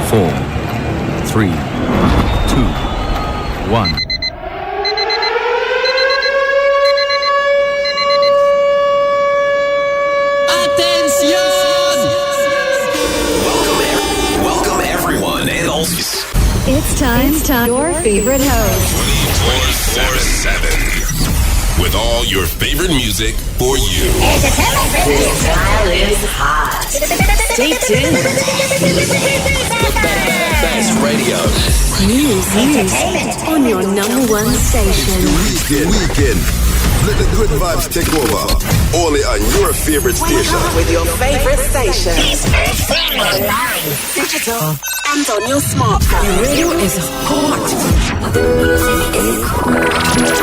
4, 3, 2, 1. Welcome everyone and all. It's time. Your favorite host. 24/7. With all your favorite music for you. This style is hot. Stay tuned. The best radio. News on your number one station. Weekend. Let the good vibes take over. Only on your favorite station. With your favorite station. Digital and on your smartphone. Radio is hot. The music is hot.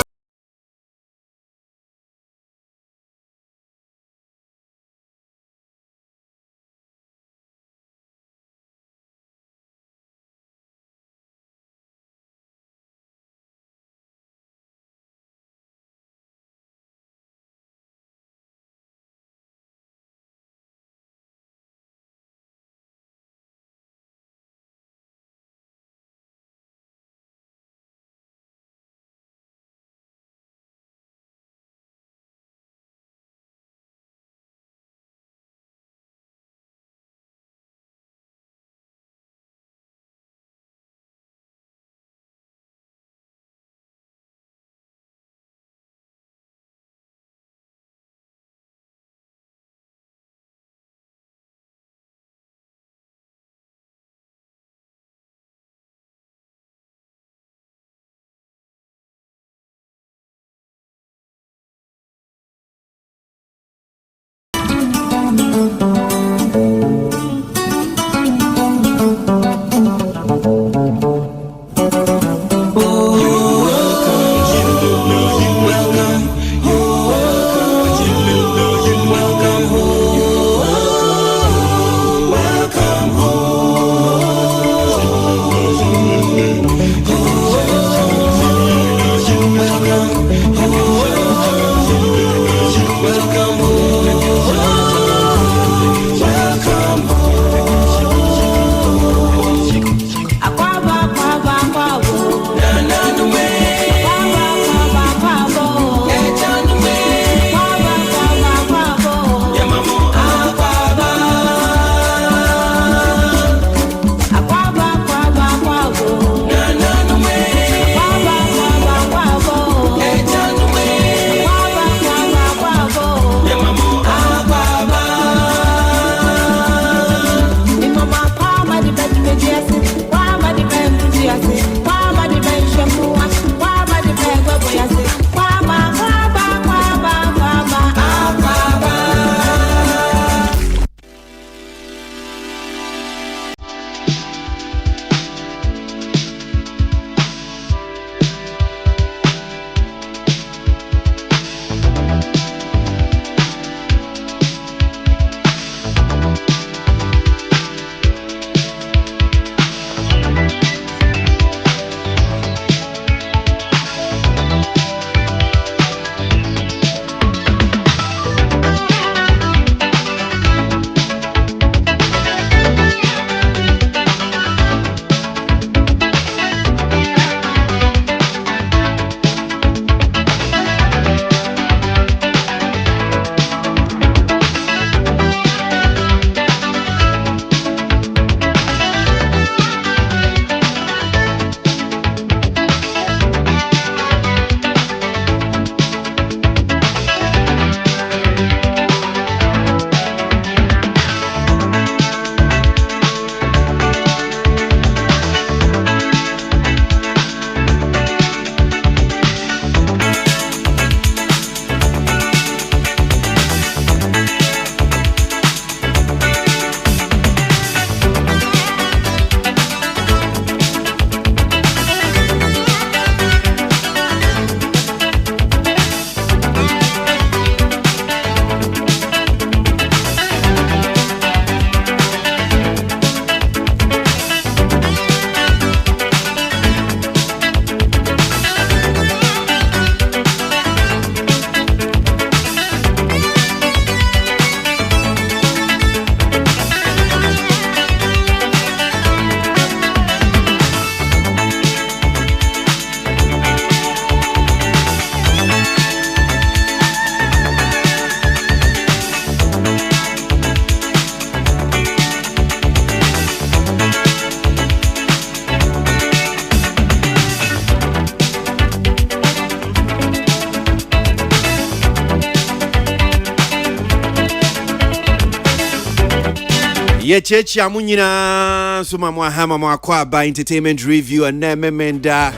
Ye chechi amunyina so mama hama mwakwa ba entertainment review and memenda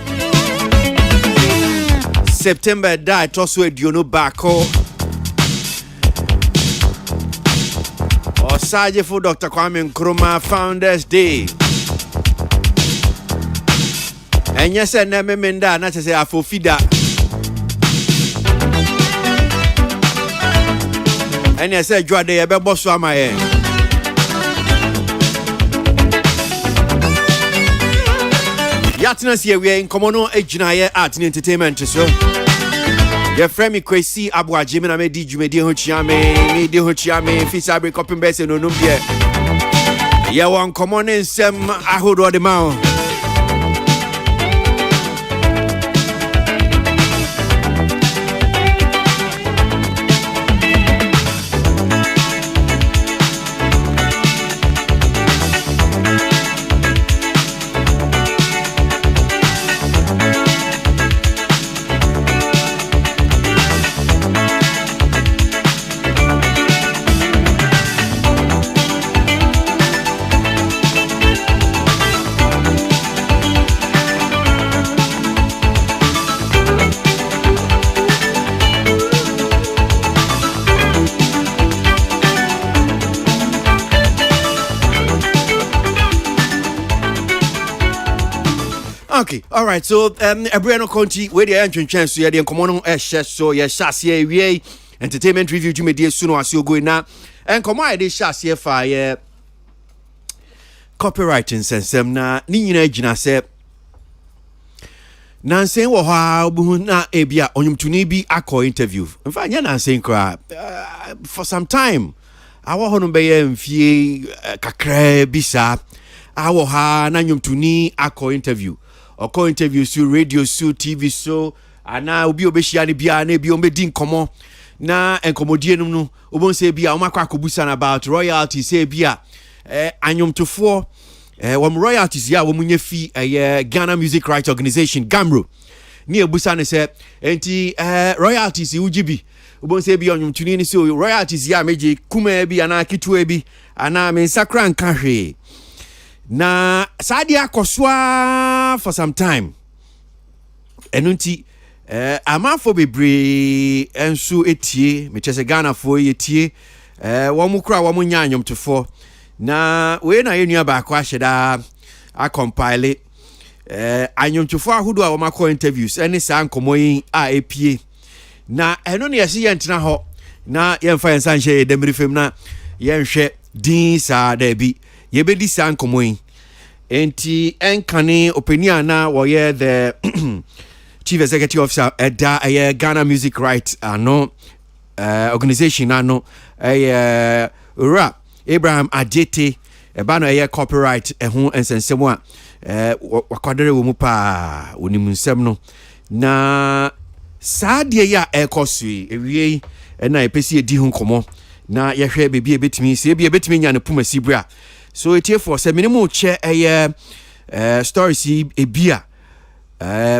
September da toso eduno bako Osaje for Dr. Kwame Nkrumah Founders Day. And yes, and memenda na say afofida. And yes, I draw the ebe so amaye. Yatnas here we are in Komono Ejinaye Art and Entertainment so. Your friend me KWASI ABOAGYE me na me di dwumedi ho chiame fisabre coping best no numbie. Ye won Komono nsem ahodo de ma o. Okay, all right. So, Ebriano Conti, where the entrance chance to the Komono Eshes, so yes, Shasia, we entertainment review to me, dear Suno, as you go now, and come on, this Shasia fire copywriting sense, na Nina Jina said, Nansen wa na ebia onyumtuni bi akọ interview. In fact, Nansen cry for some time. Awo hono beye mfie kakra bisa. Awo ha na nyumtuni akọ interview. Oko interview su radio su TV so ana obi obehia ne bia na bi omedi nkomo na enkomodie num no obon se bia o makwa akobusa na about royalty se bia anyomtofo wom royalties ya wom nya fi Ghana Music Rights Organization GAMRO ni ebusa ne se enti royalties ugibi obon se bia anyomtuni ni so royalties ya meje kuma bi ana kitu bi ana me nsakra nka hwe na sadia akoswa for some time enunti amafo bebre enso etie me chese Ghana fo yetie wo kura wo nya anyomtofo na we na yenua ba akwa hyeda a compile anyomtofo ahodo a wo makọ interviews ene sa nkomoyin a epie na eno ne yesi yentena ho na yemfa yensa nhye demirifem na yenhwe din sa da bi yebedi sa nkomoyin enti enkane opinion na wo ye the chief executive officer eda Ghana Music Rights organization ano rap Abraham Ajete eba no copyright ho ensensem a wakwadere wo mu pa wonimu nsem no na saade ya ekosui ewie na epesi edi ho komo na yehwe bebi ebetimi se ebi ebetimi nya ne puma sibra so etie for se minimum che stories ebia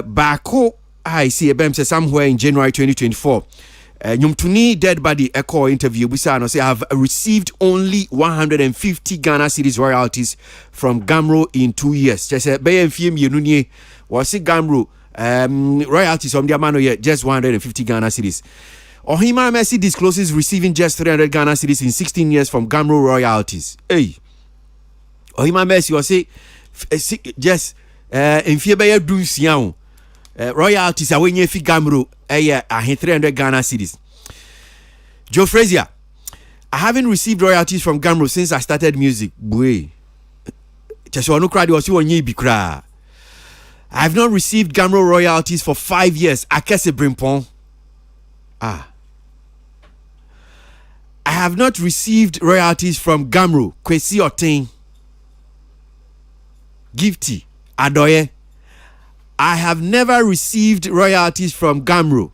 bako I see ebem se somewhere in January 2024 Nyumtuni dead body echo interview Busano say I have received only 150 Ghana cedis royalties from GAMRO in 2 years. Just say be enfiem yenunye was see GAMRO royalties from the amano yet just 150 Ghana cedis. Ohima Messi discloses receiving just 300 Ghana cedis in 16 years from GAMRO royalties. Hey, Ohima Messi was say just enfie be dunsian royalties are when you fi GAMRO 300 Ghana cedis. Joe Frazier, I haven't received royalties from GAMRO since I started music. Boy, I have not received GAMRO royalties for 5 years. Akese Brimpon. I have not received royalties from GAMRO. KWASI Otin. Gifty. Adoye. I have never received royalties from GAMRO.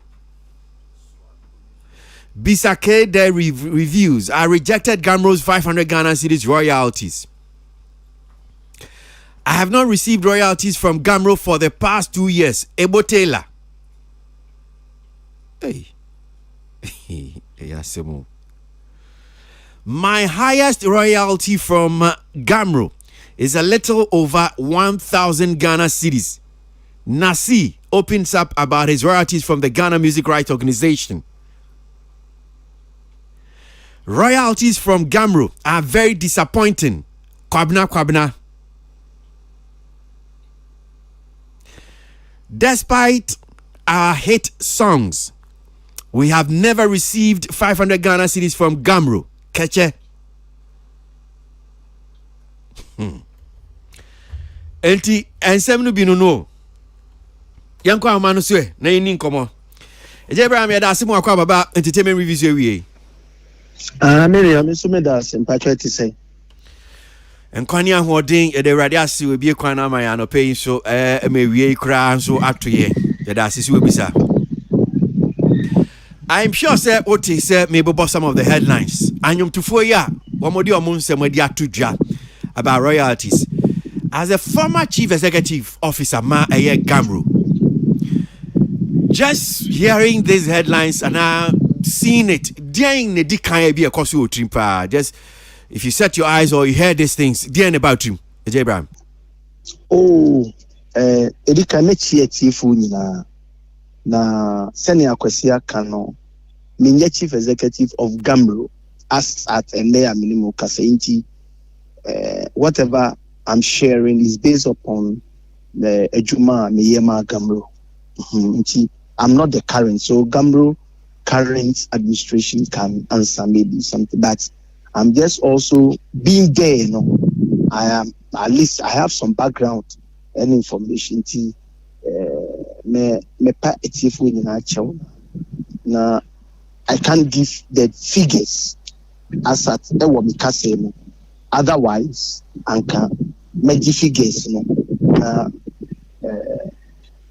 Bisake their reviews. I rejected GAMRO's 500 Ghana cedis royalties. I have not received royalties from GAMRO for the past 2 years. Ebo Taylor. Hey. My highest royalty from Gamro is a little over 1,000 Ghana cedis. Nasi opens up about his royalties from the Ghana Music Rights Organization. Royalties from Gamro are very disappointing. Kwabna. Despite our hit songs, we have never received 500 Ghana cedis from Gamro. Keche. Enti ensem no bi no. Yanko amano so e na yini nkomo. Eje bra me da asemu akwa baba entertainment reviews ewie. Me so me da sympathy to say. Enkwani ahoden e de rade ase we bie kwan na amaya no pay so me wie kra so atoye. E da ase we bisa. I'm sure say Oti say maybe boss some of the headlines. Anyum tufo ya wamodi omunse madi atudwa about royalties. As a former chief executive officer ma eye Gamro, just hearing these headlines and seeing it, dealing the dikan be a cost you trimpa. Just if you set your eyes or you hear these things, dealing about him, Abraham. Oh, edika me chief na senior kwesi kano. Minye chief executive of Gamro as at Endea minimum Kaseinti. Whatever I'm sharing is based upon the Ejuma Miyema Gamro. I'm not the current, so Gamro current administration can answer maybe something, but I'm just also being there, you know. I am at least I have some background and information. Me pa etifu in actual. Na I can't give the figures as at the wamikase. Otherwise, anka meji figures no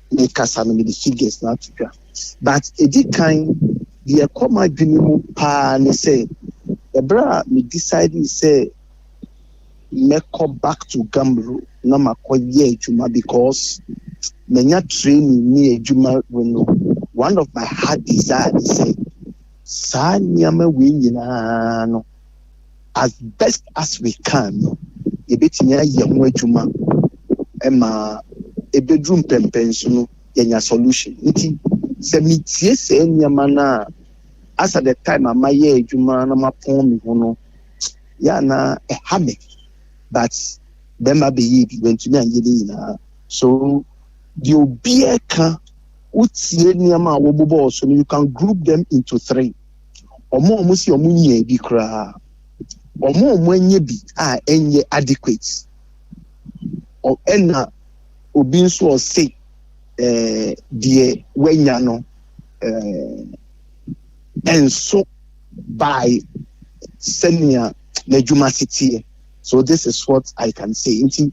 make us the figures not to. But it did kind the akoma dwumu pa ne say ebra me decide say me come back to Gamro na makoye ejuma because menya training ni ejuma no. One of my heart desire is say sa nyama we nyina no as best as we can no ebetimi aye ho ejuma ema ebedrum pempenso no yenya solution nti se mitie se nyama na as at the time amaye ejuma na mapon mi ho no ya na e hame but them be when to me nyina so the obie kan utie nyama wobobo so you can group them into three omo si omo nya bi kra omo anya bi enye adequate o ena obi nso o say die wenya no enso by senior Nejuma city. So this is what I can say. Nti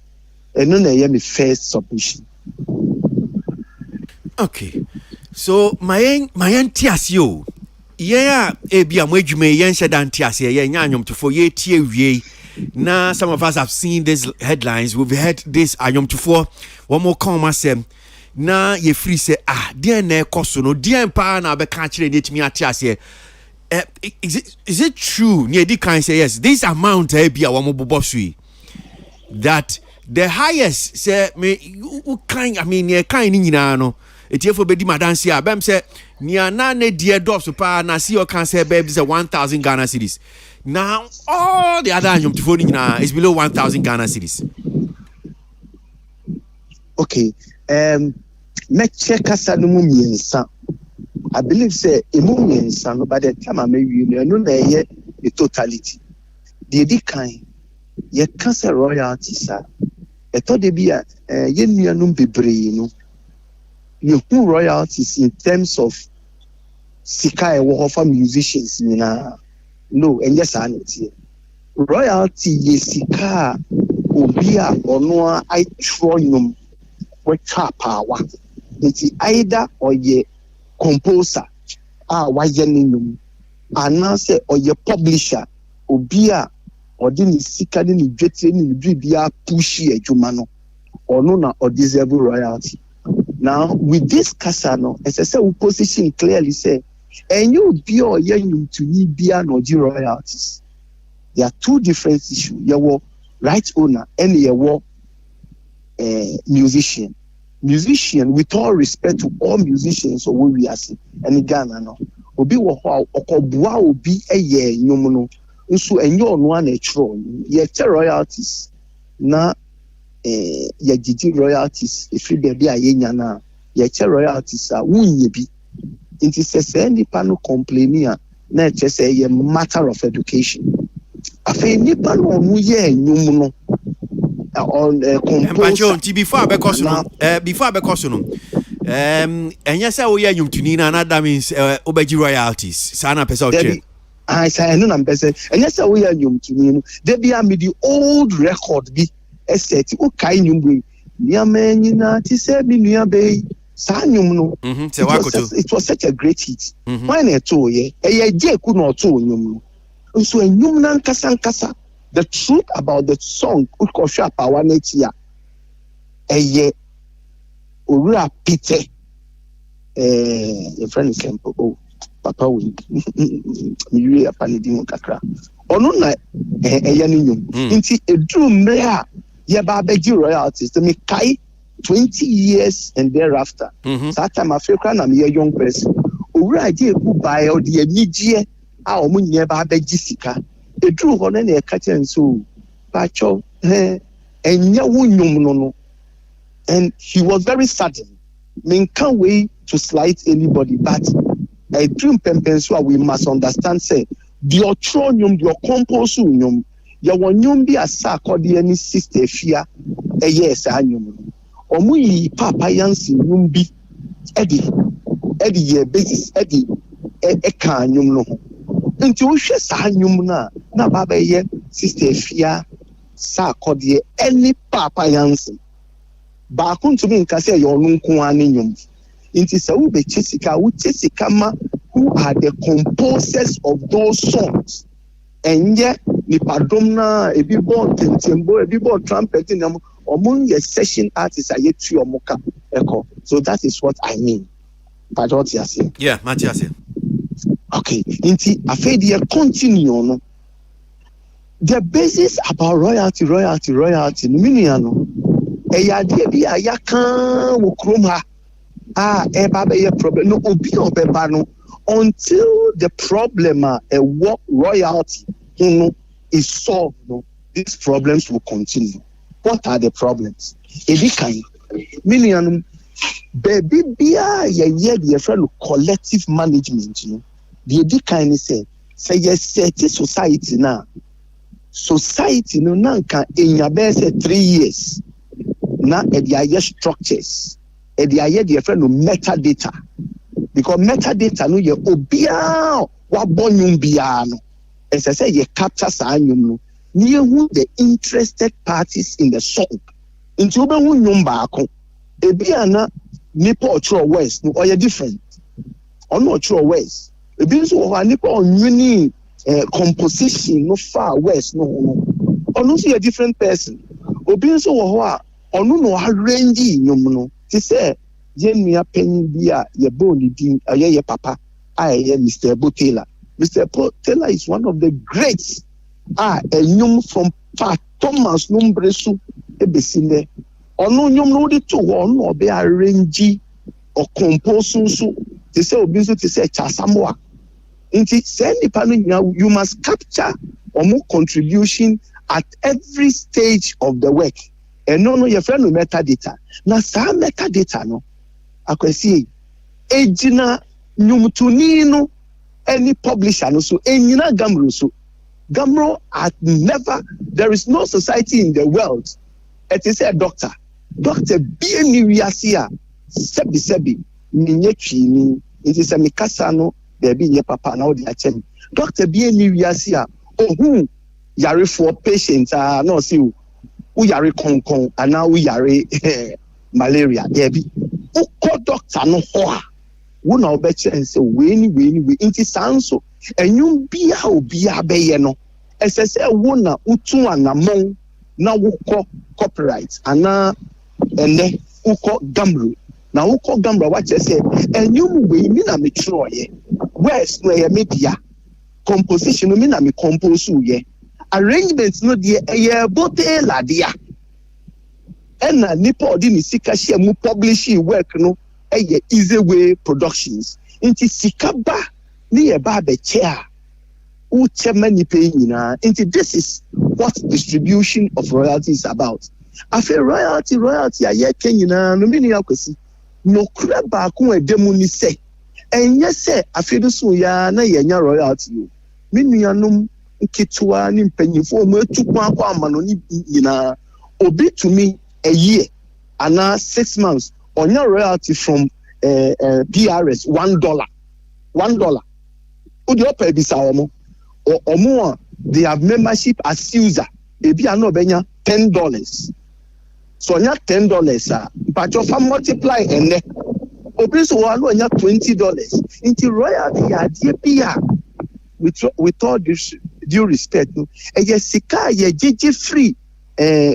eno na ye me first submission. Okay. So my tiasio. Yeah, ebia mwejume yen shedan tiasie ye nyanyom to for ye tie wie. Now some of us have seen these headlines. We've heard this ayom to for one more come asem. Na ye free say dear ne koso no dear pa na be kan kire net me atiase. Is it true? Near the kind say yes. This amount ebia one more bobosui that the highest say me kind I mean ye kind ni nyina no. Eti efo bedi madansi a bem say nia na ne die dops pa na see your can say baby say 1,000 Ghana cedis. Now all the other anyom tifo ni nyina is below 1,000 Ghana cedis. Okay. Me check kasa no mu miensa. I believe say emu miensa no by the time I may you no na ye the totality. The kind ye kasa royalties a eto de bia ye nuanum bebre no. You who royalties in terms of sika e wo for musicians no and yes anity royalty ye sika obi a ono I tro nyum we twa power nti either or ye composer wa ye nyum anase or ye publisher obi a odi ni sika ni dwetire ni bibia push ye adwuma no ono na o deserve royalty. Now, with this Kasano, as I said, we position clearly say, and you be or you to need be no royalties. there are two different issues. You were right owner and you were musician. Musician, with all respect to all musicians, or we are saying, and Ghana no, obi wo ho okobua obi eye nyum no, nso enye ono a na etro, ye royalties na ye gigi royalties if you be a yenya na ye royalties a wunye bi. Inti se nipa no complaining a na che say ye matter of education. Afa nipa no mu ye nyum no on compose before because no enya say we nyumtuni na that means obaji royalties sana pesa check I say no na pesa enya say we nyumtuni no dey be am the old record bi eseti o kai nyumbu niama nyina ti say bi nua be sa nyum no it was such a great hit why na to ye je ku na to nyum no so nyum na nkasa the truth about the song ukosha power netia eye owura Peter your friend is simple papa we mi apanidi mo kakra ono na eye ni nyum nti edru mre a ye ba beji royalties me kai 20 years and thereafter that time Africa na me young person owura je ku buy o de anigye a omo nye ba beji sika edru ho na e ka chen so ba cho enya wunyum no. And he was very sudden. Can't wait to slight anybody, but a dream pempensua we must understand say the otronium, the composunium, your one be a sack or the any sister fear a yes annuum. Or we papa yansi yumbi Eddie ye basis Eddie a canum no. Until she sanyum na baba ye sister fear sack or the any papa yansi. Ba kun to me nka say your nunku ani nyum inti se wo be chesika ma who are the composers of those songs enye nipadom na ebi bo tentembo ebi bo trumpet na omun ye session artists aye tu omuka eko. So that is what I mean. But what you say? Yeah, Matthias. Okay, inti afedi continue no. The basis about royalty no eya de bi ayakan wo krom ha eba be ye problem no obi obeba no until the problem royalty is solved no these problems will continue. What are the problems? Ebi kan million baby bia ye the friend collective management no the ebi kan say ye set society no nanka enya be say 3 years na the structures the friend no metadata because metadata no ye obia wa bonyum bia no as I say ye capture sa anyum no ni who the interested parties in the song into obe hu nyum baako ebia na nipa otro west no or different or no otro west ebi so ho nipa onwini composition no far west no or no see a different person obi so ho a onu no arrange nyum no ti say ye nua panyin bi a ye boni din ye papa Mr. Botela. Mr. Botela is one of the greats nyum from Pat Thomas Numbresu ebesine onu nyum no de to onu obe arrange or compose so ti say obi so ti say chasamoa nti say nipa no you must capture omo contribution at every stage of the work. And no, your friend no metadata. Na sa metadata no. Akwesi ejina nyumtuni no any publisher no so enyina gamro so. Gamro had never. There is no society in the world. It is a doctor. Doctor be ni wiasia sebi minye twini. It is a mikasa no baby nye papa na odi achem. Doctor be ni wiasia ohun yare for patients no see we yare konkon and now we yare malaria debi uko doctor no ho wo na obeche nse we inti sanso enyum bia obia beye no esese wo na utu anamon na wukọ copyright ana ene ukọ gamro na ukọ gamro wa chese enyum we mi na me tro ye west no ye media composition mi na me compose ye arrangements no de bote ladia ena nipa odi ni sika share mu publishing work no easy way productions inti sika ba ni e ba be chair uche many pay nyina inti this is what distribution of royalty is about. I feel royalty aye kenyina no mini akwesi no kura ba ko edemu ni se enye se afedu so ya na yenya royalty o menuanom nkitwa ni mpanyifo mo etukwa akwa amano ni nyina obi to me a year and now 6 months on your royalty from PRS $1 udi opa bisa omo they have membership as user ebi ano benya $10 so nya $10 but you multiply ene obi so wan nya $20 into royalty ya dia with all this due respect sika ye jeje free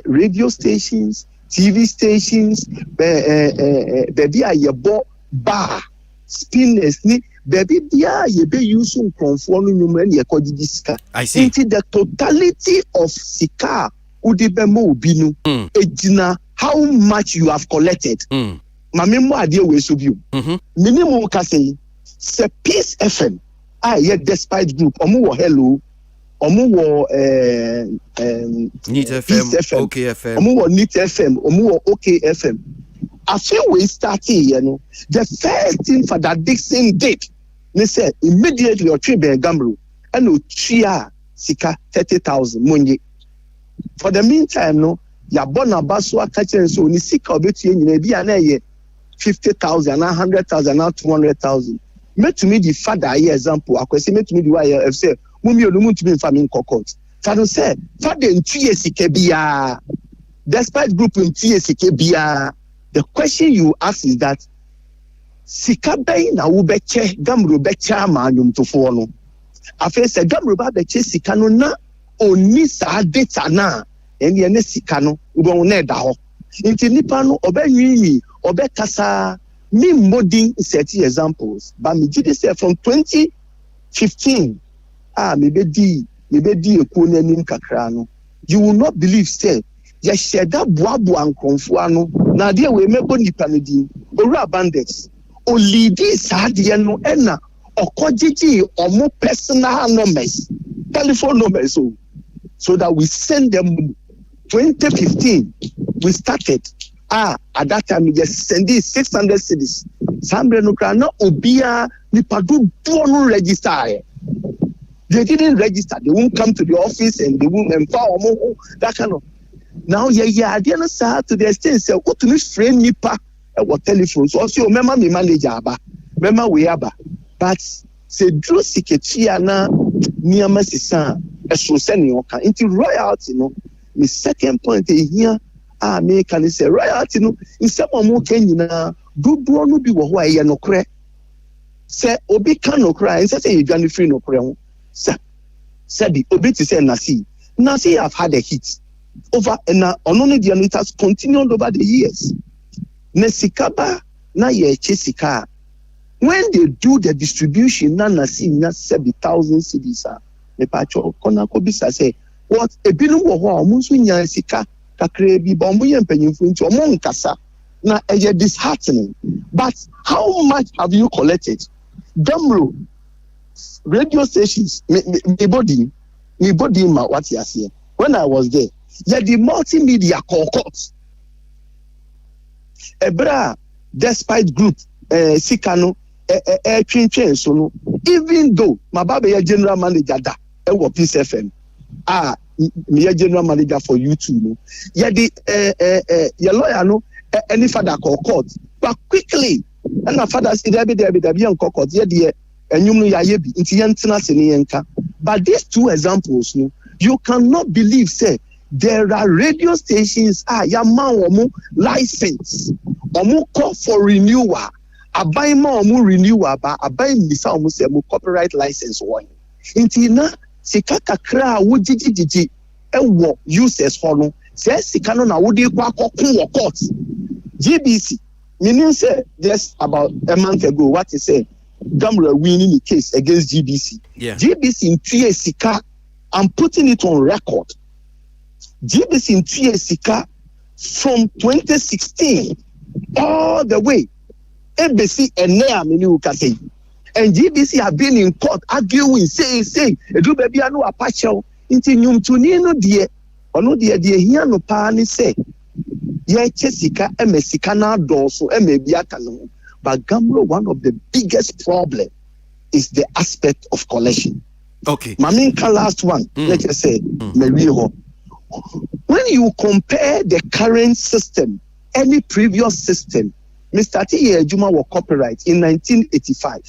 radio stations, TV stations, baby a yebo bar spinners ni baby bia ye be use nkonfo no nyum na ye kodi sika. I see. Into the totality of sika udibe mo obi no ejina how much you have collected. Mame mo ade we so bio. Minimum ka say Peace FM despite group omo wo hello omo wo Neat FM, OK FM. omo wo Neat FM, omo wo OK FM. After we started, the first thing for that Dixon did, they said immediately or tree be gamble and no chia sika 30,000 money. For the meantime, no, ya bona baswa catching so ni sika obetu yen bi ana 50,000, 100,000, 200,000. Make to me the father example. I say make to me the way I say mummy olumu to me farming kokot. Fado say father in 2 years ikebia. Despite group in 2 years ikebia. The question you ask is that sika bay na wo beche gamro becha manum to fo no. Afa say gamro ba beche sika no na oni sa data na ene ne sika no wo na da ho. Nti nipa no obenwi obekasa me modern set examples but me did say from 2015 me be eku nanim kakra no you will not believe say ya sheda boabo ankonfo ano na de we mebo nipa no din owura bandits o leadi saade no ena okogigi omo personal numbers telephone numbers so that we send them. 2015 we started at that time we just send 600 cities. Sambre no kra na obia nipa do no register. They didn't register. They won't come to the office and they won't empower that kind of. Now I didn't say to the extent say go to me friend nipa what telephone. So also remember me manager aba. Remember we aba. But say draw secretary na niama sisa eso send you kan. Into royalty no. My second point here me can say royalty no in some more Kenya do no be wo aye no kre say obi kan no kra in say you dwane free no kre say the obi to say nasi have had a hit over and only the it has continued over the years na sikaba na ye chesika when they do the distribution na nasi na 70,000 cedis me pacho kona ko bisa say what ebinu wo ho omunso nya sika kakre bi ba omo ye mpanyimfo nti omo nkasa na eye disheartening but how much have you collected damro radio stations me body ma what you say when I was there yeah the multimedia court ebra despite group sika no twintwen so no even though my baba ye general manager da e wo Peace FM me general manager for YouTube no yeah the your lawyer no any father call court but quickly and the father say there be on court yeah the enyum no ya bi nti yentena se ne yenka but these two examples no you cannot believe say there are radio stations ya man omo license omo call for renewal abai ma omo renewal ba abai misa omo say mo copyright license one nti na sika kakra wogigigi ewo users for no say sika no na wodi kwa kokun wo court GBC meaning say just about a month ago what he said Gamra winning the case against GBC. Yeah. GBC in 3 sika I'm putting it on record. GBC in TSika from 2016 all the way. ABC and now menu say. And GBC have been in court arguing, say, do baby I know a partial into nyum to no dear or no dear here no pani say. Yeah, Jessica, MSika na doso, MBA. But Gambro, one of the biggest problem is the aspect of collection. Okay. Maminka last one, let's just say, Mario. When you compare the current system, any previous system, Mr. T. Juma was copyright in 1985.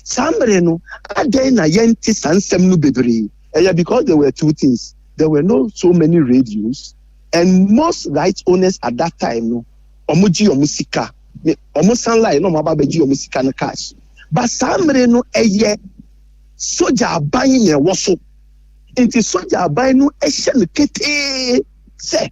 Sambreno, Adena Yenti Sansem Bebre. Because there were two things. There were not so many radios, and most rights owners at that time, no, Omuji Omusika, Omusanla, no Mababeji Omusika no cash. But Sambreno, Soja buying a wasso. Into Soja buying no Asian Kete, say,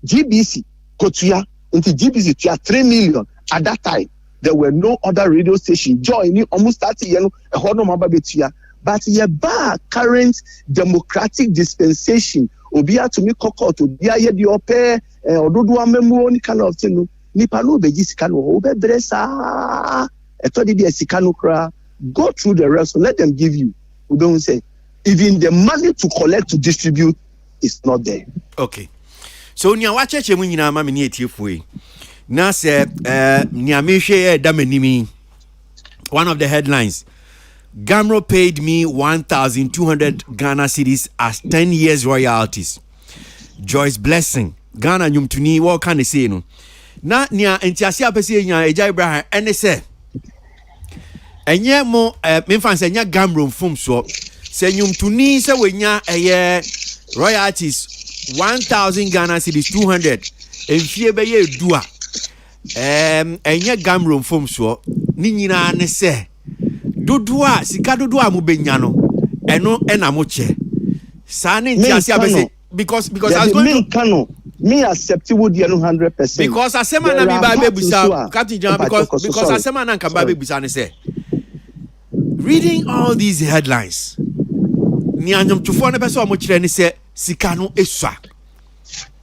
GBC, Kotuya, into GBC, to 3 million at that time. There were no other radio station joining almost 30 years, a whole no mababetia. But ye bar current democratic dispensation, Obia to me cocoa to be a ye ope, or do a memo, any kind of thing. Nipano Bejiscano, Obe Dressa, a 30 years Sicanocra. Go through the rest, let them give you. We don't say, even the money to collect, to distribute is not there. Okay. So, Nya, watch it when you know, Mammy, if we. Now, say, Nyamishe Damenimi, one of the headlines. Gamro paid me 1,200 Ghana cedis as 10 years royalties. Joyce Blessing, Ghana Nyumtuni, what can they say? No? Na nia entiasia pese nya Eja Ibrahim ene se. Enye mo memfan se nya Gamro mfum so. Se Nyumtuni se we nya royalties 1,000 Ghana cedis 200. Enfie be ye dua. Enye Gamro mfum so. Ni nyina ne se. Dudua sika dudua mu benya no eno ena mo che sa ne ntiasia be because I was going to me accept you would 100% because asema na mi ba bebusa Captain John because asema na nka ba bebusa ne say reading all these headlines ni anyom tufo ne pese o mo kire ne say sika no esua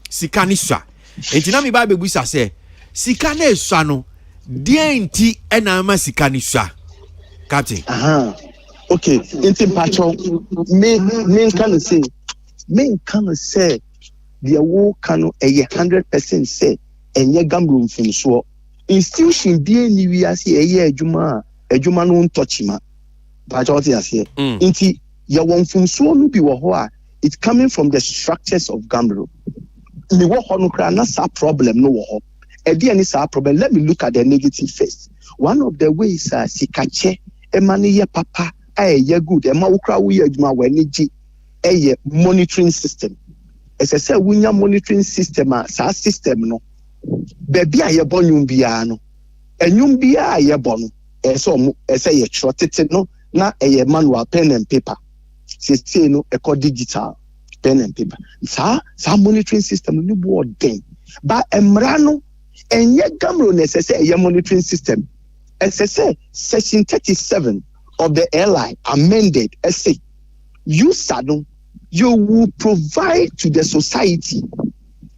sika ni sua enti na mi ba bebusa say sika na esua no de enti ena ma sika ni sua Captain. Okay. Into patcho, men can say the war can 100% say and ye gambling from so institution be anywhere see a year juma no touch ma. Patcho is here. Into ya one from so no be what it's coming from the structures of gambling. Me what no that's a problem no ho. Again is a problem. Let me look at the negative first. One of the ways sikache emani ye papa ye good ema ukra wo ye adwuma wani gi ye monitoring system say wunya monitoring system sa system no baby a ye bonyum bia no enyum bia ye bono so mo say ye trotete no na ye manual pen and paper say no e call digital pen and paper sa monitoring system no bo den ba emra no enye gamro necessary ye monitoring system. SSA Section 37 of the airline amended say you will provide to the society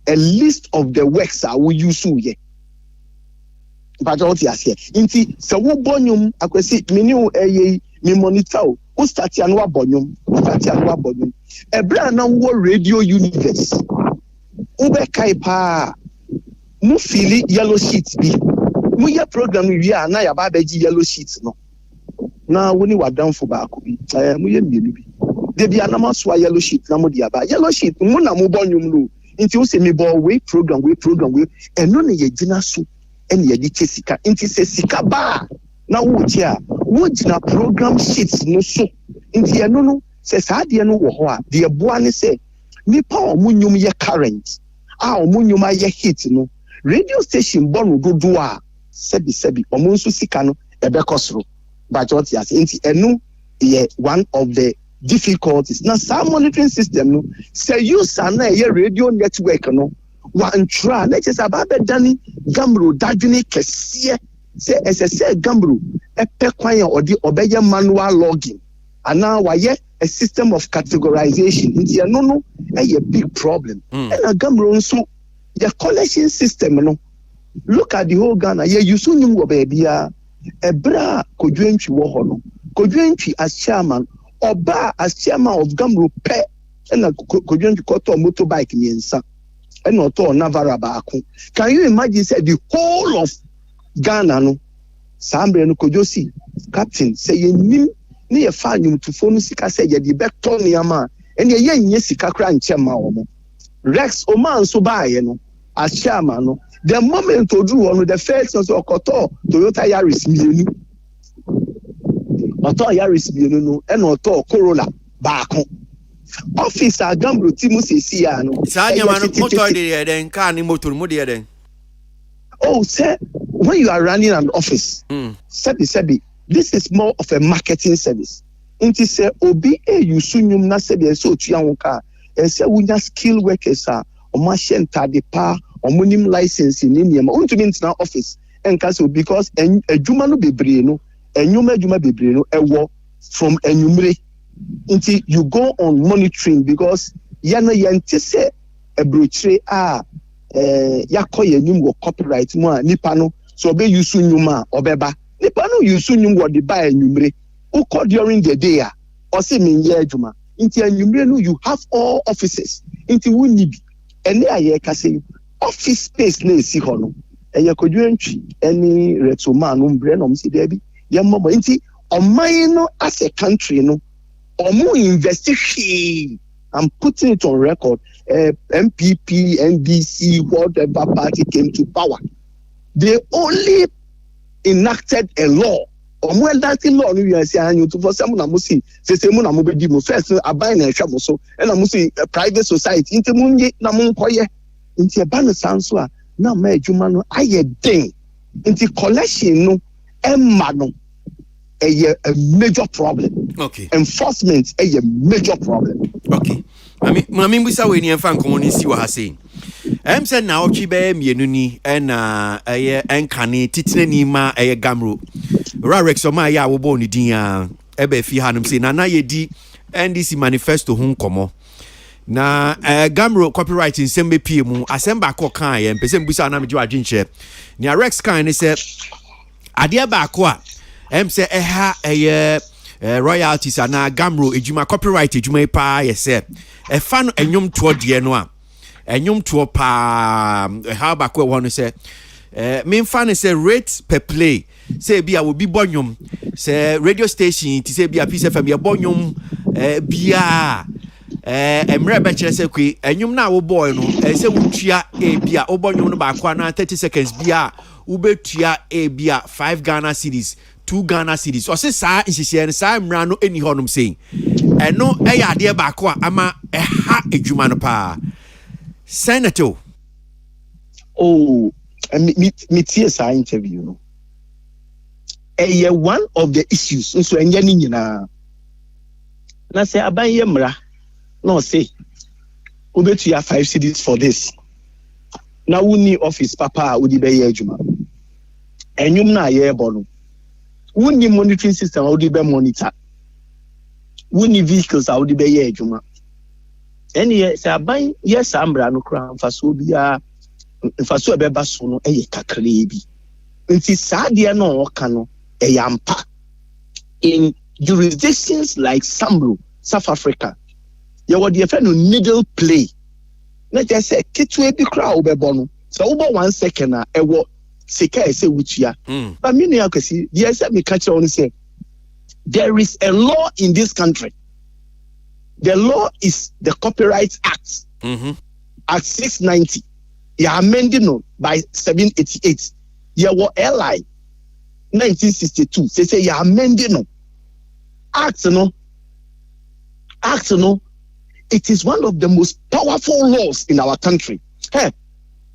a list of the works that we use here. But what you say, inti so wo bonyum akwesi me monitor o start anwa bonyum ebra na wo radio universe ube kai pa mu fili yellow sheet bi mu ya program wi na ya ba beji yellow sheet no na woni wadanfo ba ko bi mu ye mienu bi de bia na maso yellow sheet na mo dia ba yellow sheet mu na mo bonyum no nti wo se me bo we program eno ne ye gina so ene ye di sika nti se sika ba na wo tia wo gina program sheets no so nti eno no se sa de no wo ho a de boa ne se nipa omunyum ye current a omunyum ye hit no radio station bonu dodo a sebi omunsu sika no ebekosro but what you say nti enu ye one of the difficulties na some monitoring system no say use na ye radio network no one try let's just about dani gamro dadwini kese say SSA gamro epe kwan ya odi obeye manual login ana waye a system of categorization. Inti no a big problem. And a gamro so the collection system no. Look at the whole Ghana. Yeah, you soon know baby Ebra Kodwenchi Wohono. Kodwenchi as chairman, Oba as chairman of Gamro Pe, and a Kodwenchi Koto motorbike Miensa, and not all Navara Baku. Can you imagine say the whole of Ghana no? Sambre no Kojosi, Captain, say you near Fanium to phone Sika say ya the back Tonyama, and ye Yesika Cran Chairman. Rex Oman so by no as chairman no. The moment to do on the first of Okoto, Toyota Yaris Mienu, Oto Yaris Mienu, and Oto Corolla back home. Officer Gambro Timusi Siano. Then can motor then. Oh, sir, when you are running an office, Sebi, this is more of a marketing service. Inti say Obi you sunyum na sebi so tuyanka, and say we skilled workers are or machenta de pa. Omonim license in India. Untumi ntina office enkaso because adwuma no bebre no enwuma bebre no ewo from enwumre until you go on monitoring because ya no yente se ebrochire yakoye nyum wo copyright mu a nipa no so obe use nyuma obeba nipa no use nyum wo de ba enwumre uko during the day or say menye adwuma until enwumre no you have all offices until we need ene aye kase office space na esi ho no eye kodwentwi any retoma no mbre no msi there bi ye mmo nti oman no as a country no omo invest hwe. I'm putting it on record. MPP, NDC, whatever party came to power, they only enacted a law. Omo that law no you say anyu to for some na mo si se mo na mo be di mo first aban na hwa mo so e na mo si private society nti mo nyi na mo nkoye. Inti eba no sanso a na ma adwuma no aye den inti collection no emma no a major problem. Okay. Enforcement a major problem. Okay. Mami bisa we ni emfa nkomo ni si wa ha sei. Say na ochi be mienu ni na enkane titine ni ma gamro. Rarex o ma ya wo bo ni din a ebe fi hanum sei na yedi NDC manifesto ho nkomo. Na gamro copywriting sembe pie mu asemba ko kan ye mpese mbusa na meji adwenche ni Rex kan ni se ade ba ko a say eha royalties na gamro ejuma copyright ejuma pa ye se fa no enwom to de no a enwom to pa ha ba ko won se me fa ne se rate per play say bia wo bi bonyom se radio station ti se bia Peace FM ye bonyom bia emre be kire se kwi enwum na wo boy no se wutua bia obonyum no ba kwa na 30 seconds bia ubetua bia 5 Ghana cedis 2 Ghana cedis o se sa nhihye ne sa mra no eni honum sei eno eya ade ba kwa ama ha edwuma no pa senator me tie sa interview no one of the issues so enye ni nyina na se abanye mra no say ubetu ya 5 cedis for this na wuni office papa udi be ye adwuma enwum na ye bonu wuni monitoring system udi be monitor wuni vehicles udi be ye adwuma eni say aban yes ambra no kra mfaso bia mfaso be ba so no eye kakra bi nti saade no oka no eyampa in jurisdictions like Sambro, South Africa. You what the friend needle play. Not just say kitwe bi kra obebono. So over 1 second e wo sika e say wuchia. But me no akwesi, yes me catch on say there is a law in this country. The law is the Copyright Act. Act 690. You amended no by 788. You were LI 1962. They say you amended no. Act no. It is one of the most powerful laws in our country. Hey,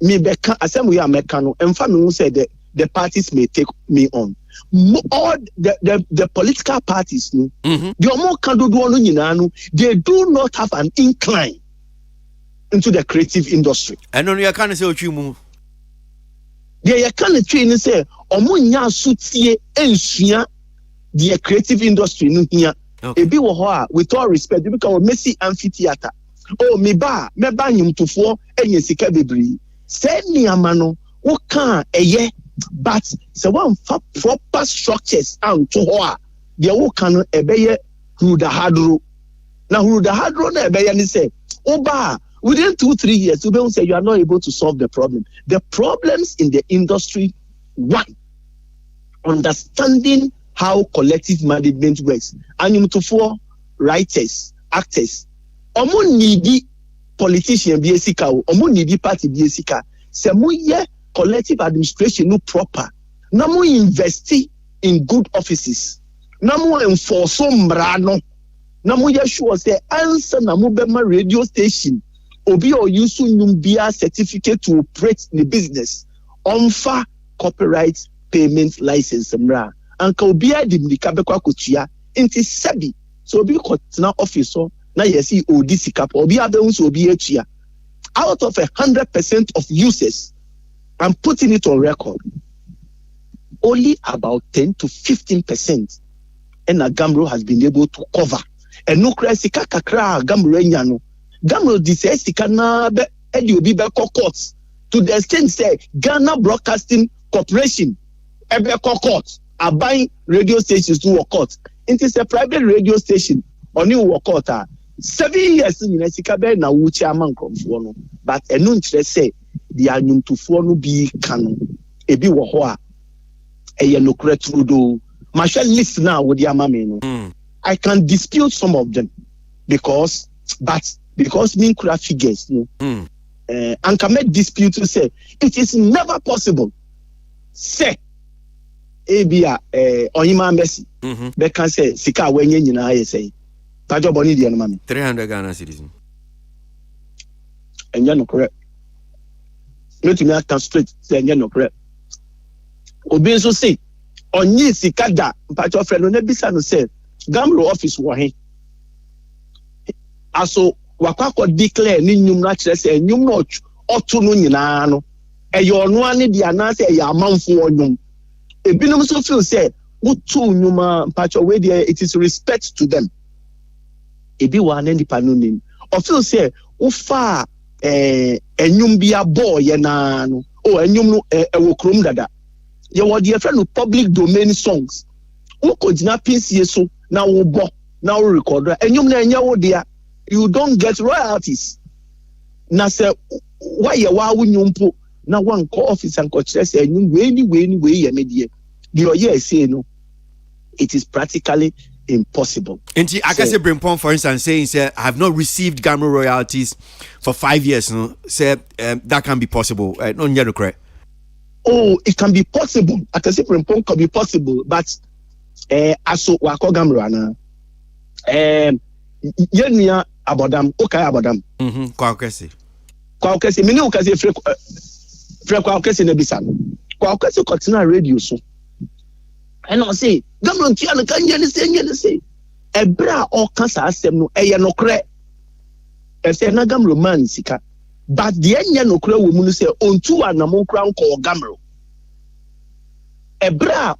me beka asem we are mekano. And family who said that the parties may take me on. All the political parties, they do not have an incline into the creative industry. And on your kind of say what you move. They kind of train and say, Omunya sutie ensua the creative industry no here. Ebi wo ho a with all respect because Messi amphitheater. Oh me ba nyumtufo enye sika bebree. Say ni amano wo kan eye but say one proper structures and to ho a de wo kan no ebeye huda hadro. Na huda hadro na ebeye ni say oba within 2-3 years you don't say you are not able to solve the problem. The problems in the industry, one, understanding how collective management works. And to four writers, actors. Omo needy politician BSK, omo needy party BSK. Se mo ye collective administration no proper. Na mo invest in good offices. Na mo enforce mbrano. Na mo ye sure say answer na mo bema radio station. Obi or use numbia certificate to operate the business. Onfa copyright payment license mra. Anka obi adim nika bekwa kotua enti sebi so obi kotena office so na yesi odi sika obi abehun so obi atua out of 100% of users. I'm putting it on record, only about 10 to 15% and a Gamro has been able to cover and no cry sika kakra Gamro nyano Gamro dise sika na be edi obi be courts to the extent say Ghana Broadcasting Corporation ebe court buying radio stations to work out. It is a private radio station on you work out. 7 years in Nesikabe na wuchi amankromfo. But enu nkyerɛ sɛ the anyumtufoɔ no bi kanu ebi wɔ hɔ a ɛyɛ nokora trudo. Mahwɛ list na wo di ama me no. I can dispute some of them because me kura figures no. And can make dispute to say it is never possible. Say Abia Oyima Messi. They can say sika wenye nyina aye say. Pajo boni di no mami. 300 Ghana citizens. Enye no correct. Let me act straight say enye no correct. Obi nso say onye sika da pajo friend no bisa no say Gamro office wo he. Aso wakwakọ declare ni nyum na kire say nyum no otu no nyina no. Eye ono ane di ana say eye amanfo onyum. Ebinom so feel say utu nyuma mpacho we there it is respect to them. Ebi wa na nipa no nim. O feel say ufa enyum bia boy ye na no. O enyum no ewo krom dada. Ye wo dey friend no public domain songs. Wo ko gina PCA so na wo bo na wo record. Enyum na enya wo dia. You don't get royalties. Na say why ye wa wo nyumpo na one call office and coach say enyum we ye medie. The oye say no. It is practically impossible. And I can say Brimpon, for instance, saying I have not received Gamro royalties for 5 years. No, say that can be possible. No, you're correct. Oh, it can be possible. I can say Brimpon can be possible, but aso wako Gamro ana. Yenya abodam, okay abodam. Kwa ukesi. Mini ukasi frek kwa ukesi nebisa. Kwa ukesi kotina radio so. And I say, Gamron Kiana can you say? A bra or cancer asem no no cre. I say na Gamro man sika. But the enya no cre woman say on two and among crown call Gamro. A bra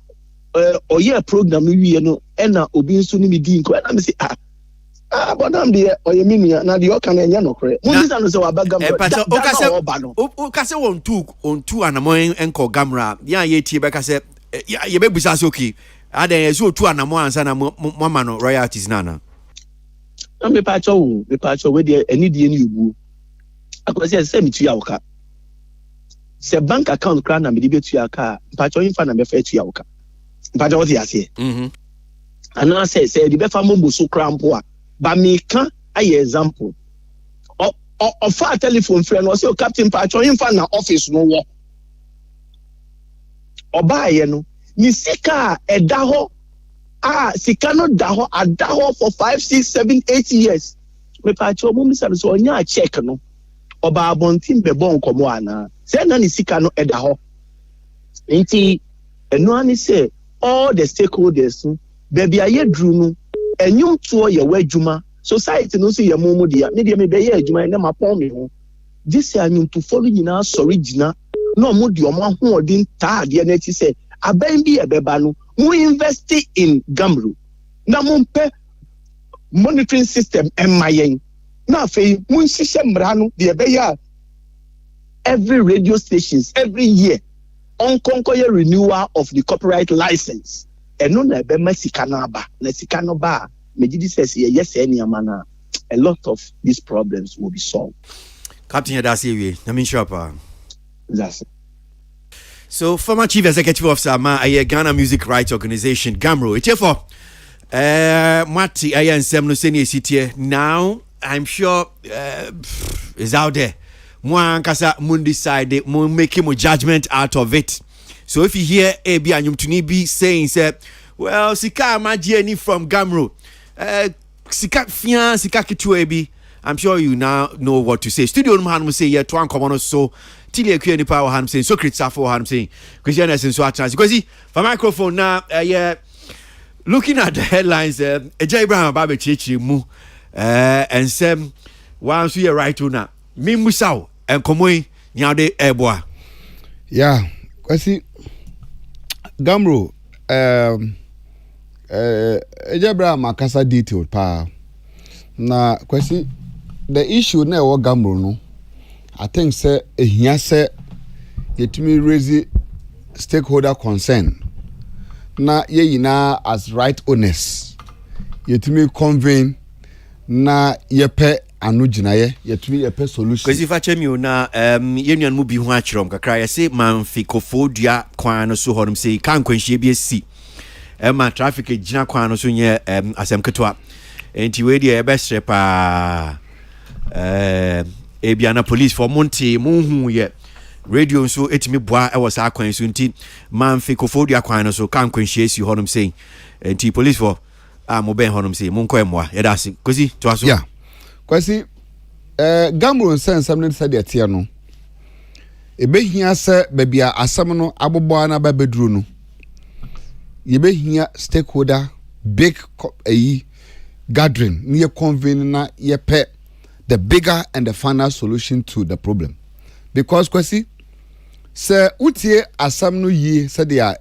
or ye program we no ena obi so ni di nko na me say but am dey or ye mini na the okan enya no cre. Mo dis no say wa ba Gamro. O say on two and among enko Gamra. Ya ye tie be ka say you be busa okay. Aden so two anamo ansa na mama no royalties nana. Na me pa cho we dey any die ni ubu. Akwese say me tuya woka. Se bank account kra na me dey betu aka. Pa cho infa na me fa tuya woka. Pa cho what you say. Ana say the be fa mombo so kra mpo a. Ba me kan aye example. O fa telephone friend no say captain pa cho infa na office no wo. Obaye no ni sika edaho sika no daho adaho for 5, 6, 7, 8 years me pa cho mo misa so onya check no oba abontin be bon komo ana say na ni sika no edaho nti eno ani say all the stakeholders baby aye dru no enyum to ye wadwuma society no so ye mo dia me dia me be ye adwuma na mapon me ho this enyum to follow nyina original no mo di omo ahoodin taade na ti say aban bi ebeba no mo invest in Gamro na mo mpe monitoring system MIN. Now, fe mun system brano the beya every radio stations every year on conquer renewal of the copyright license. And no na be mesikanaba na sikanoba megidi says yes any amana a lot of these problems will be solved. Captain Yadasi, I mean sharper. That's it. So former chief executive officer a Ghana Music Rights Organization Gamro. It's for Mati I and Sem no senior city now. I'm sure is out there. Mwan kasa mun decide mun make him a judgment out of it. So if you hear AB and Yumtunibi saying say, well, Sika Majieni from Gamro, Sika Fian, Sika Kitu AB, I'm sure you now know what to say. Studio man will say, yeah, Twan Common so Tilia Kuani Power Ham saying, Socrates Safo Ham saying, Christian Essence so chance. Because see, for microphone now, yeah, looking at the headlines, J. Brown Babe Chichi Mu, and Sam, once we are right to now, Mimusau, and Komoi, Nyade Eboa. Yeah, see. Gamro, Ejabra makasa detail pa. Na kwesi the issue na wo Gamro no. I think say ehia say yetimi raise stakeholder concern. Na ye yina as right owners. Yetimi convene na yepe anu ginaye yetumi yepe solution. Kwesi fa chemi na yenuan mu bi ho akyrom kakra ye say man fikofodua kwan no so honom say kan kwanhie bi esi ma traffic gina kwan no so nye asem ketwa enti we dia yebesre pa ebiana police for monte munhu ye radio so etimi boa e was akwan so enti man fikofodua kwan no so kan kwanhie esi honom say enti police for mo ben honom say monko emwa ye da se kwesi to aso. Yeah. Kwasi Gamro sense amne said the no ebehia se babia asam no abobo na babeduru no yebehia stakeholder big gathering near convene na yepe the bigger and the final solution to the problem. Because kwasi se utie asam no yi said the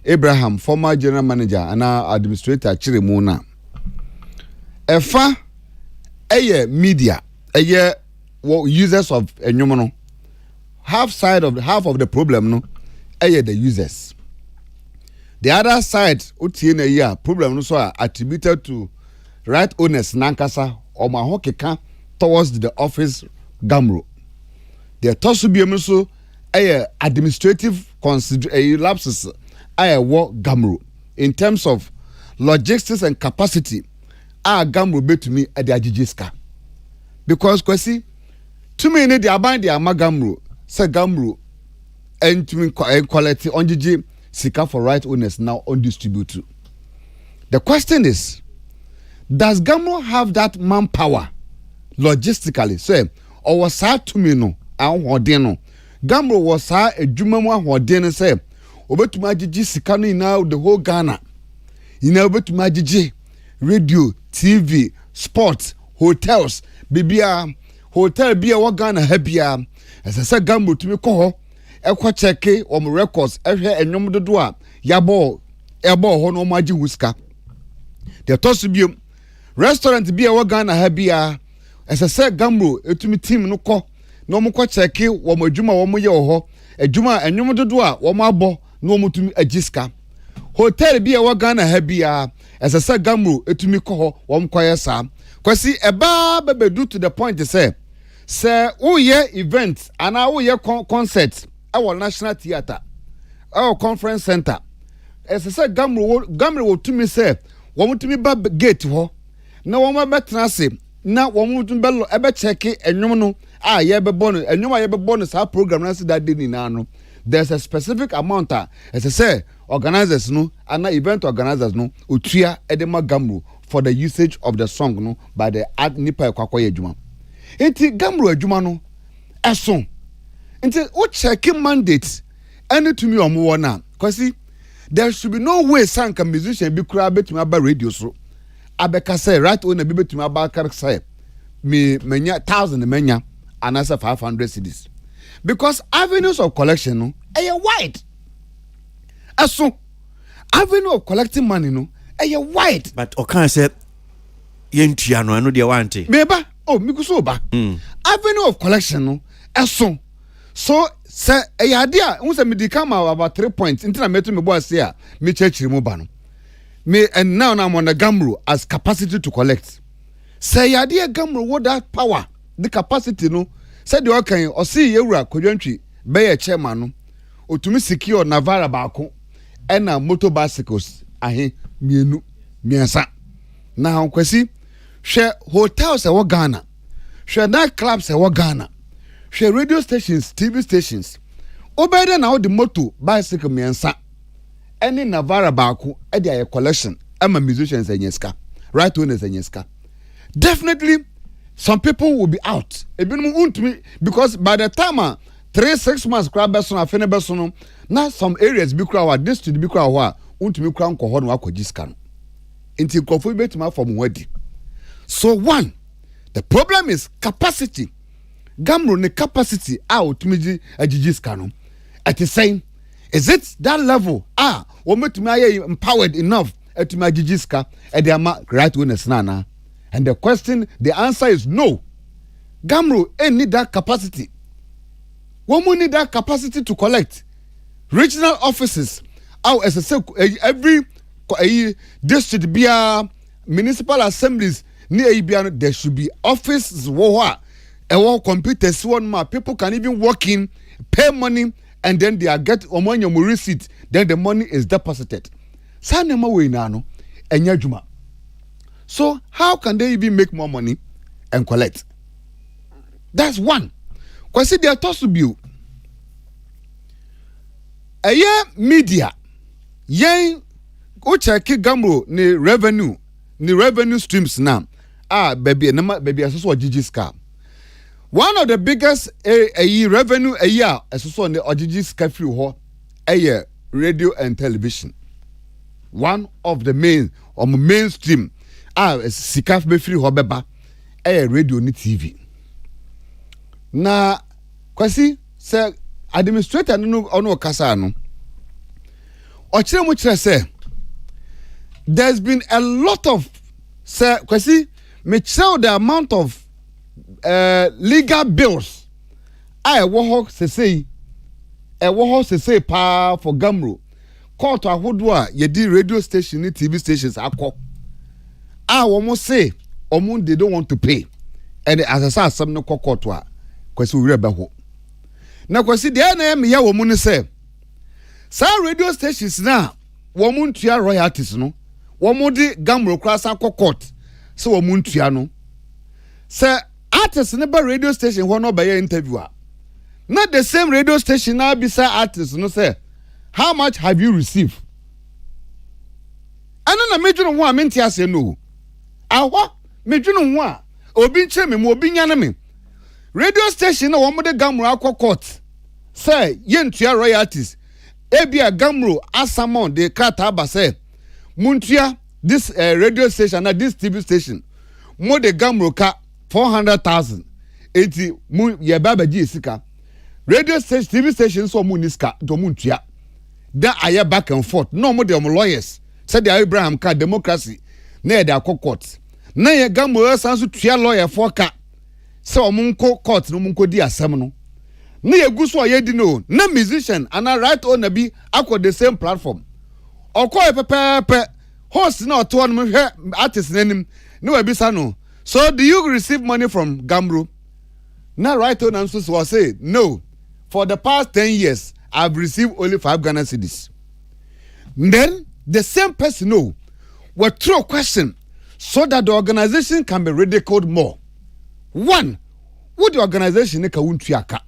Abraham former general manager and administrator chiremu na efa media users of enyumono half of the problem no the users. The other side utie na year problem no so attributed to right owners nankasa or mahokeka towards the office Gamro. The tosubium so administrative lapses work Gamro in terms of logistics and capacity. Gamro bet to me at the ajijiska. Because kwesi too many the aband the Gamro say Gamro and to me quality on GG sika for right owners now on distribute. The question is, does Gamro have that manpower logistically? Say or was sad to me no and Gamro was a jumama hodin say obetuma GG sika no now the whole Ghana. You know obetuma GG radio, TV, sports, hotels, bibia, hotel bia wa Ghana habia. As I said Gamro to me ko ekwa cheke o records ehwe enwom dodo a yabo ho no maji huska. The tosubiem restaurant bia wa Ghana habia. As I said Gamro etumi team no ko no mo ko cheke wo madwuma wo mo ye ho adwuma enwom dodo a wo mo abo no mo tumi agiska. Hotel bia wa Ghana habia. As I said Gamro etumi ko ho wo mkoye sa kwasi eba bebedu to the point say uye event ana uye concert our national theater our conference center. As I said Gamro wo tumi say wo mutumi ba gate ho na wo ma betena se na wo mutumi bello ebe check enwom no ye be bono enwom ye be bono sa program na se that day ni na no. There's a specific amount as I say organizers no and event organizers no utua edema Gamro for the usage of the song no by the nipa kwakoye adwuma. Enti Gamro adwuma no eso. Enti o check mandate any to me omo na because there should be no way sanka musician be kura betumi aba radio so abeka say right owner be betumi aba kar say me menya 1000 menya anasa 500 cedis. Because avenues of collection no wide. So avenue of collecting money no wide. But Okan said yentua no eno de wante meba mikuso ba avenue of collection no eso so say eyade a hu say me di come about 3 points intina meto me bo ase a me chechiri mu ba no me and now I'm on the Gamro as capacity to collect say eyade Gamro what that power the capacity no said the okay or see yewura kodwantwi be ye chairman no otumi secure Navara baako ena motor bicycles ahe mienu miensa now kwesi hwe hotels e wo Ghana hwe night clubs e wo Ghana hwe radio stations TV stations obede na the motor bicycle miensa ene Navara baako e dia collection ama musicians enyeska right owners enyeska definitely some people will be out ebinum untumi because by the time 3-6 months crab beso na fene beso no na some areas bi kra wa district bi kra wa untumi kra nko ho no akwaji ska no enti nkofo betima from wadi so one the problem is capacity Gamro ne capacity out miji agigi ska no at the same is it that level wo metumi aye empowered enough etumi agigi ska e dey ama right owners na and the answer is no Gamro need that capacity. Women need that capacity to collect. Regional offices, as I say, every district, municipal assemblies, there should be offices where computers, people can even walk in, pay money, and then they are get your receipt, then the money is deposited. So how can they even make more money and collect? That's one. Kwasi they are to be media. Yen o check Gamro ni revenue streams now. Baby asoso Gigi's car. One of the biggest revenue a year asoso ne Gigi's car free ho radio and television. One of the mainstream sikaf be free ho beba radio ni TV. Na kwasi say administrator no ono kasa no ochire mu kire say there's been a lot of say kwasi me tell the amount of legal bills wo ho sesei pa for Gamro court ahodo a ye di radio station ni TV stations akọ wo mo say they don't want to pay and as I say some no court a kwasi wure ba ho na kwasi de na me ya wo mu ne say sa radio stations na wo mu ntua royalties no wo mu di Gamro krasa court so wo mu ntua no say artists ne ba radio station ho no ba ya interview a not the same radio station na be say artists no say how much have you received ana na medwuno ho a menti ase no aho medwuno ho a obi nche me mo obi nyane me radio station na wo mo de Gamro akọ court say yentua royalties ebia Gamro asamon de kata ba say muntua this radio station na this TV station mo de Gamro ka 400,000 enti mu ye baba ji sika radio station TV station so mu niska do muntua da aye back and forth no mo de lawyers said the Abraham ka democracy na ye de akọ court na ye Gamro sanso tua lawyer for ka se omunko court no munko di asem no na ye gu so ye di no na musician and a right owner bi akọ the same platform okọ pepepe host na oto no hwe artist nanim na we bisa no so do you receive money from Gamro na right owner so was say no for the past 10 years I've received only 5 Ghana cedis. Then the same person no will throw a question so that the organization can be ridiculed more. One, would the organization make a wuntuaka?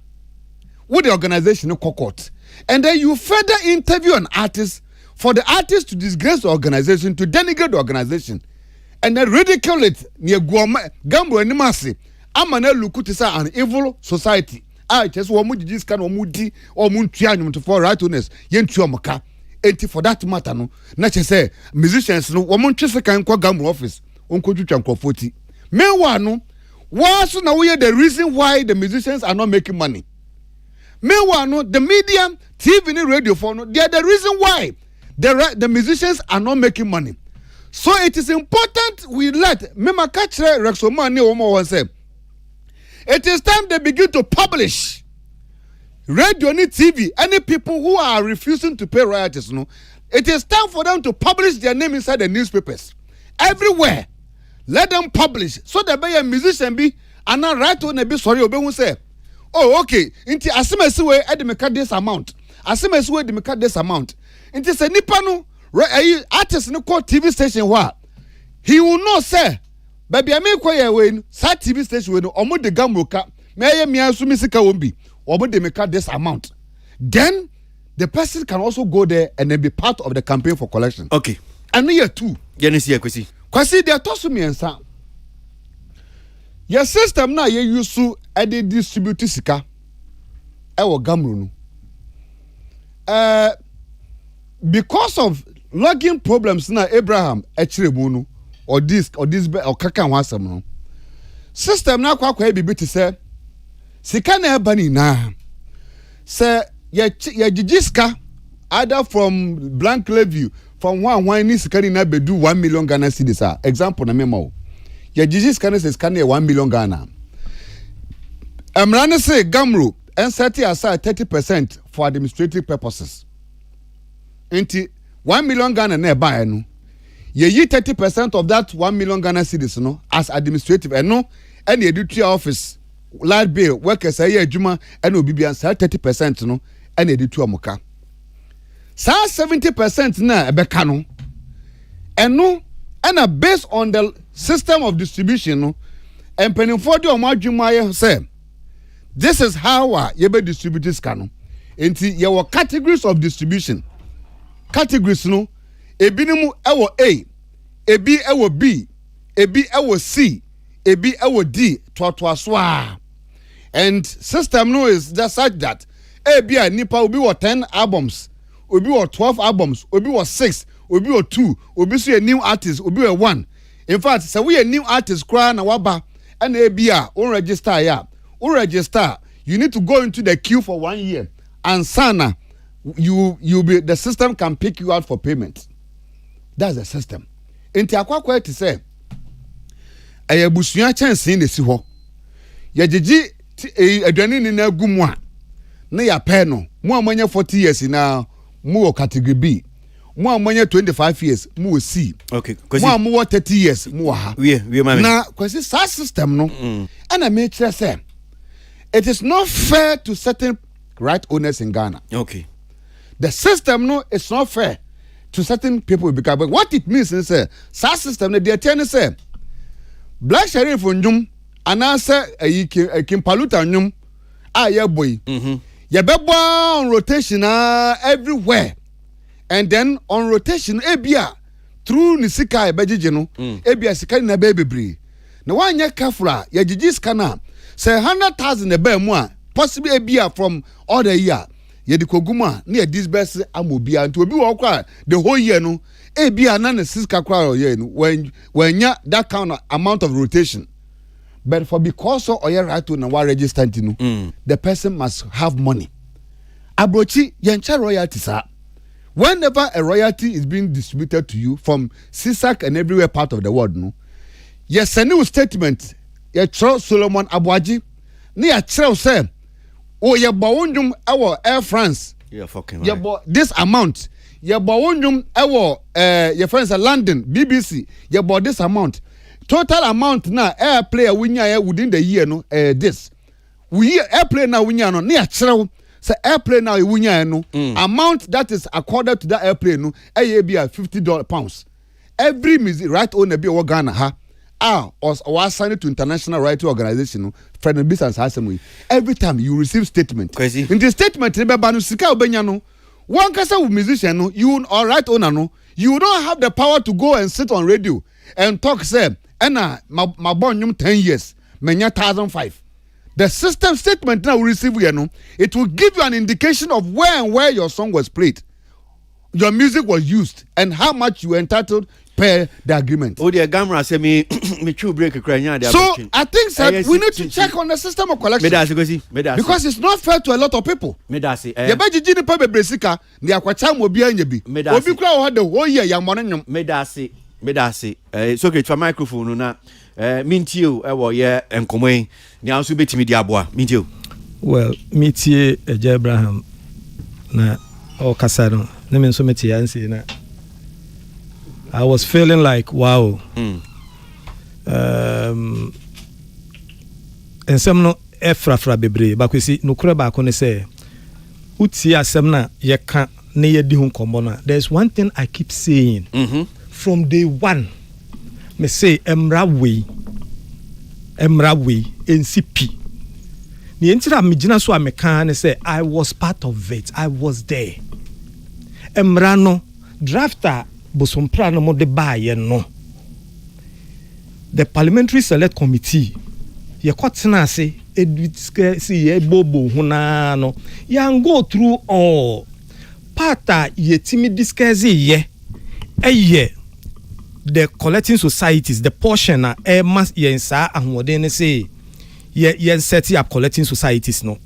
Would the organization court? And then you further interview an artist for the artist to disgrace the organization, to denigrate the organization, and then ridicule it near Gamro and Nimasi. Amane lukutisa an evil society. Just one mudi this kind of mudi or muntianum to for right owners, yentuamaka. Enti for that matter no, na say musicians no, woman chese kan kwa Gamro office, unko chucha nko 40. Meanwhile no, what's now the reason why the musicians are not making money? Meanwhile, no, the media, TV and radio for no, they are the reason why the musicians are not making money. So it is important we let Mema Kachre Rexomani Omo say. It is time they begin to publish radio and TV. Any people who are refusing to pay royalties, no, it is time for them to publish their name inside the newspapers everywhere. Let them publish so that by a musician be and not right on a be sorry. Obe say, oh okay. Inti asemesiwe edemeka this amount. Asemesiwe edemeka this amount. Inti se nipa no artist no call TV station wa. He will not say. Baby, I make quite away. Sat TV station when omo de gamuka. May me asu misika wombi. Omo de make this amount. Then the person can also go there and then be part of the campaign for collection. Okay. And year two. Genesis Kwesi. Kwesi they toss me ensa. Your system na ye use to edi distribute sika. Ewo gamru no. Because of login problems na Abraham echiremu no. Or this or kaka wasam no system na kwa bibi te say sika na ebani na say ye gigiska either from blank levy from one ni sika ni na bedu 1 million Ghana cedis example na memo ye gigiska na say sika na 1 million Ghana amrane say gamro and set aside 30% for administrative purposes enti 1 million Ghana na eba no ye 30% of that 1 million Ghana cedis no as administrative and no any editorial office light bill workers say adwuma and obibia say 30% no any editorial moka say 70% na ebeka no and no and based on the system of distribution no and penny for the omadwuma say this is how ye be distributors can enti ye were categories of distribution categories no ebinimu ewo A, ebi ewo B, ebi ewo C, ebi ewo D, twatwaswa. And system no is just such that ebi a nipa obi wo 10 albums, obi wo 12 albums, obi wo 6, obi wo 2, obi so a new artist, obi wo 1. In fact, say we a new artist kra na waba and ebi a on register ya. On register, you need to go into the queue for 1 year. And sana you be the system can pick you out for payment. That's the system. Inti akwa to say ayabusua chance in the si ho. Ya gigi adwani ni na gu mu a na ya pay no. Mu amanya 40 years na mu category B. Mu amanya 25 years mu C. Okay. Mu amu 30 years mu ha. We mama. Na kwesi sa system no. And I make sure say it is not fair to certain right owners in Ghana. Okay. The system no is not fair to certain people because but what it means is SARS system they tell say Black Sheriff njum anasa Kimpaluta njum ye boy ye bebo on rotation everywhere and then on rotation ebia through ni sika ebejije no ebia sika na bebre na wanya kafra ye gigi scanner say 100,000 ebe mu a possibly ebia from all the year ye di koguma na this best amobia nti obi wo kwa the whole year no ebia na na sika kwa year no when ya that kind of amount of rotation but for because of your right to na wa register no the person must have money abrochi yencha royalty sir whenever a royalty is being distributed to you from CSAC and everywhere part of the world no yes a new statement ye tro Solomon ABOAGYE na ya tro say oh, ye bawundum ewo Air France. Yeah, fucking ye right. This amount. Ye bawundum ewo your friends at London, BBC. Ye bought this amount. Total amount na airplay winya within the year no this. We airplay na winya no near chrew. Say airplay na winya no amount that is accorded to that airplane no be $50 every music right on be Ghana ha. Or signed to international rights organization friend business has every time you receive statement Crazy. in the statement one kasa musician no you or right owner no you don't have the power to go and sit on radio and talk say my born 10 years menya 1,005 the system statement now receive you know it will give you an indication of where your song was played, your music was used, and how much you were entitled per the agreement. Oh, the Gamra say me true break a crania. So I think that we need to check on the system of collection because it's not fair to a lot of people. Medasi. The budget in the paper bresika, the aquacham will be any be. Medasi. Obi kwa had the whole year young money. Medasi. me da say so get your microphone na mintio e wo ye enkomo yi ni anso betimi di aboa mintio. Well, metie Eja Abraham na o kasano na me nso metie ansi na I was feeling like wow. Ensem no efrafra bebre bakwesi no kura ba ko ne say uti asem na ye ka na ye di hu kombo na there's one thing I keep saying from day one me say emra we NCP ni entira me gina so ameka ne say I was part of it. I was there. Emra no drafter bosompra no mo de baye no the parliamentary select committee ye kwatena ase see ye bobo huna no yan go through all parta ye timi discuss ye the collecting societies the portion na mass ye sa ahode ne say ye set up collecting societies no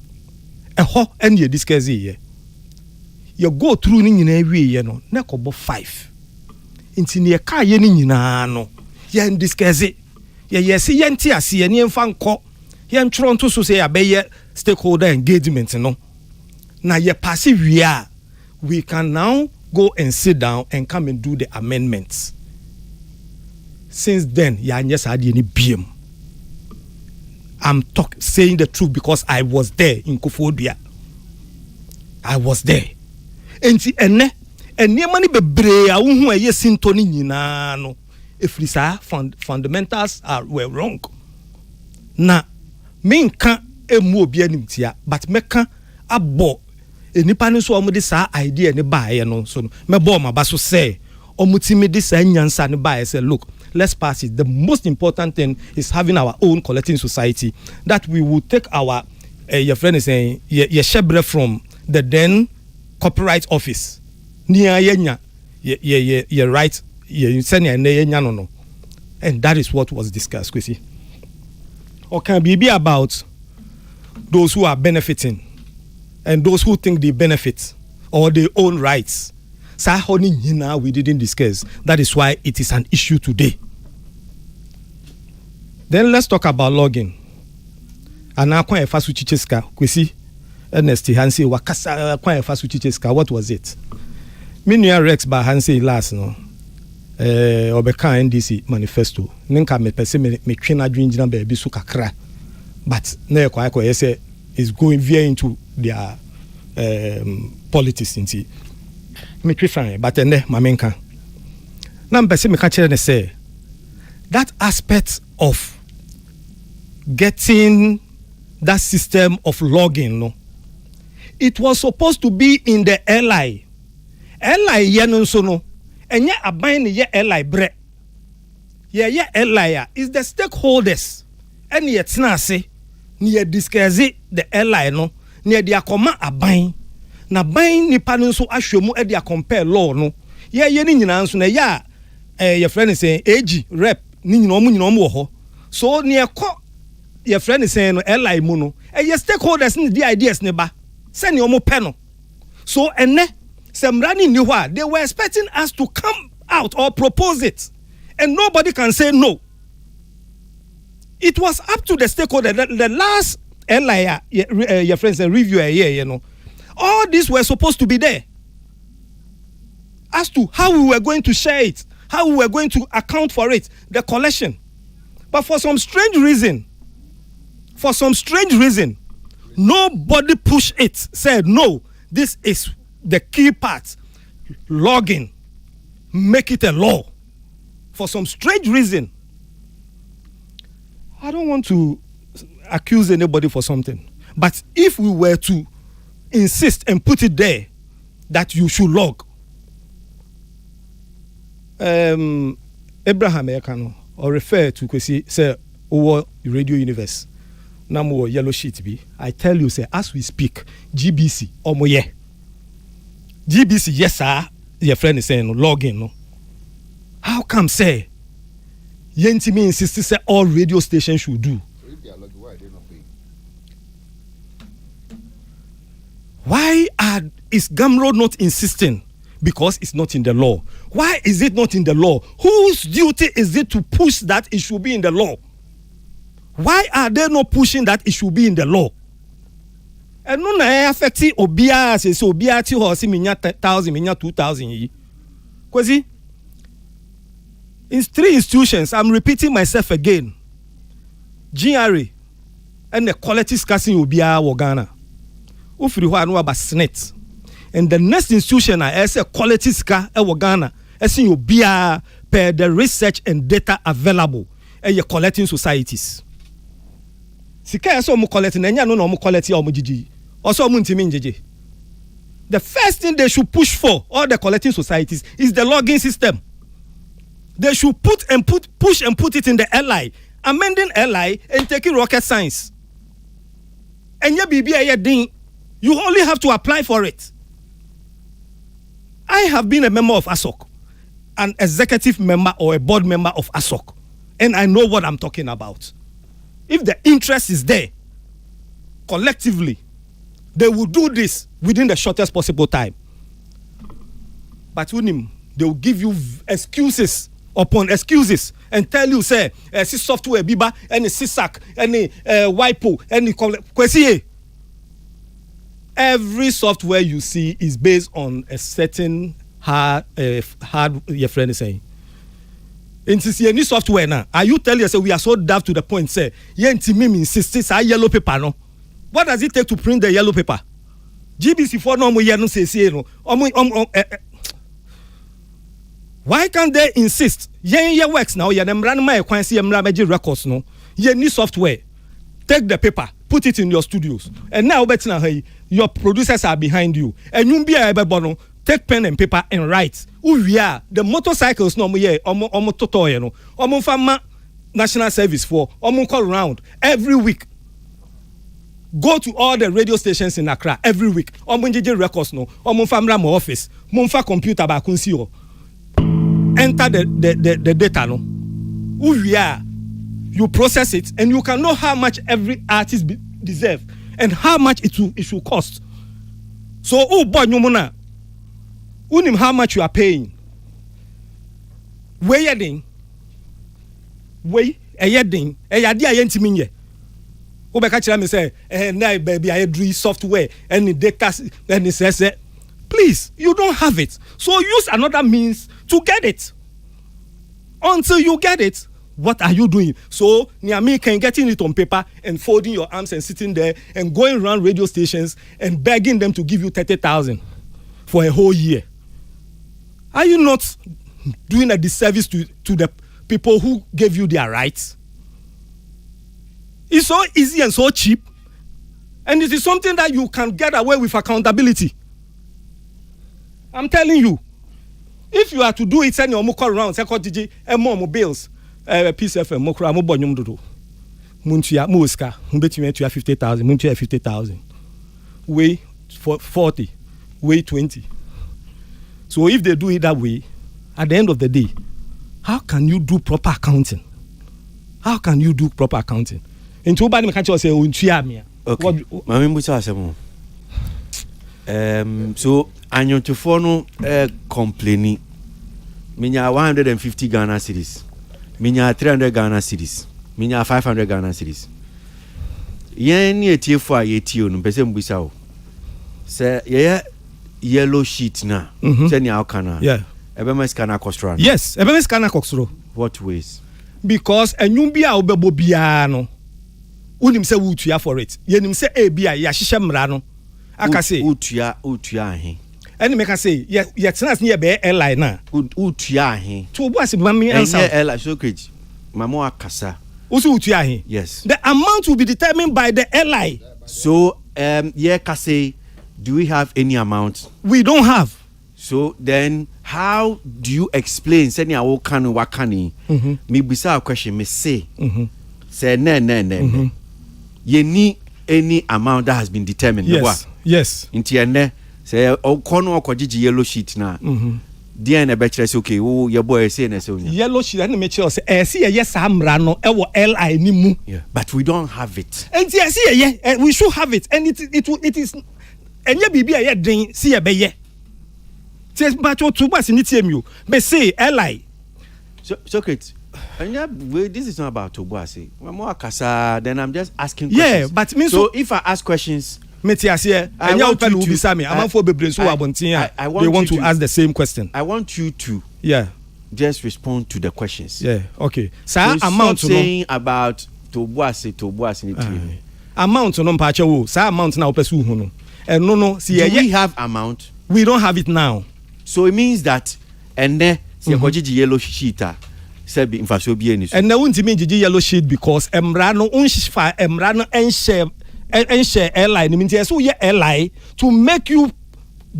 ho and ye discuss ye go through ni nyina wie ye no na kobo 5 inti ne ka ye ni nyina no ye discuss ye see ye nti ase ye ne mfa nko ye ntro nto so say abeye stakeholder engagement no na ye pass wia we can now go and sit down and come and do the amendments. Since then ya nyesa ade ni biem. I'm saying the truth because I was there in Kofodia. I was there. Enti ene mani bebre a hu eye sinto ni nyina no efrisa fundamentals were wrong. Na me nka emu obi animtia but meka abo enipa ni so omo de sa idea ni baaye no so me bo ma ba so say omutimi de sa nyansa ni baaye say look let's pass it. The most important thing is having our own collecting society that we will take our your friend is saying ye shebre from the then copyright office near yenya ye right ye send yenya no and that is what was discussed kwesi or can be about those who are benefiting and those who think they benefit or they own rights. We didn't discuss. That is why it is an issue today. Then let's talk about logging. Ana kwa efa su chicheska kwesi Ernest Hansi wakasa kwa efa su chicheska. What was it? Minua Rex ba Hansi last no. Obeka NDC manifesto. Ninka me pese me twena dwinjina ba bi su kakra. But na kwa yese is going veer into their politics inti. Me twi but ene mamenka. Na mpese me ka kire ne say that aspect of getting that system of logging no it was supposed to be in the LI ye no so no enye aban ne ye LI bre ye LI is the stakeholders and ye tena ase ni ye discuss the LI no ni ye dia koma aban na ban nipa no so ahwemu e dia compare law no ye ni nyina nso na ya your friend is saying AG rep ni nyina omu wo ho so ni ekọ your friend is saying no LI mu no your stakeholders ni the ideas ne ba say ni omu pe no so ene semrani ni ho they were expecting us to come out or propose it and nobody can say no. It was up to the stakeholder. The last LI your friends review a year, you know. All these were supposed to be there as to how we were going to share it, how we were going to account for it, the collection. But for some strange reason, nobody pushed it, said, no, this is the key part. Logging, make it a law. For some strange reason. I don't want to accuse anybody for something. But if we were to insist and put it there, that you should log, Abraham Ekano, or refer to Kwesi, say, over Radio Universe, Namu yellow sheet be. I tell you, say, as we speak, GBC, Omoye. GBC, yes, sir, your friend is saying, login, no. How come, say, Yentimi insisted, say, all radio stations should do? So if they are logging, why are they not paying? Why is Gamro not insisting? because it's not in the law. Why is it not in the law? Whose duty is it to push that it should be in the law? Why are they not pushing that it should be in the law? And no na affect obia say so obia ti ho si minya 1000 minya 2000 yi. Kwesi in 3 institutions, I'm repeating myself again. GRA and the quality scarcity obia wo Ghana. Ufiri ho anu aba SNET. And the next institution is a quality ska e wo Ghana. Esin obia per the research and data available e ye collecting societies. Sika eso mo collecting enya no mo collecting o mo gigi. Also mo ntimi njeje. The first thing they should push for all the collecting societies is the logging system. They should push and put it in the LI, amending LI and taking rocket science. And your BBA you only have to apply for it. I have been a member of ASOC, an executive member or a board member of ASOC, and I know what I'm talking about. If the interest is there, collectively, they will do this within the shortest possible time. But when they will give you excuses upon excuses and tell you, say, see software biba, any CISAC, any WIPO, any Kwesi. Every software you see is based on a certain hard your friend is saying. Into any software now, are you telling us we are so daft to the point say yentimi insists yellow paper no? What does it take to print the yellow paper? GBC for no mo no say no. Why can't they insist? Ye works now. Ye dem run my kwan see magic records no. Ye need software. Take the paper, put it in your studios, and now better hey, your producers are behind you. And you be able to take pen and paper and write. Who we are? The motorcycles no mo ye omo toto ye no. Omo fama national service for omo call around every week. Go to all the radio stations in Accra every week. Omo njeje records no. Omo famra mo office. Monfa computer ba kunsi o. Enter the data no. Who we are? You process it and you can know how much every artist deserve and how much it should cost. So oh boy nyumuna. Unim how much you are paying. Where yeding? Where yeding? Yadi ayentimi nye. Obeka chira me say, na baby I do software and data and it says please, you don't have it. So use another means to get it. Until you get it, what are you doing? So Niami can getting it on paper and folding your arms and sitting there and going around radio stations and begging them to give you 30,000 for a whole year. Are you not doing a disservice to the people who gave you their rights? It's so easy and so cheap, and it is something that you can get away with accountability. I'm telling you, if you are to do it, send your moko around, second DJ, and more bills, Peace FM, mokra, mo bonyum dodo. Muntia, muska, between 50,000, muntia 50,000. Way for 40, way 20. So if they do it that way, at the end of the day, how can you do proper accounting? How can you do proper accounting? Into bad me can't say untia me. Okay. Mami musa asemo. So anyo to fono complaining. Minya 150 Ghana cedis. Minya 300 Ghana cedis. Minya 500 Ghana cedis. Yen ni etie fo a yetie no pese mbusa o. Se ye yellow sheet na. Se ni akana. Yeah. Ebema scanner costro. Yes, ebema scanner costro. What ways? Because enyum bia obebo bia no. Unim se wutua for it. Yenim se bia ya hihye mra no. Aka say utua ahe. Any make say ye tenas near be airline na. Utua ahe. To bo ase mami answer. Airline so keji. Mamo akasa. Usu utua ahe. Yes. The amount will be determined by the airline. So yeah ka say do we have any amount? We don't have. So then how do you explain sending a wakani wakani? Me bisa a question me say. Say no. You need any amount that has been determined. Yes. Yes. Inti ene say okono okojiji yellow sheet na. Dia na be say okay, wo your boy say na say onya. Yellow sheet na me kire say see yes amra no e wo LI ni mu. Yeah. But we don't have it. And see we should have it and it is enye bibi aye den see e be ye. Says but what to bus in TMU. But say Eli. Socrates. And yeah, this is not about Tobuasi. More Kasa. Then I'm just asking questions. Yeah, but means so if I ask questions, I want you to. They want to ask the same question. I want you to. Yeah. Just respond to the questions. Yeah. Okay. So amount saying about Tobuasi. Amount no mpacha wo. Sa amount na opesu hu no. And no. See, we have amount. We don't have it now. So it means that and then see yellow sheet. And now untimi gigi yellow sheet because emrano unshifa emrano enshare airline means so yeah airline to make you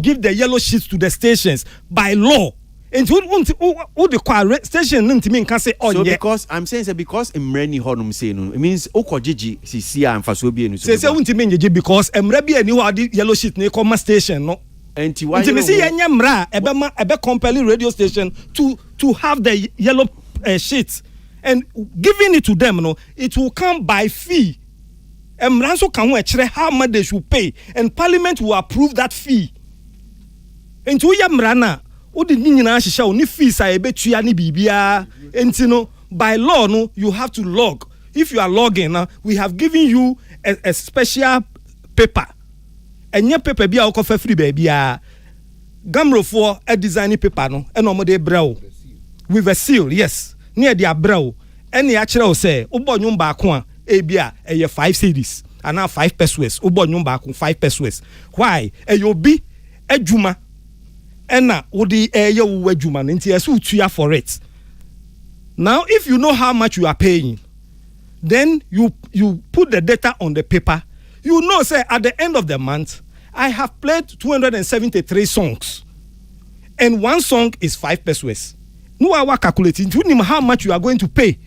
give the yellow sheets to the stations by law. And who the station ntimi can say oh so yeah. Because I'm saying that because emrani honum say no it means okojiji sisi and faso bi enu say untimi gigi because emra bi ani ho the yellow sheet na come station no. And why you see yenya mra ebe compelling radio station to have the yellow sheets and giving it to them no it will come by fee. Ranso can how much they should pay and parliament will approve that fee. And to yamrana o di nyina hihia o ni fees a ebetua ni bibia enti no by law no you have to log. If you are logging now we have given you a special paper. Enye paper bia o kofa free bia gamro for a design paper no e no mo de brew with a seal yes near the brew any actually say ubo nyum ba ko a ebia eye 5 cedis and now 5 pesos ubo nyum ba ko 5 pesos why eyobi adwuma ena wodi eye wo adwuma no nti ese utua for it. Now if you know how much you are paying then you put the data on the paper. You know, say at the end of the month, I have played 273 songs, and one song is 5 pesos. No, I was calculating. You know how much you are going to pay.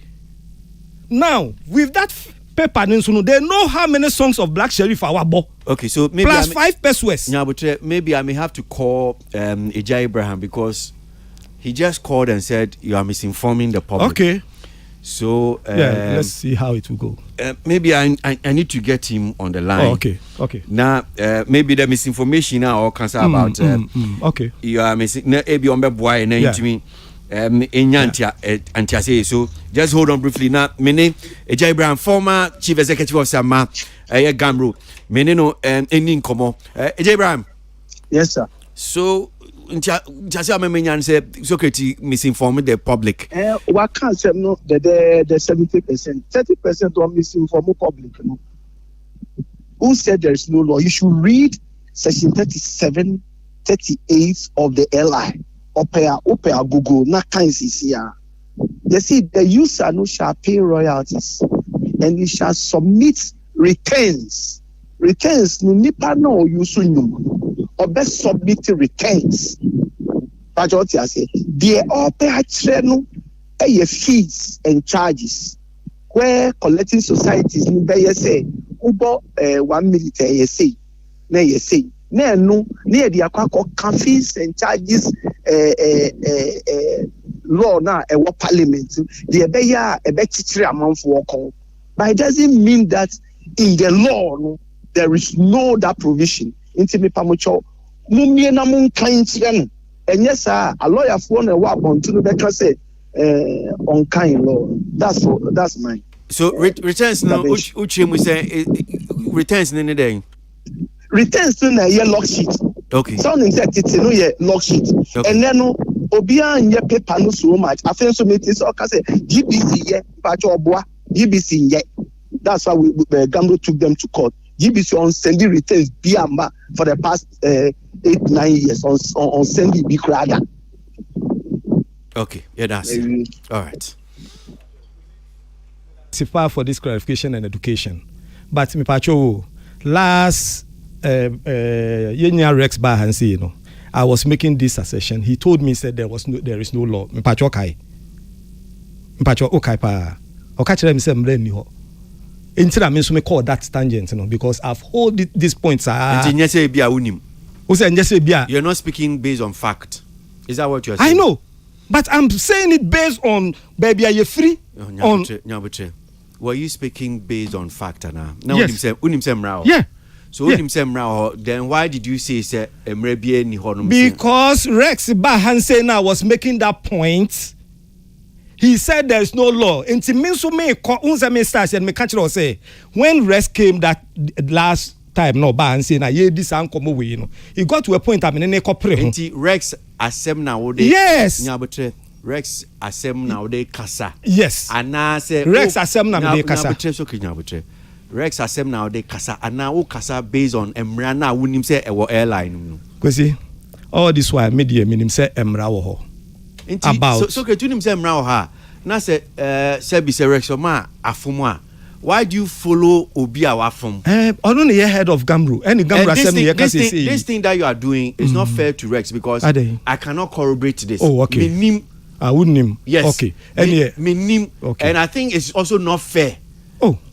Now, with that paper, they know how many songs of Black Sheriff are bought. Okay, so maybe plus 5 pesos. Yeah, but maybe I may have to call Ejai Abraham because he just called and said you are misinforming the public. Okay. So let's see how it will go. Maybe I need to get him on the line. Oh, okay. Now maybe the misinformation now or concern about okay. You are missing maybe on boy na intimi antia say so just hold on briefly now mene Ejai Abraham former chief executive of Sama Gamro mene no any nkomo Ejai Abraham. Yes sir. So just say amenya say Socrates misinformed the public. What can't say no the 70%, 30% of misinformed public. No. Who said there is no law? You should read section 37, 38 of the LI. Opera Google na kinds here. You see, the user no shall pay royalties and he shall submit returns. Returns no nipa no use no. Or best submit returns. But what I say, they all pay fees and charges. Where collecting societies in Bay say, Uber 1 military say, nay say, no, near the aqua fees and charges law now a parliament. The Bay a better amount for call. But it doesn't mean that in the law no, there is no that provision. Intimi pamucho mumie na mun kan kire no enye sa a lawyer for na wa bontu no be ka say on kind law that's mine. So returns no uche mu say returns ne dey returns na ye log sheet. Okay, sounding that it's no ye log sheet. Okay. And then no obia nye paper no so much afen so meeting so ka say GBC ye pa cho oboa GBC ye. That's why we Gambo took them to court. GBC on sending returns Biamba for the past 8-9 years on sending big rather. Okay, yeah, that's it. All right. For this clarification and education, but me pacho last Yenya Rex Bahansi, you know, I was making this assertion. He told me said there is no law. Me pacho kai. Me pacho okay pa. Okachere me say mre ni ho. Until I mean, so me call that tangent, you know, because I've hold these points. You're not speaking based on fact. Is that what you're saying? I know, but I'm saying it based on baby. Are you free? Were you speaking based on fact, Anna? Now, yes. Yeah. So when him say mra, then why did you say emre bi ni honum? Because Rex Bahansena was making that point. He said there is no law. And to me, so me unsa me stars and me catch it say when Rex came that last time no Bahansena ye this ankomo we you know. He got to a point I mean ne kopre. Enti Rex asem na wo de. Yes. Nyabotre Rex asem na wo de kasa. Yes. Ana say Rex asem na wo de kasa. Nyabotre so kinyabotre. Rex asem na wo de kasa ana wo kasa based on emra na wonim say e wo airline no. Kwesi all this while media minim say emra wo ho. About so ketunim say emra wo ha. Na say be say Rex ma afomu a. Why do you follow obi a wafom? Ono ne head of Gamru. Any Gamru asem ne can say this thing that you are doing is not fair to Rex because I cannot corroborate this. Oh, okay. I wouldn't him. Yes. Okay. Okay. And I think it's also not fair.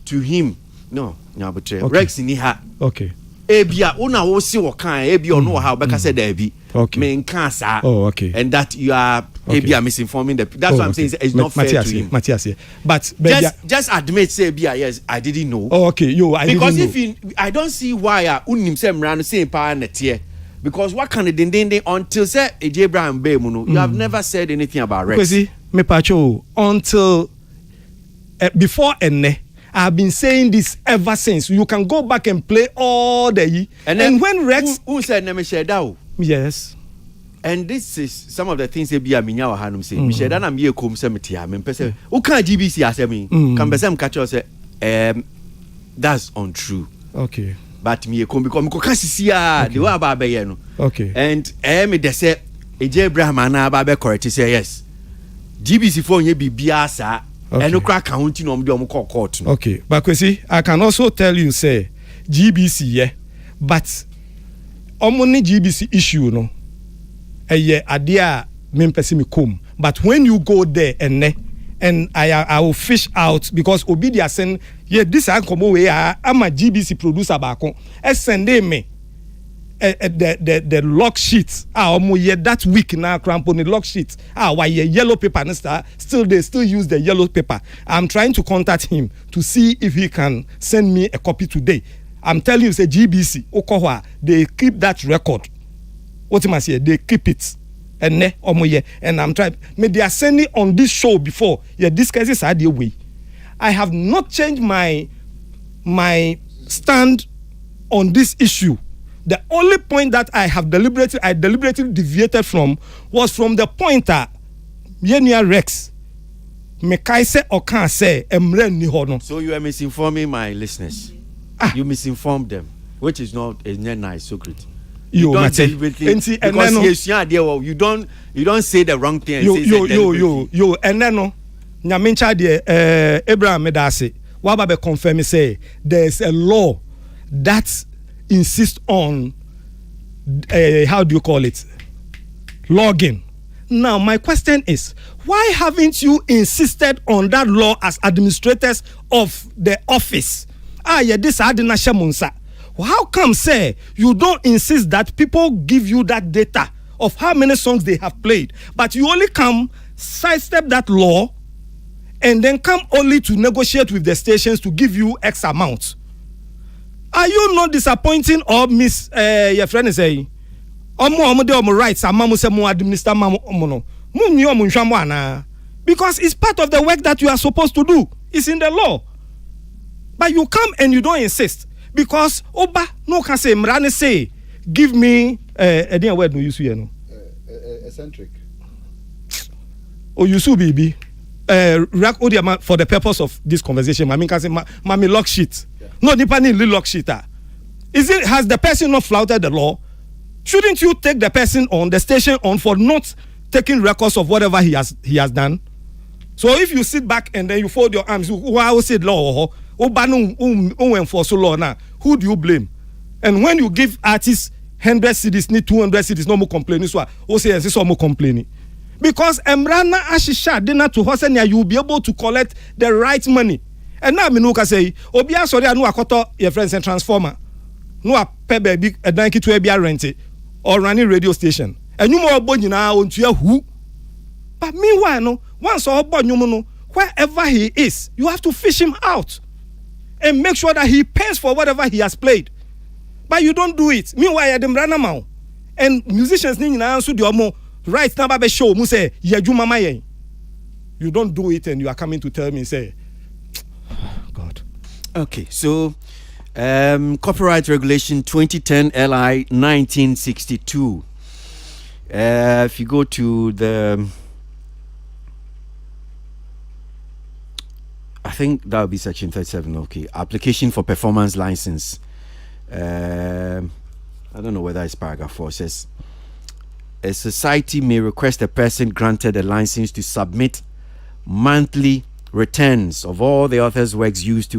To him. No, but Rex ni ha. Okay. Ebia una wo si wo kan ebia ono ha obeka say there be. Okay. Me nkan sa. Oh, okay. And that you are ebia misinforming the that's what I'm saying it's not fair to him. Matthias here. But just admit say ebia yes I didn't know. Oh, okay. I because didn't if I don't see why unim say mra no say power na tie. Because what kind of ding until say AJ Abraham be mu no you have never said anything about Rex. Because me pacho until before enne I've been saying this ever since. You can go back and play all the year. And when Rex who said na me share that? Yes. And this is some of the things they be aminya wa hanum say. Me share that na me ekom say metia me pese. Who can GBC asemi? Can be say catch us say that's untrue. Okay. But me ekom because me ko kasisi the way about be no. Okay. And me dey say AJ Abraham na ba be correct say yes. GBC for nye bibia sa. Okay. And no crack counting on the court. Okay, but Kwesi, I can also tell you, say GBC, yeah, but only GBC issue, no, yeah, idea me pesimi come. But when you go there and I will fish out because Obidia send yeah this I come away. I'm a GBC producer back on. Send me. The log sheets that week now crampon the log sheets why yellow paper and they still use the yellow paper. I'm trying to contact him to see if he can send me a copy today. I'm telling you say GBC Okohwa they keep that record. What am I say? They keep it and I'm trying they are sending on this show before this case is the way. I have not changed my stand on this issue. The only point that I deliberately deviated from was from the point that Yenia Rex Mekaise or can say Emre ni hono. So you are misinforming my listeners. You misinformed them, which is not nice secret. You don't deliberately because you don't say the wrong thing. And then no Nyamincha de Abraham Medase Wababe confirm say there is a law that insist on how do you call it logging. Now my question is why haven't you insisted on that law as administrators of the office? This adina shamunsa. How come say you don't insist that people give you that data of how many songs they have played, but you only come sidestep that law and then come only to negotiate with the stations to give you X amount? Are you not disappointing or miss your friend is saying? Omo rights amamu se mo administer mamu no. Because it's part of the work that you are supposed to do. It's in the law. But you come and you don't insist. Because Oba no can say mrane say give me a word no use here no. Eccentric. Oh you su baby. For the purpose of this conversation, I mean can say mami lock sheet. No, depending lock sheet. Has the person not flouted the law? Shouldn't you take the person on the station on for not taking records of whatever he has done? So if you sit back and then you fold your arms, who said law who enforce law now? Who do you blame? And when you give artists 100 CDs, need 200 CDs, no more complaining. So say this more complaining. Because Emrana Ashisha dinner to Hosenia, you will be able to collect the right money. And now Minuka say, Obia sorry, I know a koto your friends and transformer. No a pebe big a donkey to a rented or running radio station. And you more born now on to your who. But meanwhile, no, once or born you know, wherever he is, you have to fish him out and make sure that he pays for whatever he has played. But you don't do it. Meanwhile, them run now. And musicians need to answer the omo right now. Babe show mu say yeju mama yen. You don't do it, and you are coming to tell me say, God. Okay, so Copyright Regulation 2010 LI 1962. If you go to the, I think that would be section 37. Okay, application for performance license. I don't know whether it's paragraph 4. It says a society may request a person granted a license to submit monthly returns of all the author's works used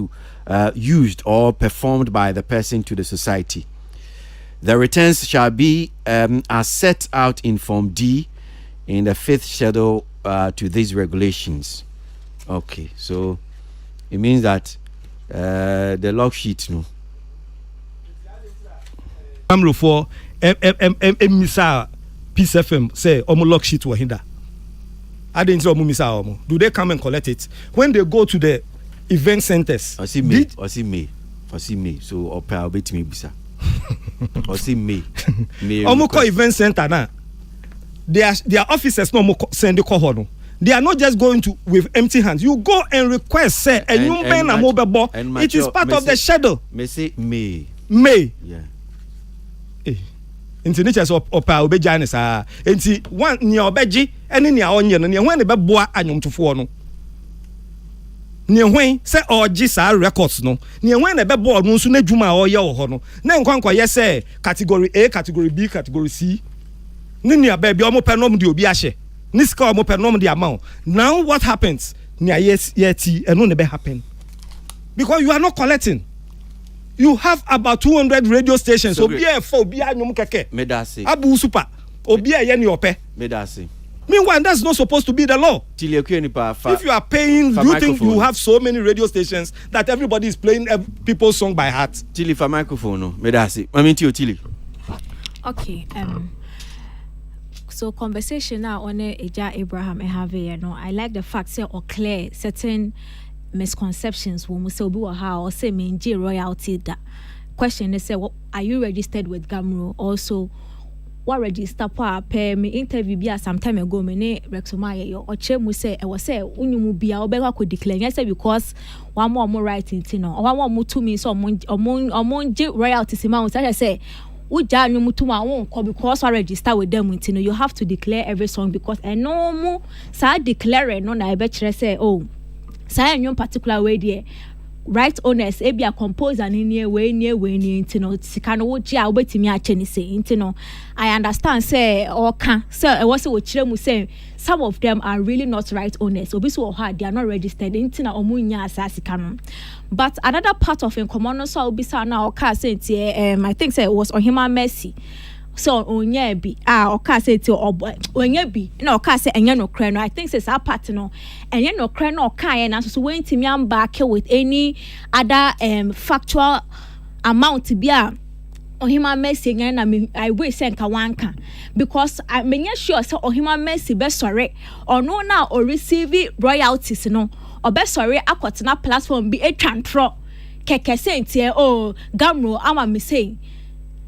or performed by the person to the society. The returns shall be as set out in Form D in the 5th schedule to these regulations. Okay, so it means that the log sheet, no. I'm for Misa Peace FM say omo log sheet wa hinda. I didn't say omo misa omo. Do they come and collect it when they go to the event centers? I see me. So I'll bet me bisa. I see me. Omo call event center now. Their officers no mo send the call no. They are not just going to with empty hands. You go and request say and you men a mobile. It is part of the schedule. Me say May. Yeah. Inti nature so opa obeja ne saa enti one ne obeji ene ne onye no ne hwan ne beboa anyomtofo no ne hwan se oji saa records no ne hwan ne beboa no nso na dwuma a oye wo ho no na nkwankwa ye se category A, category B, category C ne ne aba bi omo penom de obi ahye ne sika omo penom de amount. Now what happens ne yeti eno ne be happen because you are not collecting. You have about 200 radio stations. So be a for be a nyom keke. Medasi. Abu super. Obi a yen yope. Medasi. Meanwhile, that's not supposed to be the law. If you are paying, do you think you have so many radio stations that everybody is playing people's song by heart? Tilly for microphone, no. Medasi. I mean to you, Tilly. Okay. So conversation now on Eja Abraham have you know. I like the fact say or clear certain misconceptions when we say how or say maintain royalty. That question is say, are you registered with Gamro? Also, what register pay me interview be some time ago me Rexoma or Chem we say I was say unyumu be obeka could declare yes because one more writing or one more to me so among royalties amount I say uja nyumu I won't call because I register with them with you have to declare every song because I no more so declare no na I bet you say oh say in particular way there right owners e be a composer near way intino sika no wo gia obetimi a che ni say intino I understand say or can say e was we kire mu say some of them are really not right owners obi so hard they are not registered intino omunya asasika no. But another part of in common so obi sa na o ka say I think say it was Ohima Mercy. So onye bi oka say ti onye bi na oka say enye no kra no I think say that part no enye no kra no oka ye na so wentimi am back with any other factual amount bi a Ohima Mercy na I wish say nka wanka because I menye sure say Ohima Mercy be sorry or no na or receive royalties no or be sorry akotena platform bi etwantro keke say Gamro ama me say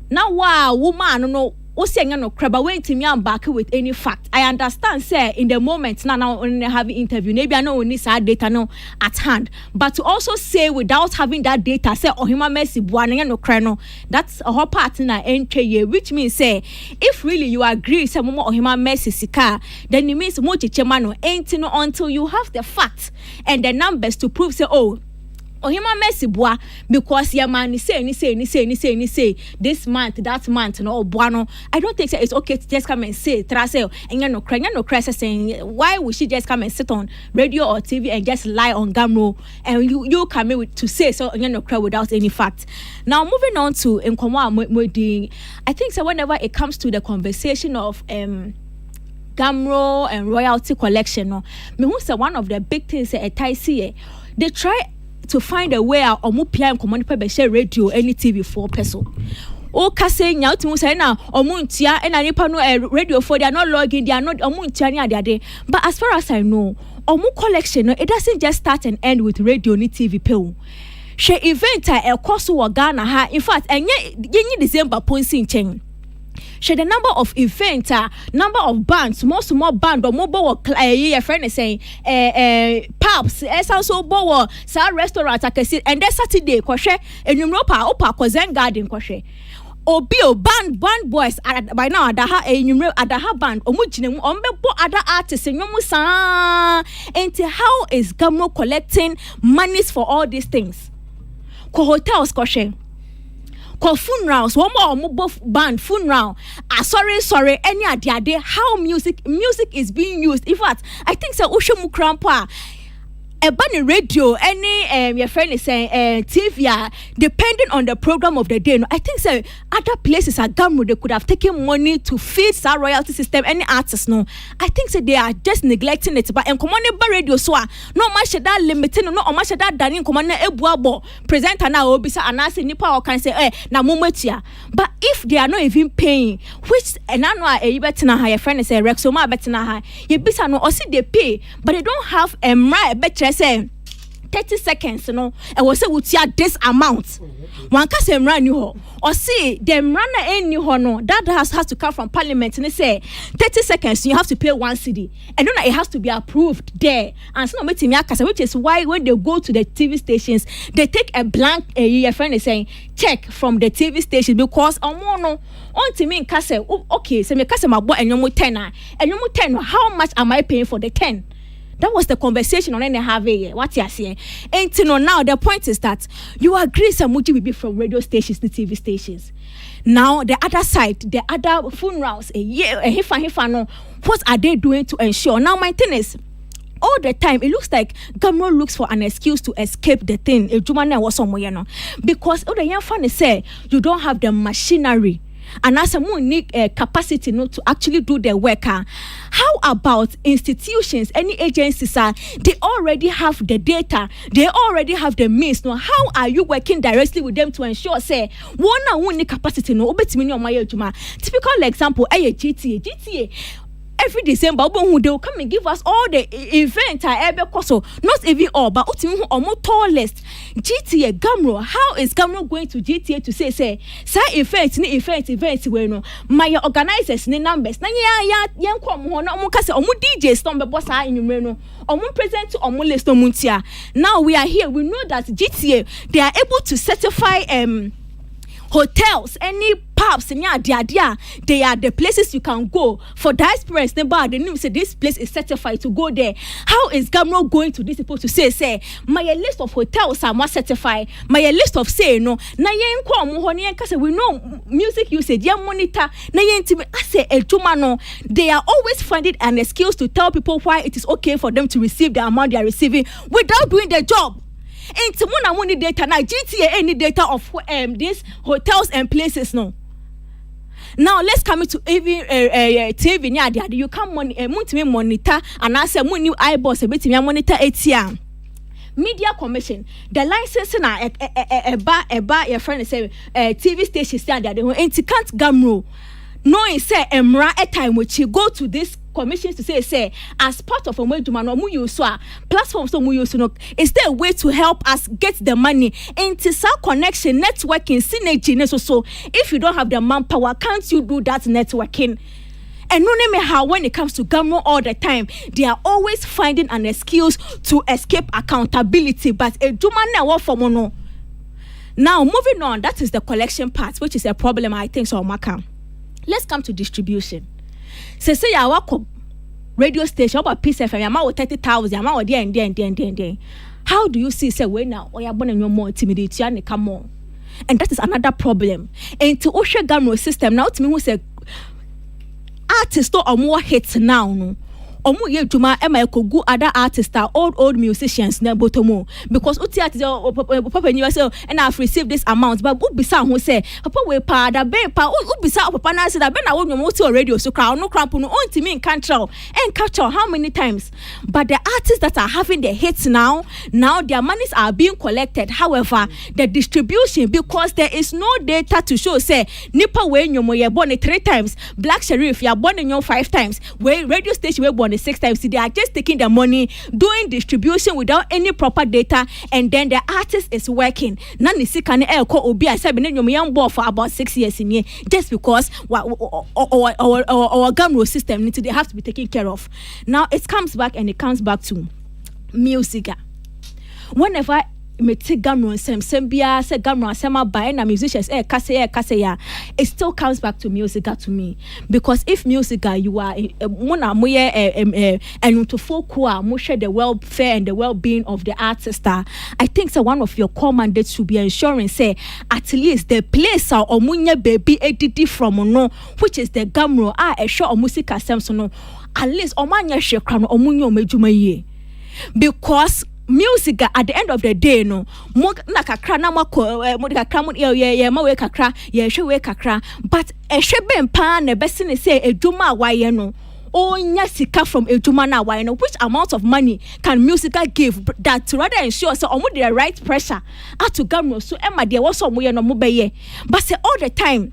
now wow woman no saying no crab wait to me I'm back with any fact. I understand say in the moment now only having interview maybe I know we need that data no at hand but to also say without having that data say Ohima Mercy buana no cry no that's a whole part na entry which means say if really you agree say Momo Ohima Mercy sika then it means mo chichema no ain't no until you have the facts and the numbers to prove say oh Ohima Mercy boa because your man say this month that month no boa no I don't think it's okay to just come and say trase and no cry saying why would she just come and sit on radio or TV and just lie on Gamro and you come in with to say so no cry without any fact. Now moving on to Nkomo I think so whenever it comes to the conversation of Gamro and royalty collection no me who say one of the big things they try to find a way or mupia and community pe share radio any TV for peso. O kase nya utimu say na omuntia and nipa no radio for they are not logging they are not omuntia ni ade. But as far as I know, omu collection no it doesn't just start and end with radio ni TV pe. she event a cost to Ghana ha. In fact, and ye December ponsi chain. She the number of events, number of bands, more band or mobile your friend is saying pubs, also bow sa restaurant I can see and then Saturday kwashe and you opa Kozen Garden kwashe. Obio band boys by now adaha enyumre adaha band omujine ombebo other artists enyomusa. And how is Gamro collecting monies for all these things? Ko hotels kwashe. Ko funerals, one more both band funeral. Sorry, any idea how music is being used. In fact, I think so Ushomu Krampa bunny radio, any your friend is saying TV, depending on the program of the day. No, I think so other places at Gamro they could have taken money to feed our royalty system, any artists. No, I think so they are just neglecting it. But command radio so no much that limiting, no much that done in command ebuabo presenter now obisa anase nipa or can say na mometia. But if they are not even paying, which and I know you better na your friend is say Rexoma better na you bisa no or see they pay, but they don't have a right better say 30 seconds, no, and was say would this amount. One can say run you or see them run any no that has to come from parliament and they say 30 seconds you have to pay 1 cedi and then it has to be approved there and so which is why when they go to the TV stations they take a blank your friend is saying check from the TV station because no on to me okay so me kase my boy and you 10 and you 10 how much am I paying for the 10? That was the conversation on any have what you say. And now the point is that you agree Samuji will be from radio stations to TV stations. Now the other side, the other funerals, what are they doing to ensure? Now my thing is, all the time it looks like Gamro looks for an excuse to escape the thing. Because all the young fan say you don't have the machinery. And as someone need capacity to actually do their work. How about institutions, any agencies? They already have the data, they already have the means. How are you working directly with them to ensure say one need capacity typical example GTA. Every December, they will come and give us all the events not even all, but almost tallest GTA Gamro. How is Gamro going to GTA to say events where no my organizers ni numbers na ya ho na kase DJs no be sa enyumre no present list muntia. Now we are here, we know that GTA they are able to certify hotels, any pubs, they are the places you can go for diasporans. They knew say this place is certified to go there. How is Gamro going to these people to say my list of hotels are more certified, my list of say no na yen kwa we know music usage ya monitor na yen timi ase ejuma no. They are always finding an excuse to tell people why it is okay for them to receive the amount they are receiving without doing their job. And Timona data now GTA any data of these hotels and places no. Now let's come to even TV you can monitor and I say new eyeballs a bit monitor ATM. Media Commission, the licensing a bar your friend say TV station standard and can't Gamro. Knowing say Emra a time which you go to this commissions to say as part of a platform so is there a way to help us get the money into some connection networking synergy so if you don't have the manpower can't you do that networking? And no name how when it comes to Gamro all the time they are always finding an excuse to escape accountability, but a juma for mono. Now moving on, that is the collection part, which is a problem I think so Maka. Let's come to distribution. Say I work radio station about Peace FM, I'm out 30,000, I'm out there. How do you see say when now or you're born in your more intimidate and come on? And that is another problem. And to Osha Gamro system now to me who say artists or more hits now no. Omu ye juma ema ekogu other artists are old musicians na botomo because uti ati papa nyi say and I've received this amount but ubisa ho say papa we pa da be pa ubisa papa na say da be na wonyo mo radio so crowd no cramp no onti me control and capture how many times. But the artists that are having the hits now their monies are being collected. However, the distribution, because there is no data to show say nipa we nyomo ye born 3 times, Black Sheriff ya born 5 times, we radio station we born the 6 times. They are just taking the money, doing distribution without any proper data, and then the artist is working. Nani si can obi I said young boy for about 6 years in here just because our gamro system they have to be taken care of. Now it comes back to music. Whenever me take gamro sem bia say gamro asema by na musicians kase ya, it still comes back to music to me, because if music you are mona moye and to focus mo share the welfare and the well-being of the artist. I think so one of your core mandates should be ensuring say at least the place or munye baby edit from no, which is the gamro a show music asem so no, at least omanya shekra no omunyo mejuma ye, because music at the end of the day no mo na kakra na mo kakra mo ye ma we kakra ye hwe we kakra, but ehwe ben pa na be se say edwuma awaye no onya sika from edwuma na awaye no, which amount of money can music give that to rather ensure so omo the right pressure to gamro so e ma de wo so mo ye no mo be ye, but say all the time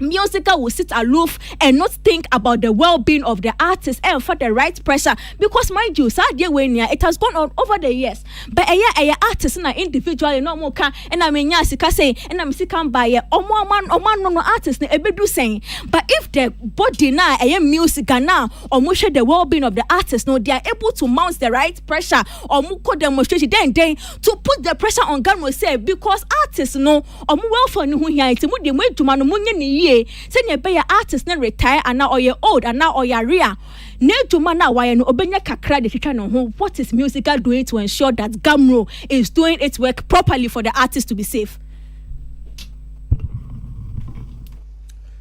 musical will sit aloof and not think about the well-being of the artist and for the right pressure, because mind you it has gone on over the years, but a artist na individually no more can and I mean sika say and I'm sick can buy omo no artist na ebedu saying, but if the body na music now or share the well-being of the artist no, they are able to mount the right pressure or muko demonstration then to put the pressure on Gano say, because artists no or well for no here it mu de mu aduma no munye ni send be your artist na retire and now or you old and now or you real ne duma na why no obenya kakra de twa no ho. What is musical doing to ensure that Gamro is doing its work properly for the artist to be safe?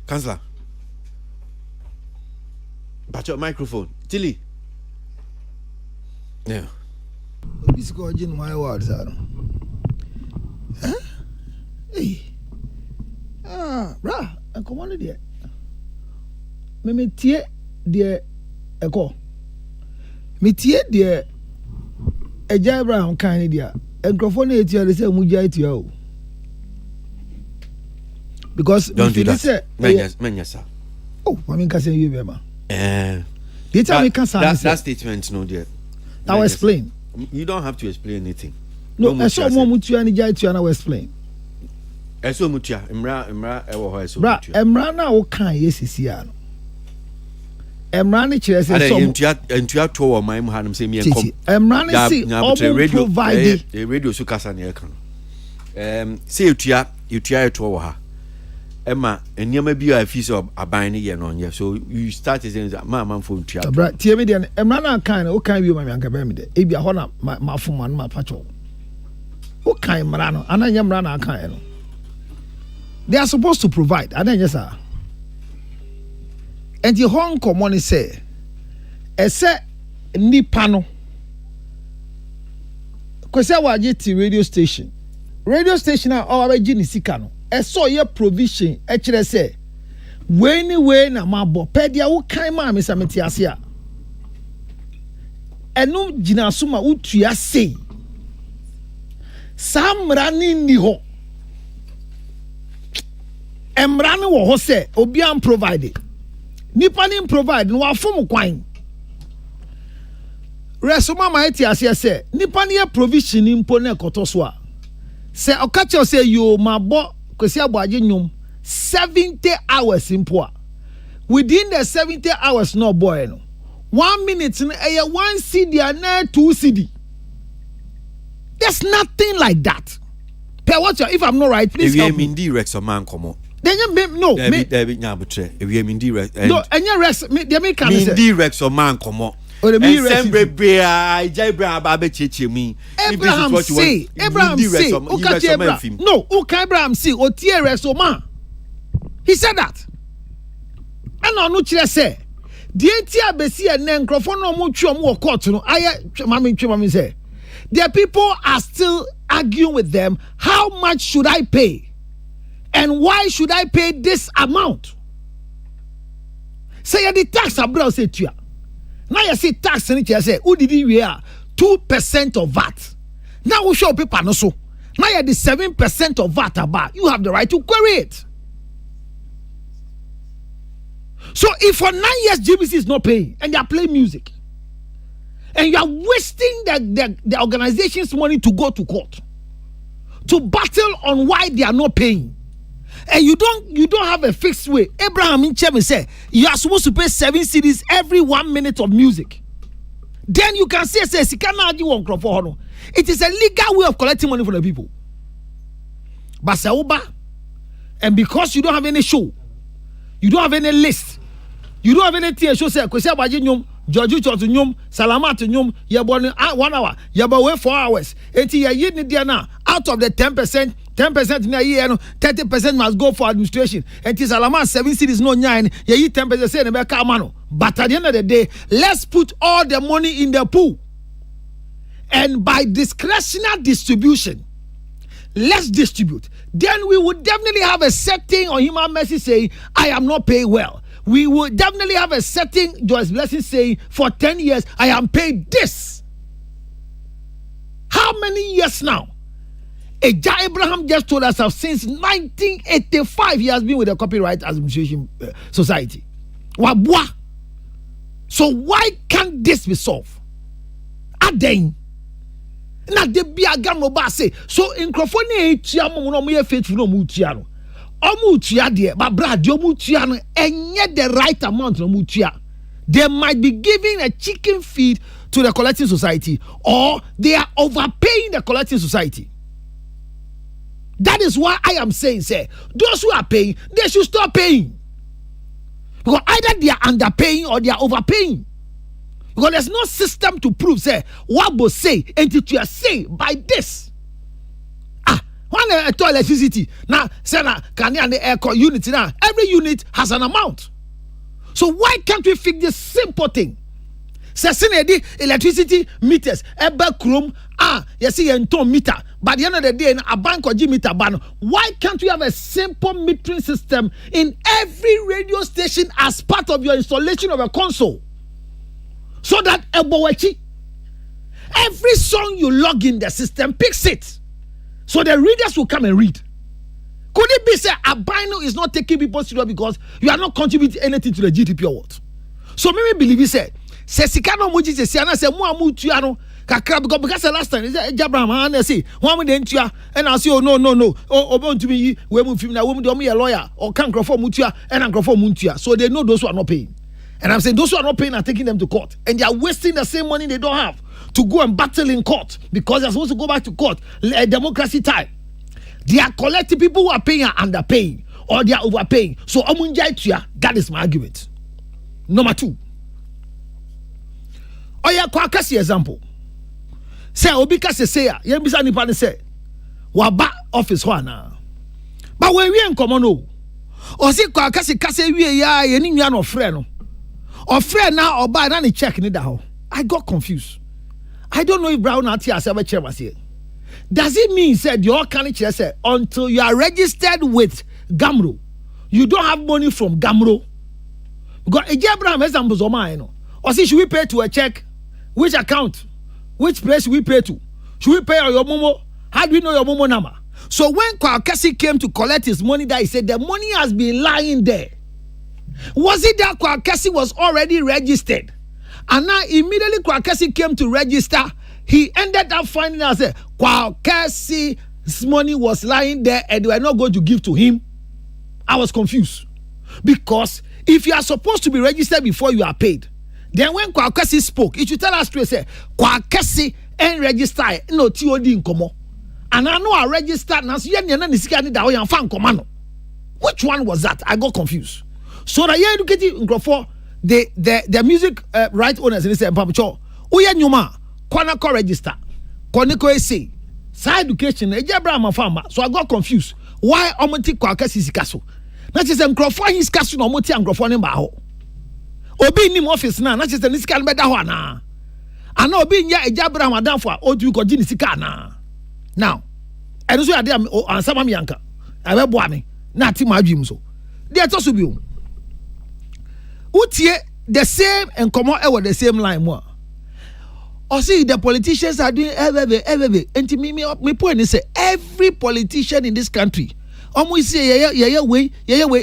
Councillor, but your microphone Tilly. Yeah, this go in my words hey bra come on there. Me tie de eko. Me tie de Eja Abraham kan dia. Enkrofo na etia de say muja etia o. Because don't do that. Menya sir. Oh, I mean can say you be ma. They tell me can that statement no there. I will explain. You don't have to explain anything. No, I saw more mutu ani ja etia na will explain. Eso mutia emra ewo ho eso mutia emra na wo kan yesisi ano emra ne kire se so entua to wo man mu hanum se mi enkom emra ne si omo provide the radio su kasa na ekan se etua eto wo ha ema eniama bi a fi so aban ne ye no nye, so you start saying man for etua bra tie me de emra na kan wo kan bi o ma me anka ba me de e bia ho na ma fo man ma pacho wo kan emra no ananya emra na kan no. They are supposed to provide. I don't know, sir. And the Hong Kong money say, ni pano. Because I was at the radio station. Radio station are already Gini Sikano. I saw your provision. Actually, say, when na mabo, pedia who kind man, Miss Ametiasia. And no Jinasuma utuya say. Sam running the ho. Emrani wo ho se obi am provided nipa ni provide no afom kwan resoma ma eti ase se nipa ni provision impo na ekoto so a se okache say you mabo kwesi aboagye nyum 70 hours impo a within the 70 hours no boy no 1 minute no 1 CD na 2 CD. There's nothing like that. If I'm not right, please help me. Then you no, David Nabutre. If you mean direct, no, and your rest, me can say direct or man come on. Or the me rest. Abraham say, okay, no, okay, Abraham say, o tie rest o man. He said that. And no chire say, the tia besi and nkrofo no mo twa mo court no. Mami say, their people are still arguing with them. How much should I pay? And why should I pay this amount? Say the tax abroad say to you. Now you say tax and you say, who did we are 2% of VAT. Now we show people no so. Now you the 7% of VAT about. You have the right to query it. So if for 9 years GBC is not paying and they are playing music, and you are wasting the organization's money to go to court to battle on why they are not paying. And you don't have a fixed way. Abraham in Chairman said you are supposed to pay 7 cedis every 1 minute of music. Then you can say it is a legal way of collecting money from the people. But and because you don't have any show, you don't have any list, you don't have anything show say kwesi abaje nyom, George Church nyom, Salamat nyom, you born 1 hour, you wait 4 hours. Enti ya yid ni dia na out of the 10% na year no 30% must go for administration. Enti Salamat 7 cities no nine, ya yid 10% say ne be ka mano. But at the end of the day, let's put all the money in the pool. And by discretionary distribution, let's distribute. Then we would definitely have a setting on Human Mercy saying, I am not paid well. We would definitely have a setting, Joyce Blessing saying, for 10 years, I am paid this. How many years now? Eja Abraham just told us since 1985 he has been with the Copyright Administration Society. Wabwa. So why can't this be solved? Aden. Na de bia gamro ba say so nkrofo na etua mo no mo ye faithful no mo tua no. Omo tua de ba bra de omo tua no enye the right amount no mo tua. They might be giving a chicken feed to the collecting society or they are overpaying the collecting society. That is why I am saying say those who are paying they should stop paying. Because either they are underpaying or they are overpaying. Because there's no system to prove, say, what will say, and you are say by this. When I told electricity, now, say, can you the air unit now? Every unit has an amount. So why can't we fix this simple thing? Say, electricity meters, ebe chrome, you see, and ton meter. By the end of the day, a bank or meter ban. Why can't we have a simple metering system in every radio station as part of your installation of a console? So that ABOAGYE, every song you log in the system picks it. So the readers will come and read. Could it be say Abino is not taking people serious because you are not contributing anything to the GDP award? So maybe believe it say Sikano Muji say na say mu amutua no kakra because the last time he said Abraham and say one me dentua and I say oh no obon to me we mu film na we mu de a lawyer or can crofo mutua and crofo muntua. So they know those who are not paying. And I'm saying those who are not paying are taking them to court. And they are wasting the same money they don't have to go and battle in court because they're supposed to go back to court. Democracy time. They are collecting people who are paying are underpaying or they are overpaying. So that is my argument. Number 2. Oya kwa kasi example. Say obika say ya bisa nipa ne say waba office ho ana. But when we enkomo no. O si kwa kasi wie ya ye ni nwa no frɛ no. Or friend now or buy any check in the I got confused. I don't know if Brown out here ever chair was here. Does it mean said your can't say until you are registered with Gamro, you don't have money from Gamro? Because Abraham examples of mine. Or see, should we pay to a check? Which account? Which place we pay to? Should we pay on your Momo? How do we know your Momo number? So when Kwakasi came to collect his money, that he said the money has been lying there. Was it that Kwakasi was already registered? And now immediately Kwakasi came to register, he ended up finding out that Kwakasi's money was lying there and they were not going to give to him. I was confused. Because if you are supposed to be registered before you are paid, then when Kwakasi spoke, it should tell us to say, Kwakasi and register, no TOD in Komo. And I know I registered, which one was that? I got confused. So that you educated for the music right owners and they say Papacho, Uya Nyuma, Kwanako register, Koniko say, side education, Abraham farmer. So I got confused. Why Omoti Kwakasi Castle? Not just Mcrofa his castle or Moti and Grofon Baho. Obi nim office now, not just a Niskan Bedawana. I know being ya Abraham Adam for Odu Kojini Sikana. Now, and so I did on some Yanka. I will boy not to my dream so. They are also be. Utie the same and come on the same line more. Or see the politicians are doing every and to me point is say every politician in this country almost say yeah way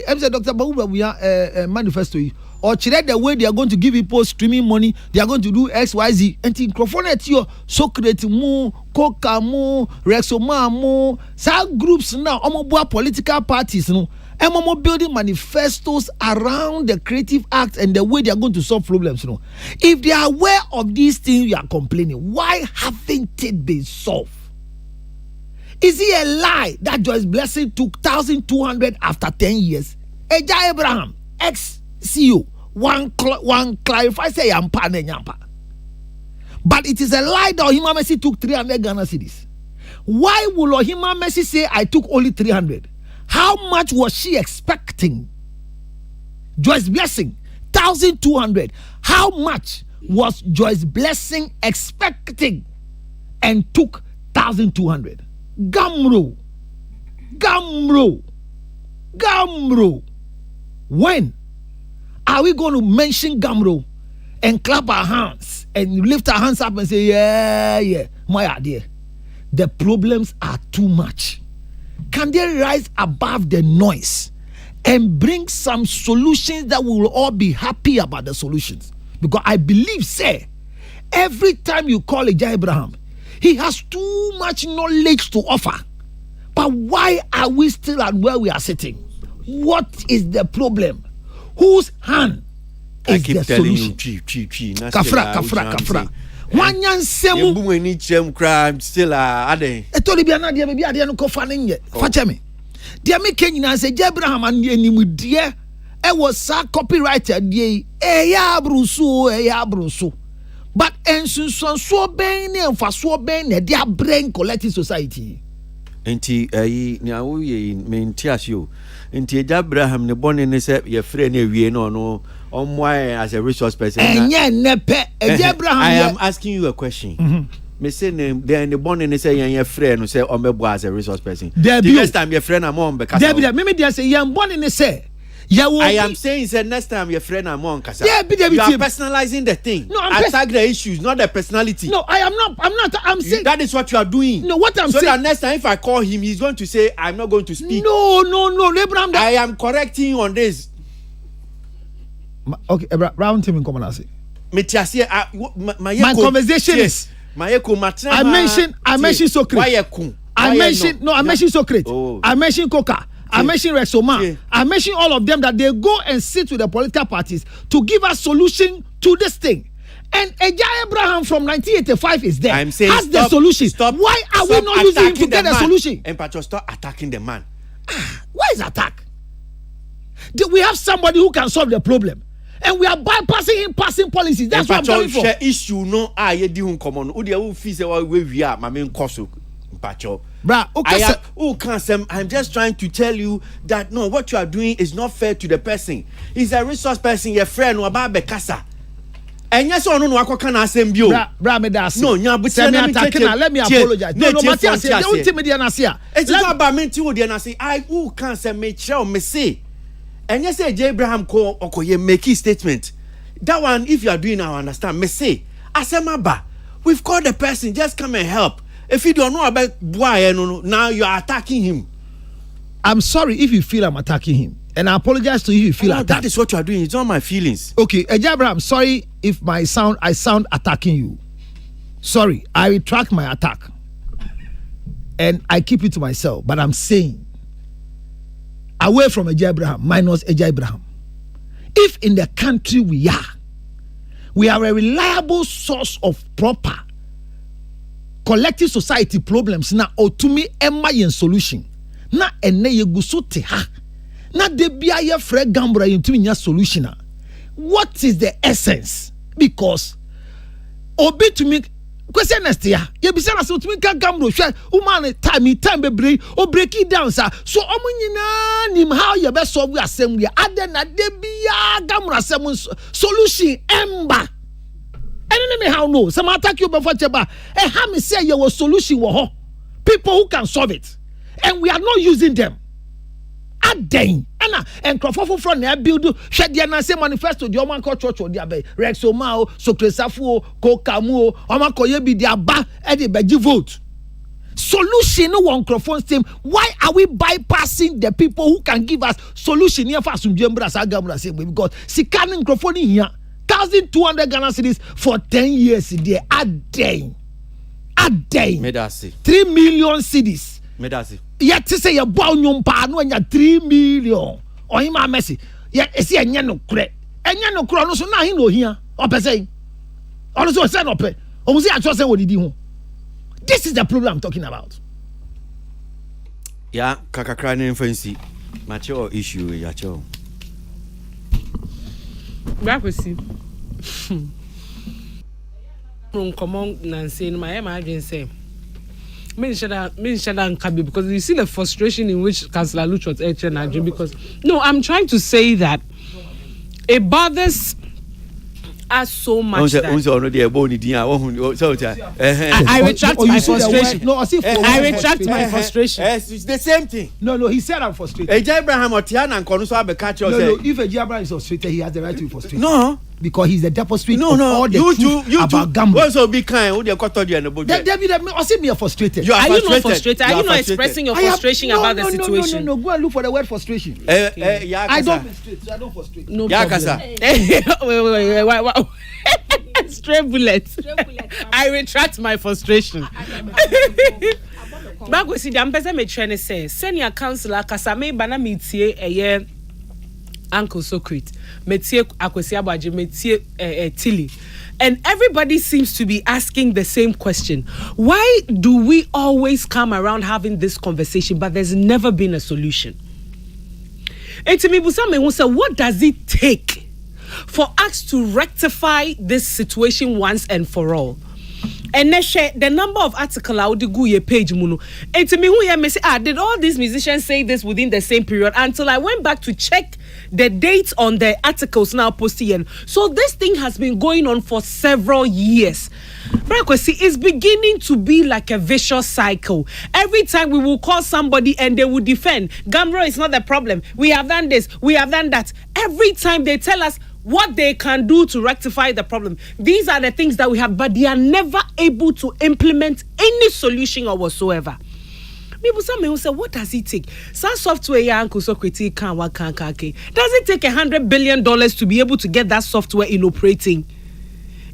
I'm say Dr. Bauba we are manifesto or the way they are going to give people streaming money, they are going to do XYZ. And in Crofonet, Socrates, Mu, Coca, Mu, Rexoma, Mu, some groups now, political parties, no, and building manifestos around the Creative Act and the way they are going to solve problems. You know, if they are aware of these things, you are complaining. Why haven't it been solved? Is it a lie that Joyce Blessing took 1,200 after 10 years? Eja Abraham, ex-CEO, one clarify say yampa ne yampa. But it is a lie that Ohima Messi took 300 Ghana cedis. Why will Ohima Messi say I took only 300? How much was she expecting? Joyce Blessing, 1,200. How much was Joyce Blessing expecting and took 1,200? Gamro. When are we going to mention Gamro and clap our hands and lift our hands up and say, yeah, my idea? The problems are too much. Can they rise above the noise and bring some solutions that we will all be happy about the solutions? Because I believe, say, every time you call Ejah Abraham, he has too much knowledge to offer. But why are we still at where we are sitting? What is the problem? Whose hand is the solution? Kafra. Wanyan semu. Ebu ni chem crime still ade. Etoli bia na dia bia no kofa ne nye. Fache me. Dia me kenyina se Abraham an enimu die e was sa copywriter die ya abrusu. But ensunsun so ben ne emfaso ben ne dia brain collective society. Enti ni awu ye menti asio. Enti Ejah Abraham ne bone ne se ye frɛ ne wie no as a resource person. Ejah Abraham, I am asking you a question. Me say then the bone ne say ye frɛ no say omebo as a resource person. The next time your friend am on because me dey say ye bone ne say I am saying say next time your friend am on kasa. You are personalizing the thing. No, attack the issues, not the personality. No, I am not. I'm saying that is what you are doing. No, what I'm saying. So that next time if I call him, he's going to say I'm not going to speak. No, Abraham. I am correcting you on this. Okay, round team in common I say. My conversation is I mentioned Socrates. I mentioned Socrates. I mentioned Coca. I mentioned Rexoma. I mentioned all of them that they go and sit with the political parties to give us solution to this thing. And Ejah Abraham from 1985 is there. I'm saying has the solution. Why are we not using him to get a solution? And Pacho, stop attacking the man. Why is attack? We have somebody who can solve the problem. And we are bypassing him, passing policies. That's what I'm talking for. Issue no yedi hun common. Udi who fees we are my main koso. Pacho. I'm just trying to tell you that no, what you are doing is not fair to the person. He's a resource person, your friend, or about Bekasa. And yes, or no, I can't assemble. No, let me apologize. No, Matthias, don't tell me the Anasia. It's not about me to the Anasia. I who can't say, me shall me say. And yes, Ejah Abraham call Okoye make his statement. That one, if you are doing, I understand. Me say, Asemaba, we've called the person, just come and help. If you don't know about why, now you are attacking him. I'm sorry if you feel I'm attacking him. And I apologize to you if you feel attacked. That is what you are doing. It's not my feelings. Okay, Ejah Abraham, sorry if I sound attacking you. Sorry, I retract my attack. And I keep it to myself. But I'm saying, away from Ejah Abraham, minus Ejah Abraham. If in the country we are a reliable source of proper collective society problems na otumi emma yen solution na ene yeguso te ha na de bia ye frɛ gambra yentumi nya solution. What is the essence? Because obi to me question next year ye bisa na so tumi ka gambro hwɛ woman time bebre o break it down sa so omo nyina nim how ye be solve asem we ade na de bia gambra asem solution emba. Enemy how no some attack you before cheba and how me say your solution wo people who can solve it and we are not using them aden and crofofo from na build share dia na say manifesto di oman ko church di abe Rexoma o Socrates Coca mu o oman ko ye bi di aba e dey beji vote solution no one microphone team. Why are we bypassing the people who can give us solution here for Sumjembra Sagamra say because Sikanin microphone here 1,200 Ghana cedis for 10 years there a day. Medasi 3 million cedis. Medasi. Yet to say your bow nyum pa no nya 3 million. Or him a messy. Yet is here no cre. And no crono so na him no here. Or per se. Also say no pe. O say I trust say what did you. This is the problem I'm talking about. Yeah, kakakra ne fancy. Mature issue ya cho. Bakwesi. From common Nancy in my imagine say. Me shada nkabi because you see the frustration in which Councillor Luch was etching because no, I'm trying to say that it bothers us so much that I retract my frustration. No, I retract my frustration. It's the same thing. No, he said I'm frustrated. Abraham Otiana and Konuso Abekacho. No, if Abraham is frustrated, he has the right to be frustrated. No. Because he's the depository of all the truth about gambling. Also be kind. Who they got told you and about that? I see me frustrated. Are you not frustrated? Are you not expressing your frustration about the situation? No. Go and look for the word frustration. I don't frustrate. No problem. Wait. Straight bullet. I retract my frustration. Back with the ambassador me trying to say, senior councillor Kasame Bana metie a Uncle Socrates, metie Akwesi ABOAGYE, metie Tilly. And everybody seems to be asking the same question. Why do we always come around having this conversation, but there's never been a solution? And to me, what does it take for us to rectify this situation once and for all? And the number of articles I would go your page muno. And to me, did all these musicians say this within the same period? Until I went back to check the dates on the articles now posted. So this thing has been going on for several years. It's beginning to be like a vicious cycle. Every time we will call somebody and they will defend, Gambro is not the problem. We have done this, we have done that. Every time they tell us what they can do to rectify the problem. These are the things that we have, but they are never able to implement any solution or whatsoever. People some say, what does it take? Some software Uncle Socrates can. Does it take $100 billion to be able to get that software in operating?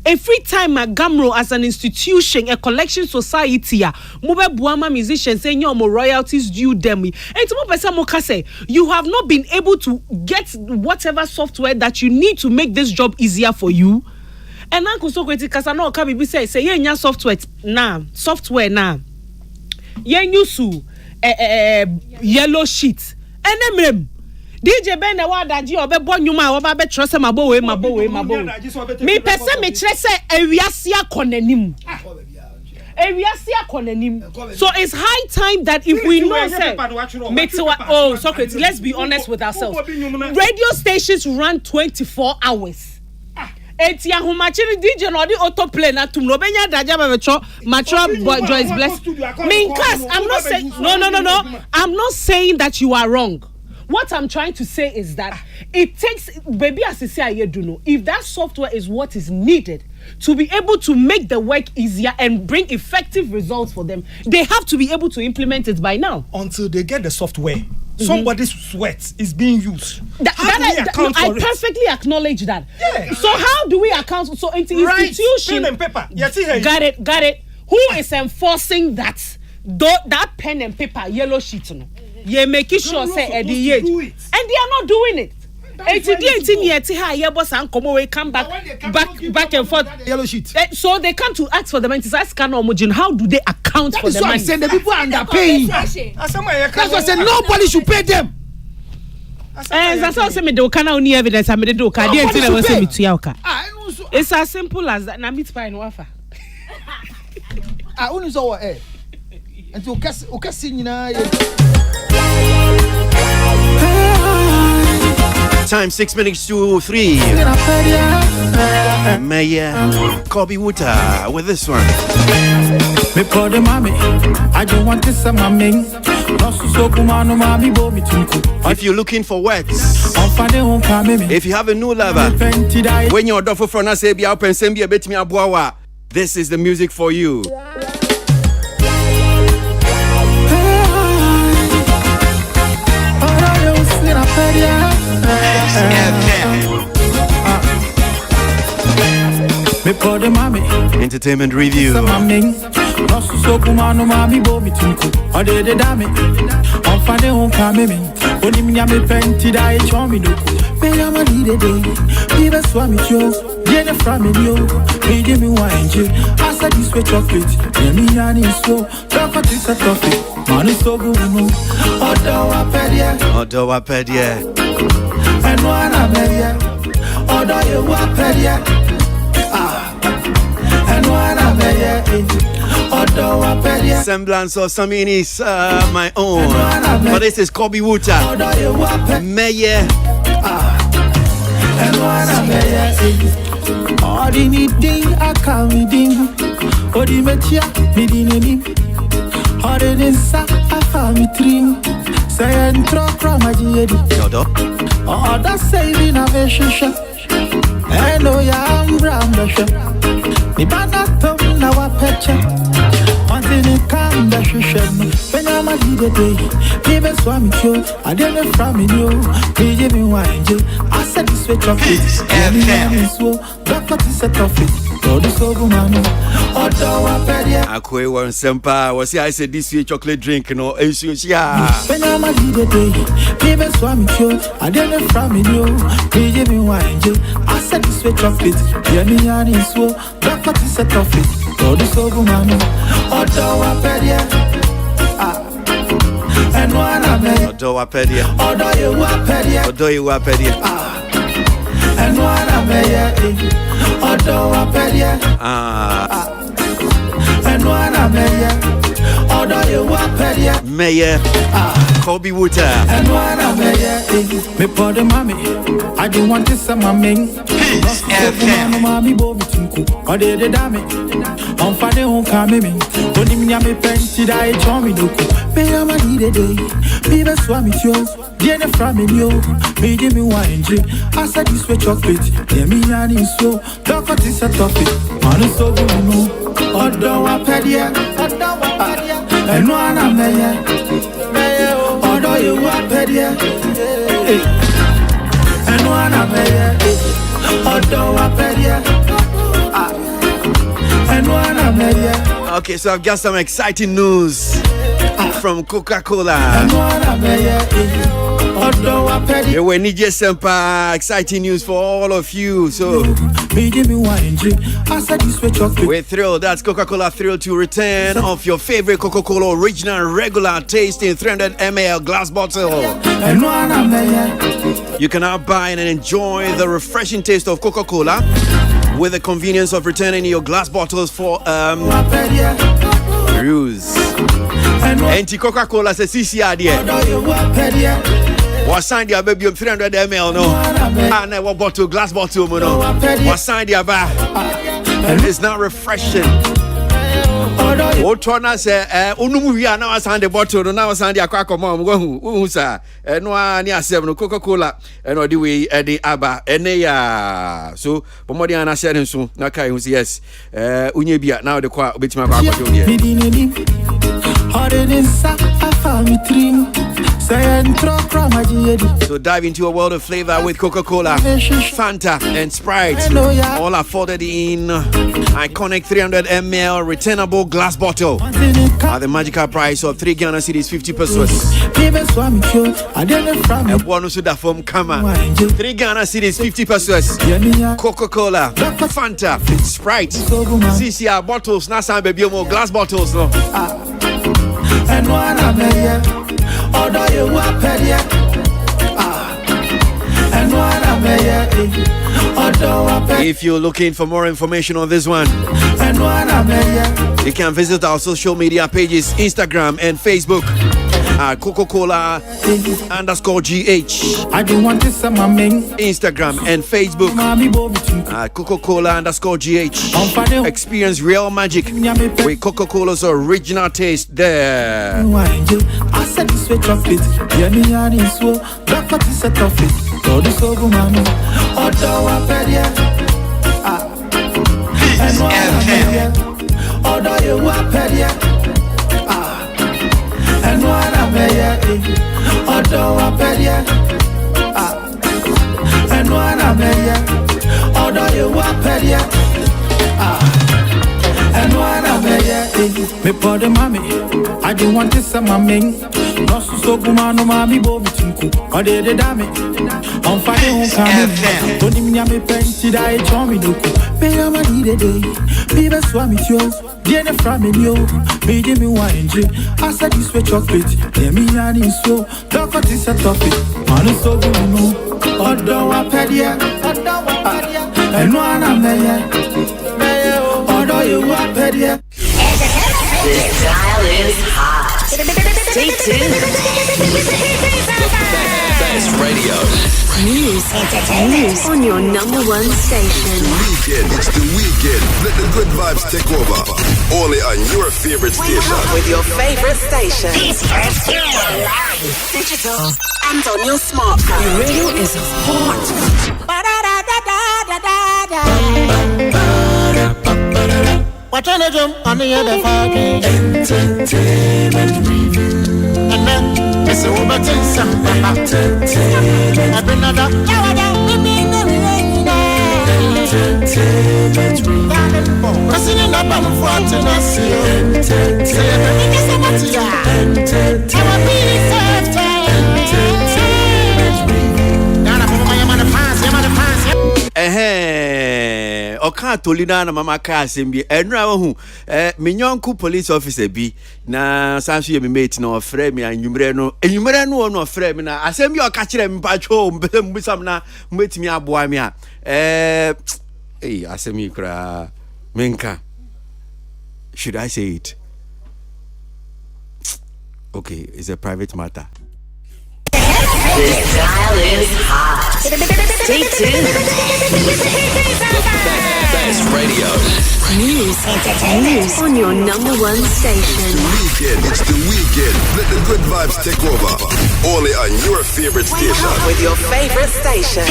Every time a Gamro as an institution, a collection society, mobile buama musicians saying your royalties due them. And to say you have not been able to get whatever software that you need to make this job easier for you. And Uncle Socrates Kasano Kabi say yeah software now. Yeah yusu yellow sheet. And DJ Ben the word that you obe nyuma oba be trust mabo we me person me kire say ewiasia konanim so it's high time that if we know say Socrates, let's be honest with ourselves. Radio stations run 24 hours. Etia humachiri DJ no di autoplay na tum no benya daja mature Joyce Bless me cause I'm not saying no I'm not saying that you are wrong. What I'm trying to say is that it takes, baby, as I say, I do know, if that software is what is needed to be able to make the work easier and bring effective results for them, they have to be able to implement it by now. Until they get the software, somebody's sweat is being used. I perfectly acknowledge that. Yeah. So how do we account? So into institution, pen and paper. Got it. Who is enforcing that? That pen and paper yellow sheet? No? You're making sure say at the age, and they are not doing it. 18 years, come back and forth. Yellow sheet. So they come to ask for the money. How do they account for the money? That's why I said the people are underpaying. That's why I said nobody should pay them. That's why I said me can't only evidence. I made do It's as simple as that. Na meet fine wafa. I only saw what and to Time 6 minutes to 3. Mayor Kobe Wuta with this one. If you're looking for words, if you have a new lover, when you're done for us, this is the music for you. Entertainment review. Semblance of some is my own, but this is Kobe Wuta. Meye. Until it come the shushan, when I'm a leader day, people swam with you, I didn't from you, they give me wine. I said this way chocolate, and so, Dr. Set off it, or the Sobumano, or Dowapedia. Akwe one sempa was I said this way chocolate drink, you know, yeah. When I'm a leader day, people swam with you, I didn't from you, they give me wine. I said this way chocolate, and so, Dr. Set off it. Todo sogo mano, Odowapedia. And one of me, Odowapedia. Odowapedia. Odowapedia. And one of me, Odowapedia. And one of me, Odowapedia. Mayor Kobe Wuta. And one of me pour the mommy. I don't want to say my main. Mommy, Bobby Tinku, or the dame. On Friday, won't come in. Only me, I'm a penty, I told me, may I need a day. People swam with you, Jenna from you, may give me wine. I said this way chocolate, yeah, me and so, Dr. Tissa topic, on a so good, or Dowapedia, and one of me, or do you wapedia, and one of me, or Dowapedia. Okay, so I've got some exciting news from Coca-Cola. We're Niger Sempa, exciting news for all of you. So we're thrilled. That's Coca-Cola thrilled to return of your favorite Coca-Cola original regular taste in 300 ml glass bottle. You can now buy and enjoy the refreshing taste of Coca-Cola with the convenience of returning your glass bottles for use. Anti Coca-Cola says CCR what sign the baby 300 ml no and what bottle glass bottle no what sign the bar it's not refreshing. O tona say onumu wi ana wasan the bottle no na wasan the akwa mom go sir no ani asem no Coca-Cola no the way the aba ene ya so pomodi ana share nso na kai hu yes unye bia now the kwa obetima kwa akwa do So dive into a world of flavor with Coca-Cola, Fanta and Sprite, all afforded in iconic 300 ml returnable glass bottle at the magical price of 3 Ghana cedis 50 pesos. And one suda from Kama 3 Ghana cedis 50 pesos. Coca-Cola, Fanta, Sprite, CCR bottles, Nasa baby glass bottles no. And one of me, although you were petty, and one of me, although if you're looking for more information on this one, and one of me, you can visit our social media pages, Instagram and Facebook. Coca-Cola _GH. I don't want to say my main. Instagram and Facebook. Coca-Cola _GH. Experience real magic with Coca-Cola's original taste there. I said this way chocolate. Yeah, me and it's so. Dr. Tissa toffee. So this over man. Odowapedia. And one Odowapedia. And one Odowapedia. the mommy. I didn't want to say my main. No so kumano mami bo bitunku. Or they dame. On fire who come. Don't me me penti da e chomi doku. Pay am a need a day. Be the swami yours. Dear the family yo. Me give me wine G. I said this way chocolate. Let me yani so. Don't cut this a topic. Man so good no. Odo wa pedia. And one a mayor. Odo you wa pedia. This dial is hot. Stay tuned. Best radio. News on your number one station. Weekend, it's the weekend. Let the good vibes take over. Only on your favorite station. With your favorite station. Digital and on your smartphone. Your radio is hot. What on a jump on the other fucking entertainment review. And then it's a woman to some entertainment. I've been another entertainment review. Pressing in the bottom for to not see entertainment. Entertainment review. Now I'm on the fans, I'm on the fans. Oka tolina na mama ka asembi enra wo hu me nyonku police officer bi na sanso ye me mate na ofre me anwumre no no ofre me na asembi oka kire me patwo mbisam na mbetimi aboa me a asemi kra menka should I say it? Okay, it's a private matter. This dial is hot. Stay tuned. Best radio. News on your number one station. Weekend, it's the weekend. Let the good vibes take over. Only on your favorite station. With your favorite station.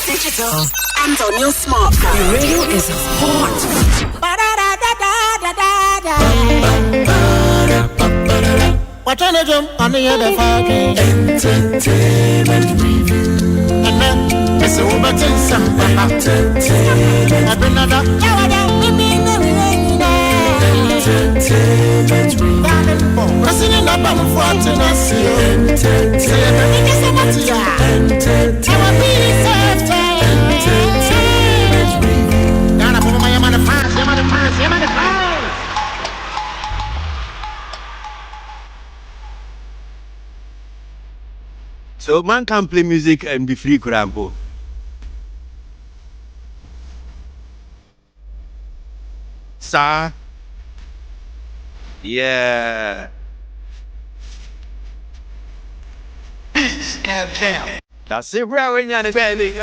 Digital and on your smartphone. Your radio is hot. What on a jump on the other fucking entertainment review. And then it's a woman to some entertainment. I've been another entertainment review. Pressing in the bottom for to not see entertainment. Entertainment review. Now I'm on the fans, I'm on the fans, I'm on the fans. So man can play music and be free kurampo. Sir. Yeah. Damn. That's it, bro. When you're the belly.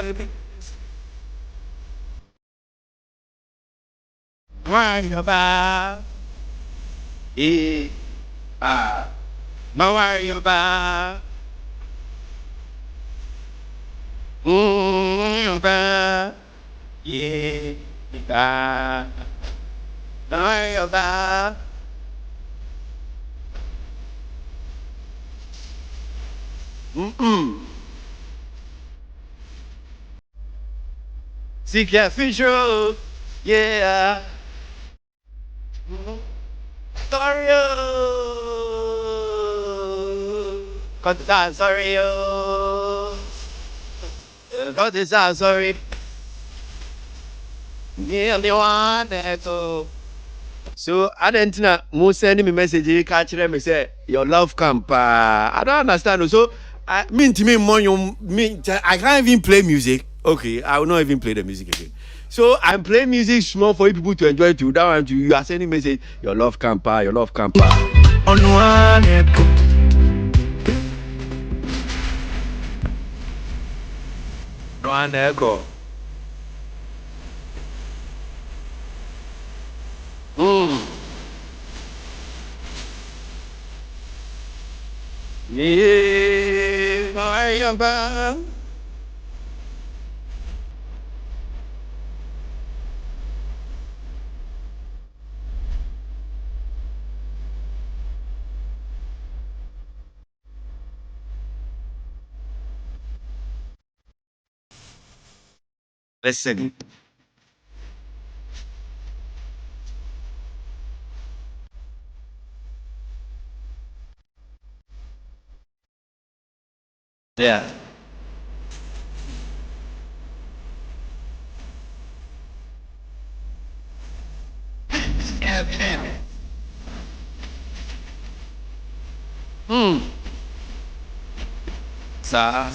Worry about. No worry about. Yeah. No worry about. Seek your future, yeah. Sorry, cause I'm sorry, cause it's I'm sorry. Yeah, the one that so I didn't know. Mo send me message. Catch them. Me say your love camp. I don't understand. So I mean to me, I can't even play music. Okay, I will not even play the music again. So I'm playing music small for you people to enjoy too. That one you are sending message. Your love camp. Your love camp. On one echo. One echo. Yeah, I am bound. Listen. Yeah. Sir.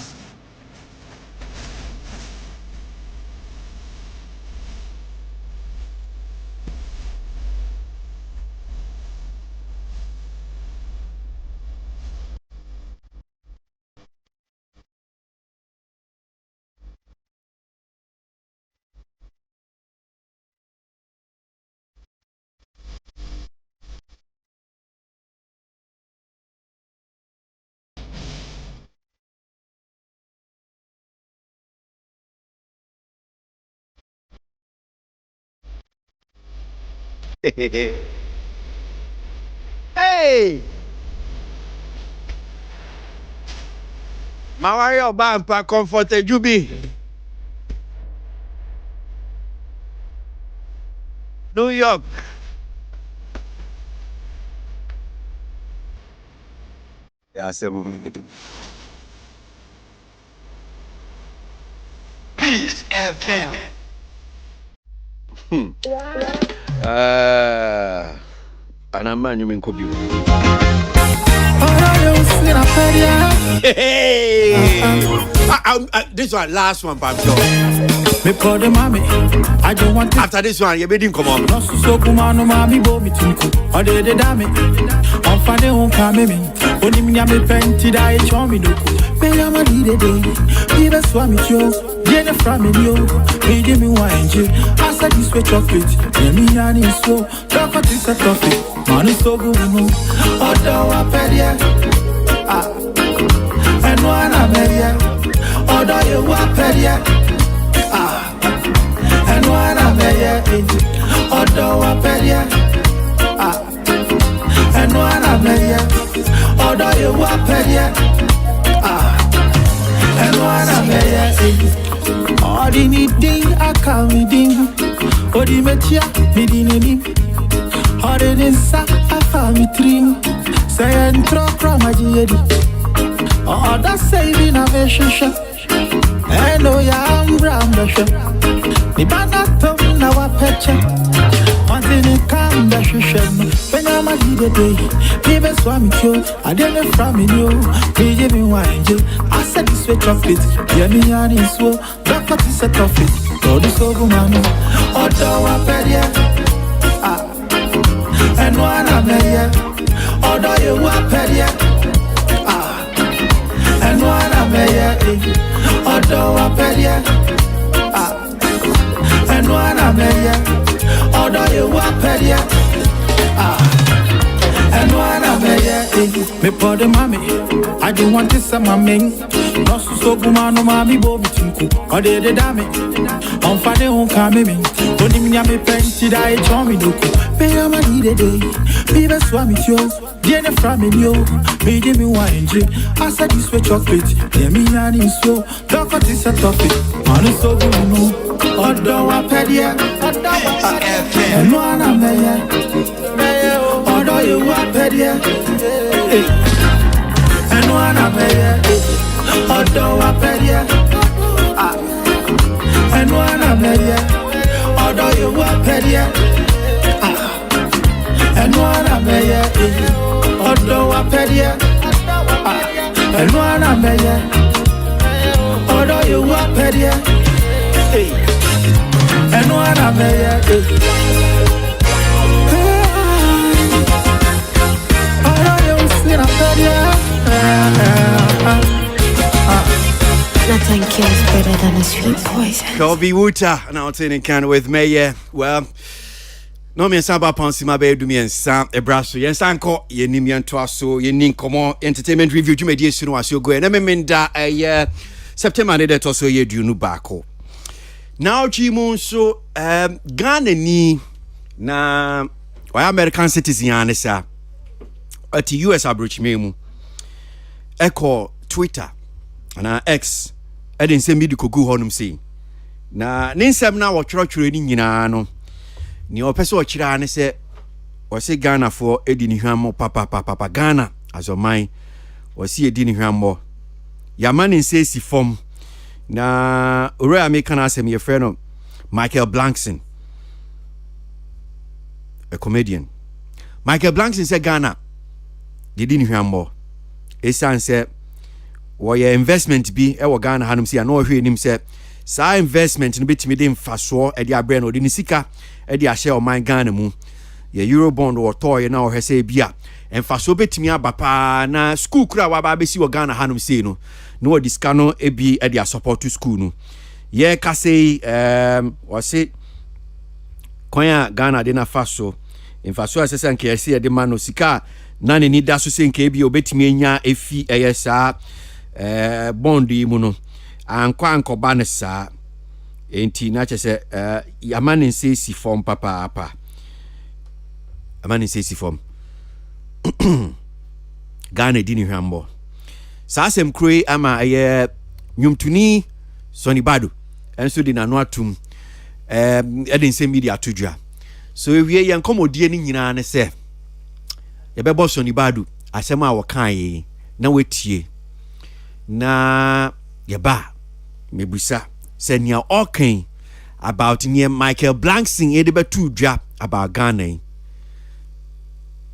Hey! Mawayo Bampa comforted Jubi. New York. Yeah, Peace FM. And a man you mean could be. This one, last one, Pam. Me call the mommy. I don't want to. After this one, you made him come on. No so kumano mami bo mi tinku. Ode de dame. On fane on kame me. Oni mi ame penti da e chomi doku. Me yama di de day. Me be swami yo. Jene frami yo. Me give me wine je. Asa this way chocolate. Me mi yani so. Doko this a toffee. Manu so good no. Odo wa pedia. Ah. Eno ana media. Odo ye wa pedia. Ah. And what I'm here, Odo Waperia. Ah, and what I'm here, Odo Waperia. Ah, and what I'm here, all the needing, I can't be ding. Odi Metia, Midini, all the Nissa, I found me trim. Say and throw from my GD. All that saving a vision shop. And no, I'm brown, the shop. Ni bana tom na wapeche Antini kamba shishem Penya magide day Pibe swami kyo Adele frami nyo Pije mi wanje Asa diswe chocolate Yemi yani iswo Doko tise toffee Todo sogu manu Odo wapedia Ah Enwana media Odo ye wapedia Ah Enwana media Odo wapedia Ah and one I'm here, although you walk here. Ah, and one I'm here, me for the mommy. I don't want to say my main. No so kumano mami bo bitinku. Ode de dame. On fane on kame me. Oni mi ame penti da e chomi doku. Me yama di de day. Me be swami yo. Jene frami yo. Me give me wine je. Asa this way chocolate. Yeah me yani so. Doko this a toffee. Manu so good no. Odo Wapedia. And one I'm here. Odo you Wapedia. And one I'm here. Odo Wapedia. And one I'm here. Odo you Wapedia. And one I'm here. Odo Wapedia. And one I'm here. Odo you Wapedia. And one I'm here. Nothing kills better than a sweet poison. Kobe Wuta, now taking can with me, yeah. Well, no me samba pansi ma be do me ensa e braso yen sanko ye nim yen to aso ye nin komo entertainment review dwuma die sunu aso go na me menda September ne to so ye dunu baako. Now chimu so Ghana ni na why American citizen anesa at US abrochimemu echo Twitter na X edin se midi kogu honum sei na ninsem na wo twrotwro ni nyina no ni opese o kira ne se o se Ghana for edi ni hwammo papa Ghana azomai o se edi ni hwammo Yamani says si form. Na ore American asem your friend Michael Blackson, a comedian. Michael Blackson said Ghana. They didn't hear more. Esan said, "Why your investment be? Ewa Ghana hanum si ano hwe nim say, sa investment no betimi de mfaso e dia bre no de nisika e dia share o man Ghana mu. Ye Eurobond or toy na o hese bia. Mfaso betimi aba pa na school kura wa ba besi wo Ghana hanum si no. No diska no e bi e dia support to school no. Ye ka say o say kwanya Ghana de na faso. Mfaso asese nke ese e de mano sika na ne ni da so se nke bi obetimi enya efi eyesa bond yi mu no anko ba ne sa enti na chese yamane se si form papa amane se si form Ghana di ni hwambo sa asem kroi ama nyumtuni Sonny Badu enso di na no atum edin se media todua so wie yen komodie ni nyina ne se yebebo Sonny Badu asem a wokan yi na wetie na yeba mebusa say nia okay about near Michael Blackson edebetu dwa about Ghana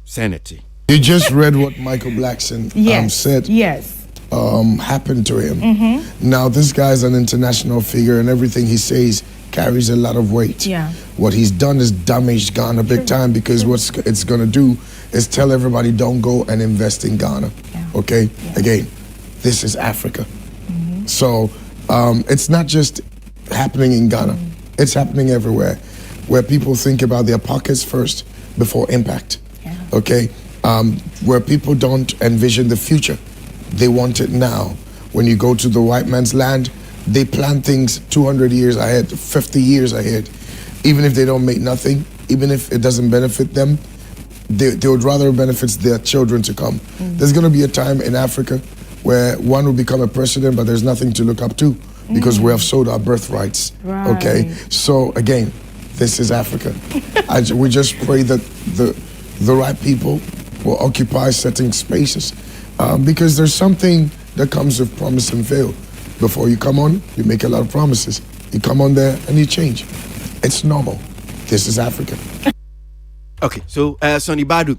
Senate. You just read what Michael Blackson said. Yes. Happened to him. Now this guy's an international figure and everything he says carries a lot of weight. Yeah. What he's done is damaged Ghana big time because what it's going to do is tell everybody don't go and invest in Ghana. Yeah. Okay? Yeah. Again, this is Africa. So it's not just happening in Ghana. It's happening everywhere where people think about their pockets first before impact. Yeah. Okay? Where people don't envision the future. They want it now. When you go to the white man's land, they plan things 200 years ahead, 50 years ahead. Even if they don't make nothing, even if it doesn't benefit them, they would rather benefits their children to come. There's going to be a time in Africa where one will become a president, but there's nothing to look up to because we have sold our birthrights. Right. Okay? So again, this is Africa. We just pray that the right people will occupy certain spaces because there's something that comes with promise and fail. Before you come on, you make a lot of promises. You come on there and you change. It's normal. This is Africa. Okay, so Sonny Badu,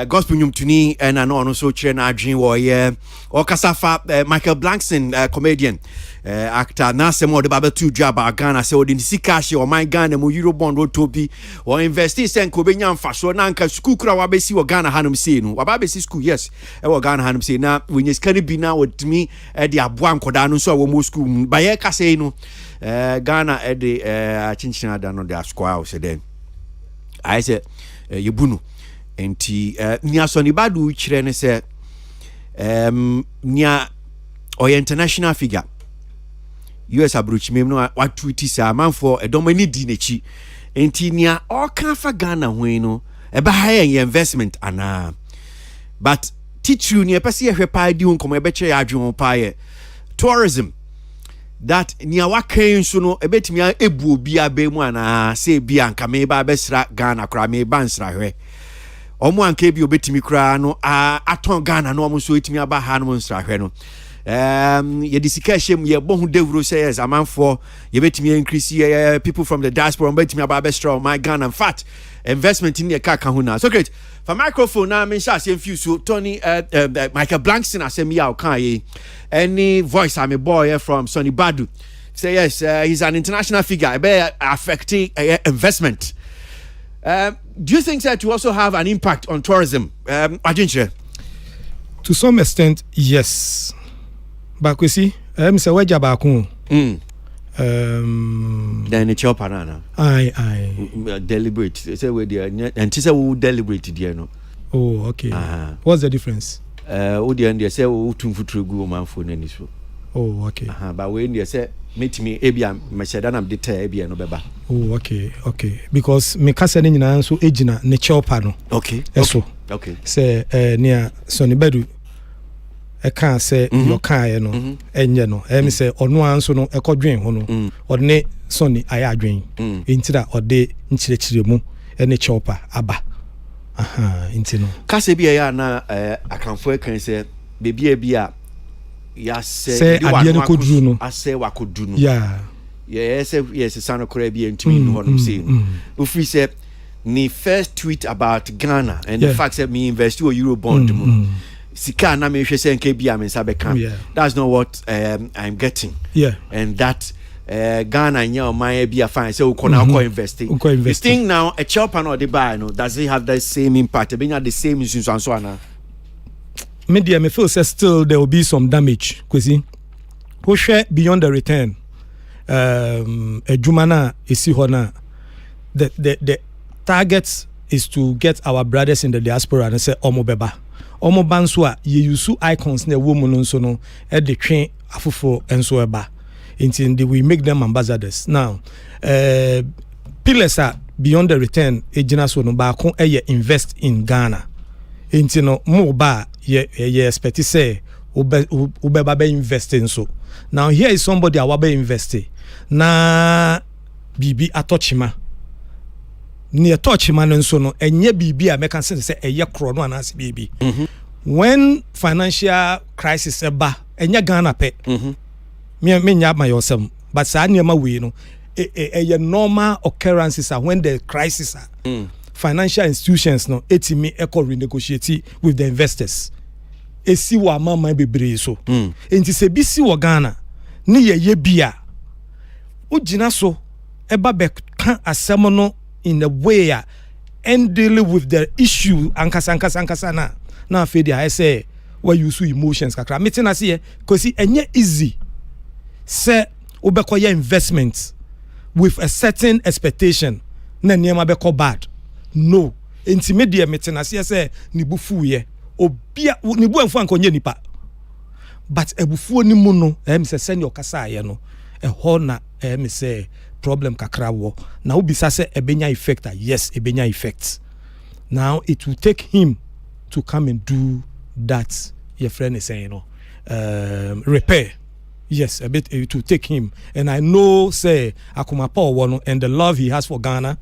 gospel nyumtuni na no no so chere na adwen wo ye o kasafa Michael Blackson comedian actor na se mo de baba tu dwa ba Ghana se o de sika hye o man Ghana mo Eurobond o tobi o invest in sen ko benya mfaso na nka school kura wa besi wo Ghana hanum se no wa ba besi school yes e wo Ghana hanum se na wenye skani bi na wotimi de aboa nkoda no so wo mo school ba ye ka se no Ghana e de achinchina da no de square o se den I say yebunu enti nia Sonny Badu chire ne se nia oy international figure US abrochimem no what tweet sa manfo edomani di nechi enti nia all kan fa Ghana hwen no e ba ha investment ana but teach you nia pese ye hwepa di honkom e be che ya adwon pa ye tourism that nia wakan so no e betimi ebu obi abemu ana se bia nka me ba besra Ghana kra me ba nsra hwe omo anka bi obetimi kra no aton Ghana no omo so etimi aba ha no nsra hwe no ye disika shem ye bohu devro says amanfo ye betimi increase people from the diaspora betimi aba besra my Ghana in fact investment in the kaka huna so great for microphone na me sha sem few so Tony Michael Blackson asem ya okan any voice I'm a boy from Sonny Badu say yes he's an international figure be affecting investment. Do you think that to also have an impact on tourism? To some extent, yes. But you see, say waja baku. Then it's your banana. Aye. Deliberate. Say we there, and say we deliberate there no. Oh, okay. What's the difference? We there say we tumfutru gu man phone ni so. Oh, okay. But we there say meet me ebia me sheda na me tell ebia no beba. Oh, okay. Because me kasa ni nyina so ejina ne chopa no. Okay. Eso. Okay. Say near Sonny Badu e kan say your kan no enye no me say ono anso no ekodwen ho no odne Sonny aya adwen intira ode nchirechire mu ene chopa aba intino kase bia ya na akanfo kan say bebia bia say adie no kodru no ase wakodu no yeah yes sano kora bi entimi no honum say ufri say ni first tweet about Ghana and the fact that me invest in euro bond sika na me hwe say nka bia me nsa beka that's not what I'm getting and that Ghana nya my bia fine say ukona ko investing you think now a chopper or the buy no does it have the same impact be the same issue and so on media me feel say still there will be some damage kwesi who share beyond the return ejumana isi hona the target is to get our brothers in the diaspora and say omobeba omobanso a ye use icons na woman nso no e de twen afofo enso eba until we make them ambassadors now pillars are beyond the return ejina so no ba ko invest in Ghana until no mo ba ye expect say ubeba be investing so now here is somebody awabe investing na bibi atochima near touchima nso no enye bibi a meka say eye kro no anase bibi when financial crisis eba enye Ghana pe me nya my yourself but sa niema we no a normal occurrences are when the crisis are financial institutions no etimi eco renegotiate with the investors esi wa mama bebre so enti se bi si wo Ghana ne ye bia ugina so eba be kan asem no in a way and deal with the issue ankasa na fe dia I say where you see emotions kakra meeting as here cause enye easy say obekoye investment with a certain expectation na niema be ko bad no enti media meeting as here say ni bufu ye obia ni bu anfu ankonye nipa but ebufuo ni mu no say send your kasa ye no ho na me say problem kakra wo na ubisa say ebenya effect yes ebenya effect now it will take him to come and do that your friend is saying repair yes a bit it will take him and I know say akuma Paul one and the love he has for Ghana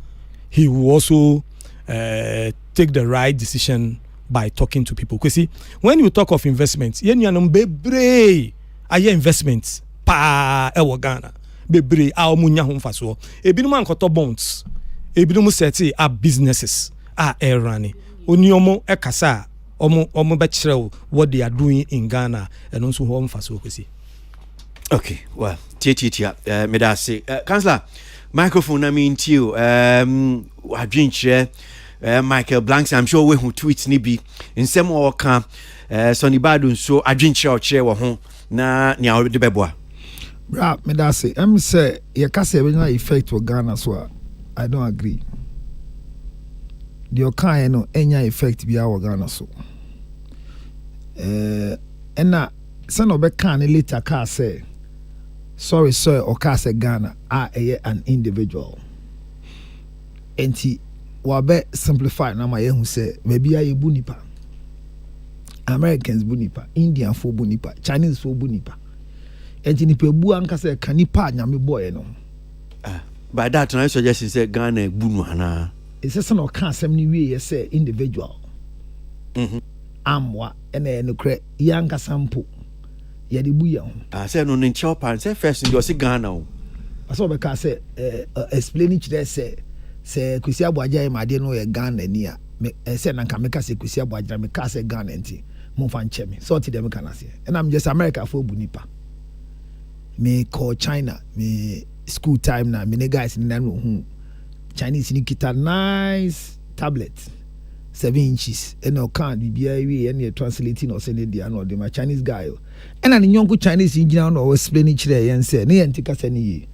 he will also take the right decision by talking to people because see when you talk of investments yen yanom bebre aye investments pa e wo Ghana bebre a omunya ho mfaso ebinum ankoto bonds ebinum set up businesses running oni omo ekasa omo be kire what they are doing in Ghana and also ho mfaso kwesi okay well tietia me da say councillor microphone na me ntio adwinche Michael Blackson I'm sure we who tweets ni bi nsem o ka Sonny Badu so adwinche o kire wo ho na nia o de beboa bra me da say say ye ka say be effect for Ghana so I don't agree the kind no enya effect bi our Ghana so ena say no be kan later ka say sorry sir or ka say Ghana an individual enti wabe simplify na my who say maybe I bunipa Americans bunipa Indian for bunipa Chinese for bunipa enti ni pe bu anka say kanipa nyame boy no by that I suggest say Ghana bunu ana it's just no can asem ni we say individual amwa ene no kre yanka sample ye de bu ye ho say no nin chopa say first you say Ghana o aso be ka say explain it there say kwesi ABOAGYE ma de no ye Ghana ni a say na nka me ka say kwesi ABOAGYE me ka say Ghana enti mo fa nche me so ti dem ka na say and I'm just America for bu nipa me call China me school time na me guys ni na no Chinese ni kita nice tablet 7 inches and no can bibia we and translating or send dia no de my Chinese guy and an nyonko Chinese engineer no explain kire yen say na yen tika say ni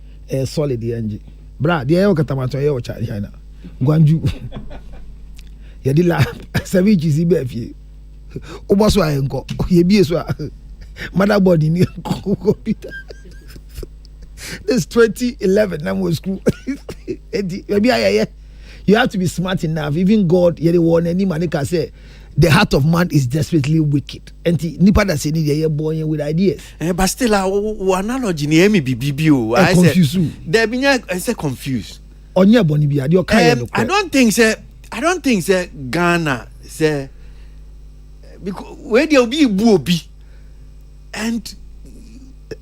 solid engi bra dia yo katamato ye o China gwanju ye di la 7 inches be afie oboso ayenko ye bie so motherboard ni computer this 2011 na mo school maybe you have to be smart enough even God ye the one any man can say the heart of man is desperately wicked and nipa that say ye born with ideas but still analogy ni emi bibio I say there be I say confused onye boni bia de okan I don't think say Ghana say because where there be bu obi and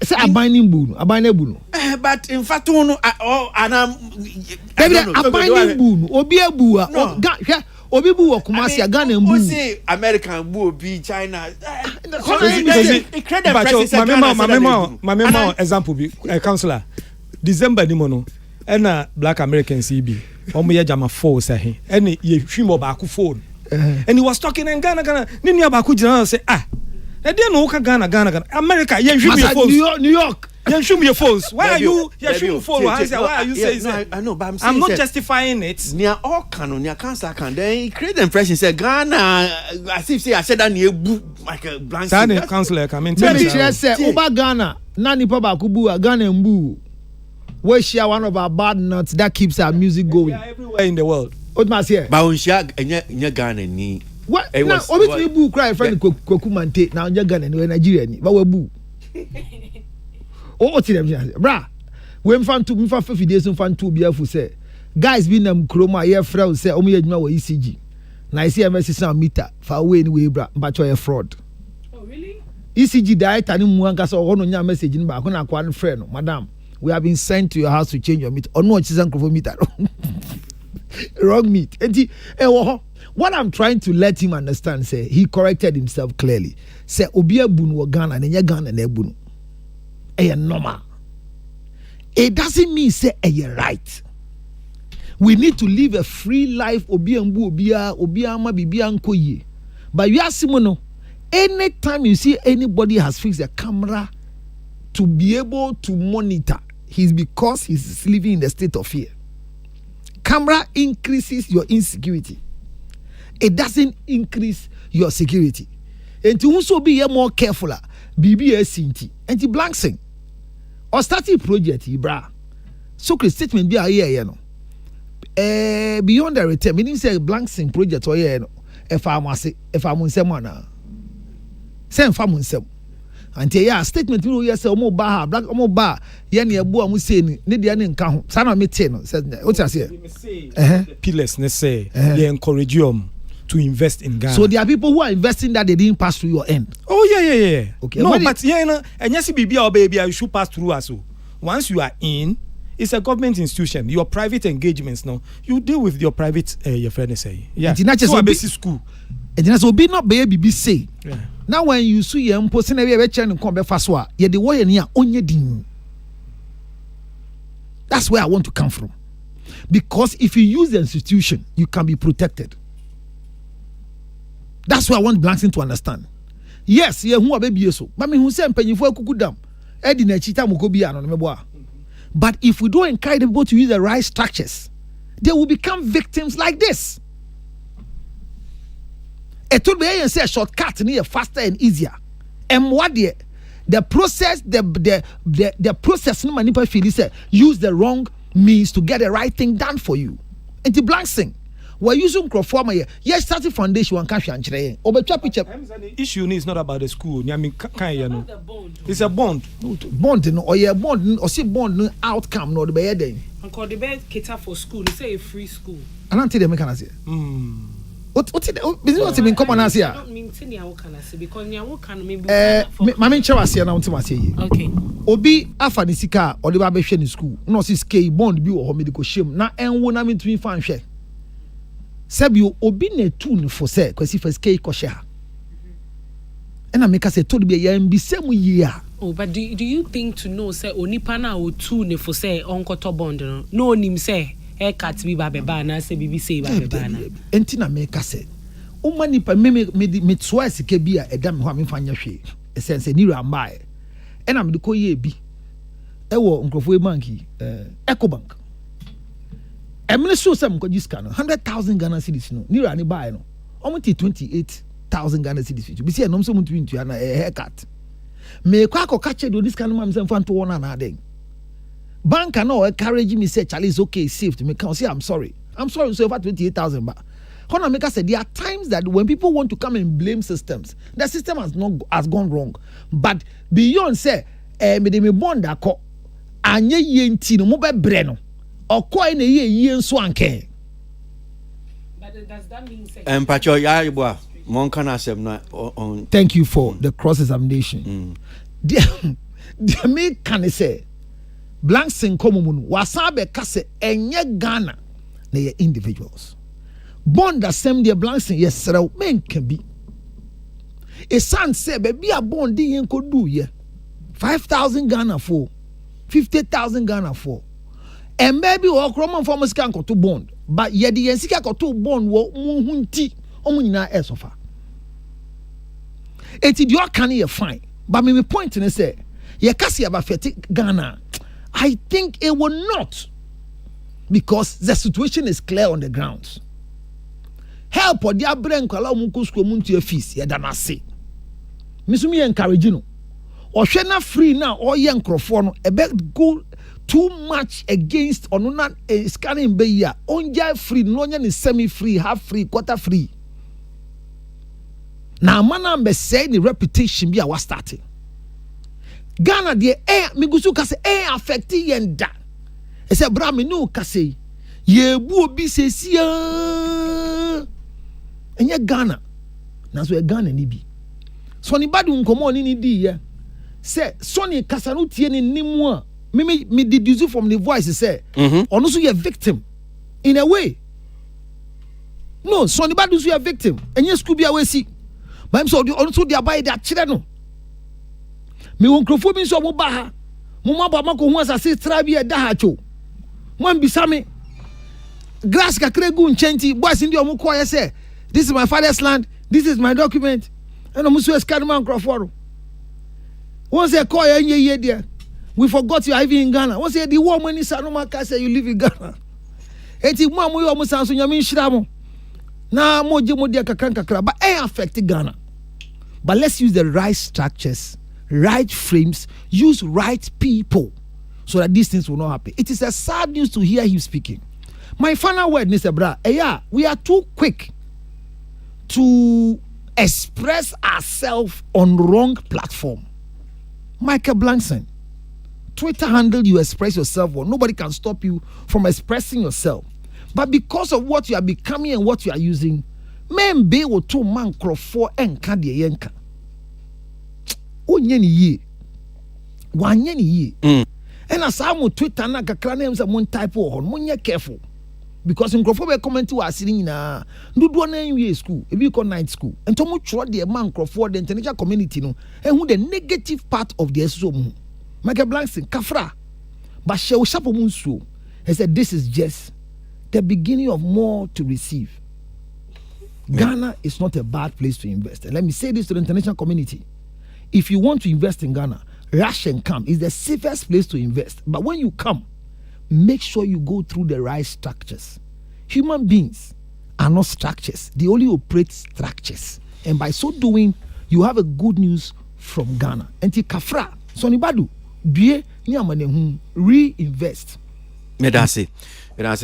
say abaning bunu. But in fact, no, David abaning bunu. Obi ebu a. Obi bu wo Kumasi a Ghana mbu. Say American bu obi China. My example be councillor. December ni mono. Ena black American CB. Omo ye jama phone say. Ena ye hwimo ba ku phone. And he was talking in Ghana. Ni nua ba ku jina say they didn't know Ghana. America, you shoot me your phones. New York. You shoot me your phones. Why are you shooting phone? Why are you saying that? I know, but I'm not justifying it. Near all canon, near cancer can then create the impression say Ghana as if say I said that near like a blank. Sani councillor come in. Let me just say Uba Ghana, Nani Papa Kubu, Ghana Mbu. We share one of our bad nuts that keeps our music going. We are everywhere in the world. What must here? But on share Ghana ni. What? Now, obviously, boo cry friend Kokumante. Now, you're Ghana, you're Nigerian, but we're boo. Oh, tell them, bra. We fan 50 days, we fan 2 BF say. Guys, been them chroma, yeah, fraud say, Omi Edma or ECG. Now, I see a message on meter, far away anyway, bra, but you're a fraud. Oh, really? ECG died, and Muanka saw one on your message in back on a one friend, madam. We have been sent to your house to change your meter. Or no, it's a meter. Wrong meat. What I'm trying to let him understand, say he corrected himself clearly. Say Obia Bunu Ghana and Ghana and Ebunu. Normal. It doesn't mean say right. We need to live a free life. Obia ma bibia nkoye. But you are simono. Anytime you see anybody has fixed a camera to be able to monitor, because he's living in the state of fear. Camera increases your insecurity. It doesn't increase your security. And to also be more careful, BBS Sinti, and the Blackson. Or starting project, bra. So, statement be a year, you know. Beyond the return, meaning say Blackson project or yeah, if I'm someone, same family, some. And yeah, statement you yes, omo ba black omo ba ye na ebu amu say ni ne dia ne nka ho sana me te no what you say the pillars ne say they encourage you to invest in Ghana. So there are people who are investing that they didn't pass through your end. Oh yeah. Okay. No, but yeah, and yes, BB or baby, you should pass through us. Once you are in, it's a government institution. Your private engagements, no, you deal with your private your friend say. Yeah. It's not just a basic school. It's not be not baby say. Yeah. Now when you see your person every channel come back fast wa, ye the way near onye din. That's where I want to come from. Because if you use the institution, you can be protected. That's what I want Blackson to understand. Yes, ye who baby so. But me who say penny for kukudam. Edi na chita mukobi ano meboa. But if we don't encourage them to use the right structures, they will become victims like this. It would be a shortcut near faster and easier. And what the process, the process no manipulate feel is use the wrong means to get the right thing done for you. And the Blackson, we're using Crawford here. Yes, starting foundation one cash and today. The issue is not about the school. I mean, it's a bond. Bond, no, or yeah, bond, or see bond no outcome, no the bad day. And call the bed cater for school. They say a free school. I don't tell them can I say. What's it mean? Come on, Asia. I don't mean to say because you can maybe. Mami chawa say na untima say. Okay. Obi afa ni sika or the ba be hwe ni school. No si ske bond bi wo ho medical shame na enwo na me tumi fan hwe. Sebi obi na tu ni for say kwesi first ske ko hwe ha. And I make us say to be ya mbi same year. Oh, but do you think to know say onipa na o tu ni for say onkoto bond no nim say haircut bi ba be ba na say bibi say ba be ba na enti na make us say o mani pa me twice ke bi a eda me ho am fa nya hwe essence ni ramba e na me de ko ye bi e wo nkrofo bank Eco Bank emne so sam ko jiska no 100,000 Ghana cedis no ni ra ni buy no omo ti 28,000 Ghana cedis bi say no so mutu ntu na haircut me kwa ko ka che do this kind man say fa nto wona na den bank no encourage me say Charlie is okay safe to me can say I'm sorry so over 28,000 baht. Hona make us say there are times that when people want to come and blame systems, the system has gone wrong. But beyond say me de me bond akọ anye ye nti no mo be bre no okọ na ye nso anke. But does that mean say Pacho ya ibo mon kana asem na on. Thank you for the cross examination. the me can say Blackson komumun wasabe kase enye Ghana na individuals. Bond the same the Blackson yes men can be. A son say baby a bond di yen could do ye 5,000 Ghana for 50,000 Ghana for. And maybe or Roman farmers can go to bond, but yet the Yensika got to bond wo munti omunina esofa. It is your can you fine, but me point in say ye kasi about Ghana. I think it will not, because the situation is clear on the grounds. Help or their brain allow munkusku munti fees ye than I say. Misumi encourage no. Or she not free now or young crofon a bet go too much against or not a scanning bay ya onja free no is semi free half free quarter free. Now man be say the reputation be our starting. Ghana the air migusu kase air affecti yenda. E say bra me no kase ye bu obi sesia enye Ghana na so e Ghana ni bi. So ni badu nkomo ni di ye. Say Sonny Kasanu tie ni nimu a me deduce from the voice say ono so you victim in a way. No, Sonny badu so you victim. Enye school bia we si. But I'm so ono so dia buy that chire no. Me won krofo bi so mo ba ha. Mo ma ba mako hu asase tribe e da ha cho. Mo ambisa me grass kakre gu nchenti boys ndi omo ko ye say this is my father's land, this is my document. And omo so scan man krofo. Once they call you there, we forgot you are even in Ghana. Once the woman is Sanoma say you live in Ghana. Eti mamu you almost answer your shiramo. Na moje modia kakra, but it affect Ghana. But let's use the right structures, right frames, use right people so that these things will not happen. It is a sad news to hear him speaking. My final word, Mr. Bra, we are too quick to express ourselves on wrong platform. Michael Blackson, Twitter handle you express yourself on. Nobody can stop you from expressing yourself. But because of what you are becoming and what you are using, men be wo to man crofo enka de yenka. Onye ni ye. Wanye ni ye. And as I'm Twitter na kakra na say mon type o hon, monye careful. Because in crofo be comment to asiri na ndudu na enwie school, e bi ko night school. And to mo tro de man crofo the international community no, and who the negative part of the so mu. Michael Blackson kafra. But she will sharp munsu. He said this is just the beginning of more to receive. Ghana is not a bad place to invest. And let me say this to the international community. If you want to invest in Ghana, rush and come. It's the safest place to invest. But when you come, make sure you go through the right structures. Human beings are not structures. They only operate structures. And by so doing, you have a good news from Ghana. Enti kafra, Sonny Badu, bie ni amane reinvest. Medasi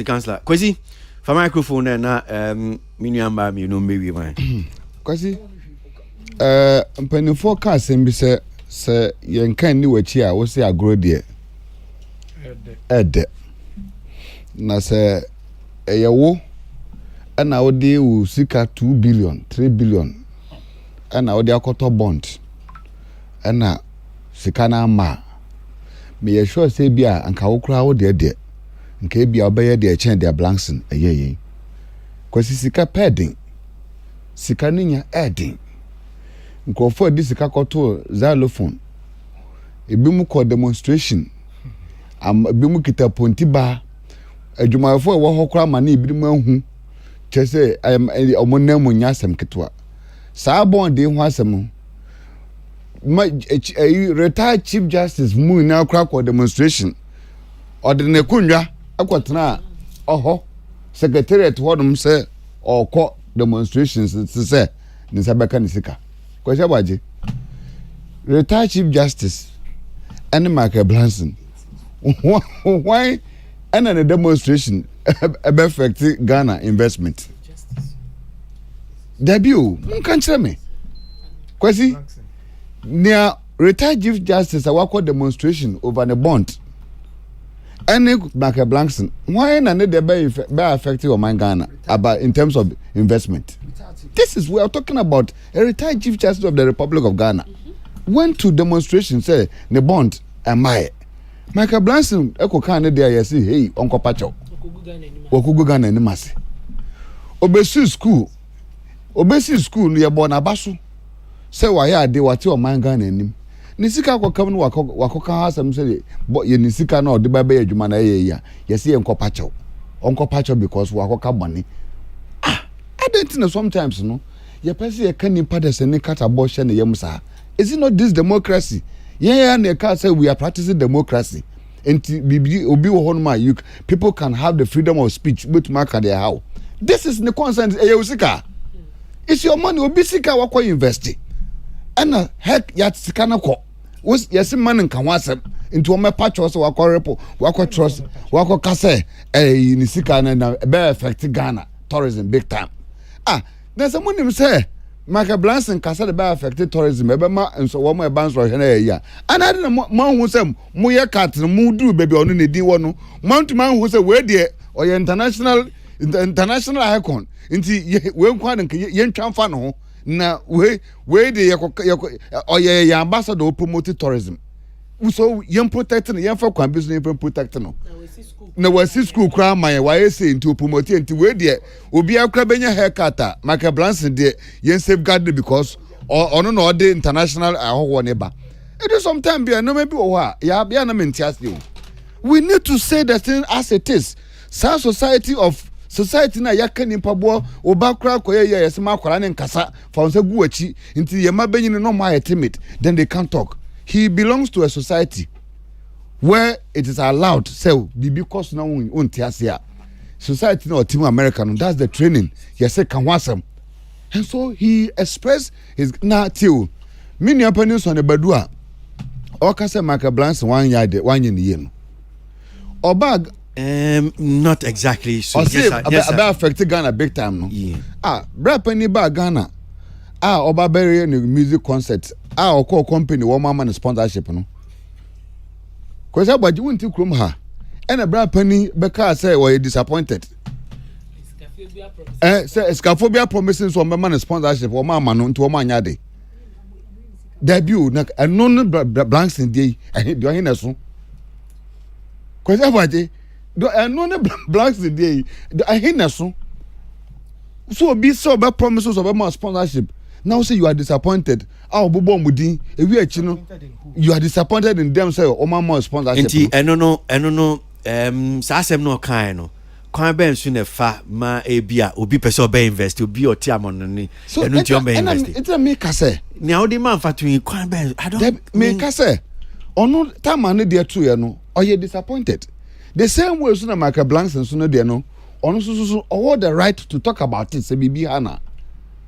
Councillor. Kwesi, for microphone na minuamba mi no mewi man. Kwesi, mpanifo ka sembi se yenkan ni wachi a wo se agro de. Ede. Na se eyewo ana wo de wo sika 2 billion, 3 billion. Ana wo de akoto bond. Ana sika na ma. Me ye sure say bia anka wo kura wo de. Nke bia obeye de chen de Blackson eyeye. Kwesi sika pending. Sika ninya edin. Nkofo di sika koto xylophone. Ebi mu ko demonstration. Ebi mu kita pontiba. Adwumayefo wo hokora ma na ebi mu ahu. Chese omonam nya asem ketwa. Saa bond de ho asem. Retired Chief Justice mu na akra ko demonstration. Odene kunwa akwatena oho secretariat hodum say okọ demonstrations say ni sabeka ni sika kwese ABOAGYE retired Chief Justice and Michael Blackson why and a demonstration affect Ghana investment debut can tell me kwesi near retired Chief Justice awakọ demonstration over the bond. Any Michael Blackson, why not they be affecting my Ghana about in terms of investment? This is we are talking about a retired Chief Justice of the Republic of Ghana. went to demonstration say the bond and my Michael Blackson eko kan ne there say hey Uncle Pacho okugu Ghana ni mase obesi school no ye born abaso say why ade wate o man Ghana anim ni sika akokam no wakoka asem say ye ni sika na ode ba be adwuma na ye ya ye say Uncle Pacho because wakoka boni I don't know sometimes no ye person ye kan nimpa de se ni kata bo hye ne yam sa. Is it not this democracy? Yeah, and they say we are practicing democracy. And people can have the freedom of speech, but mark their how. This is the consent. It's your money. Obisika wako invest. And heck, yat sikana ko. Was yes man can wasem into my patch also wako repo, wako trust, wako kase. Nisika na be affect Ghana tourism big time. There's someone him say. Michael Blackson kasa the bad affected tourism ebema nso wo mo eba nso hwe ya ana de man hu sem mo ye cat mo du baby onu ne di wo no man hu se we de o international icon nti we nkwa de ye ntwa fa no na we de ye ya ambassador promote tourism so ye protect no ye fa kwan business ye protect no na wasi school kra man why say into promote nti we de obi akra benya haircut Michael Blackson de yen safeguard because ono no de international ahoho ne ba it is sometime be no maybe ya bia na mentias you we need to say the thing as it is society na yakani pabo oba kra koye yesema kwara ne nkasa fa onse gu achi nti ye mabenyi no ma timid then they can't talk. He belongs to a society where it is allowed say bibi cost na untiasia society no team American that's the training he say kan wasam and so he expressed his native mini opinions on the badua o ka say Michael Blackson one year no obag not exactly so yes about affect Ghana big time no bra pani ba Ghana oba bury no music concert o call company wo man sponsorship no cause ABOAGYE won't krom ha and a bra penny beka say we disappointed say escaphobia promises so man sponsorship or mama no nto man nya de debut na no Blackson dey do hin so cause ABOAGYE do no Blackson dey do hin so be so be promises of man sponsorship. Now say you are disappointed. Bobo mudi ewi achi no you are disappointed in them say o mama sponsorship. Enti eno no sa asem no kan no. Kwan ben su ne fa ma ebia obi pese obe invest obi oti amon ni eno ti obe invest. It's me ka say. Ni how dey man fa to kwan ben I don't me ka say. Ono time na dey to ye no oye disappointed. The same way so na Michael Blackson so no dey no ono so all the right to talk about it say bibi hana.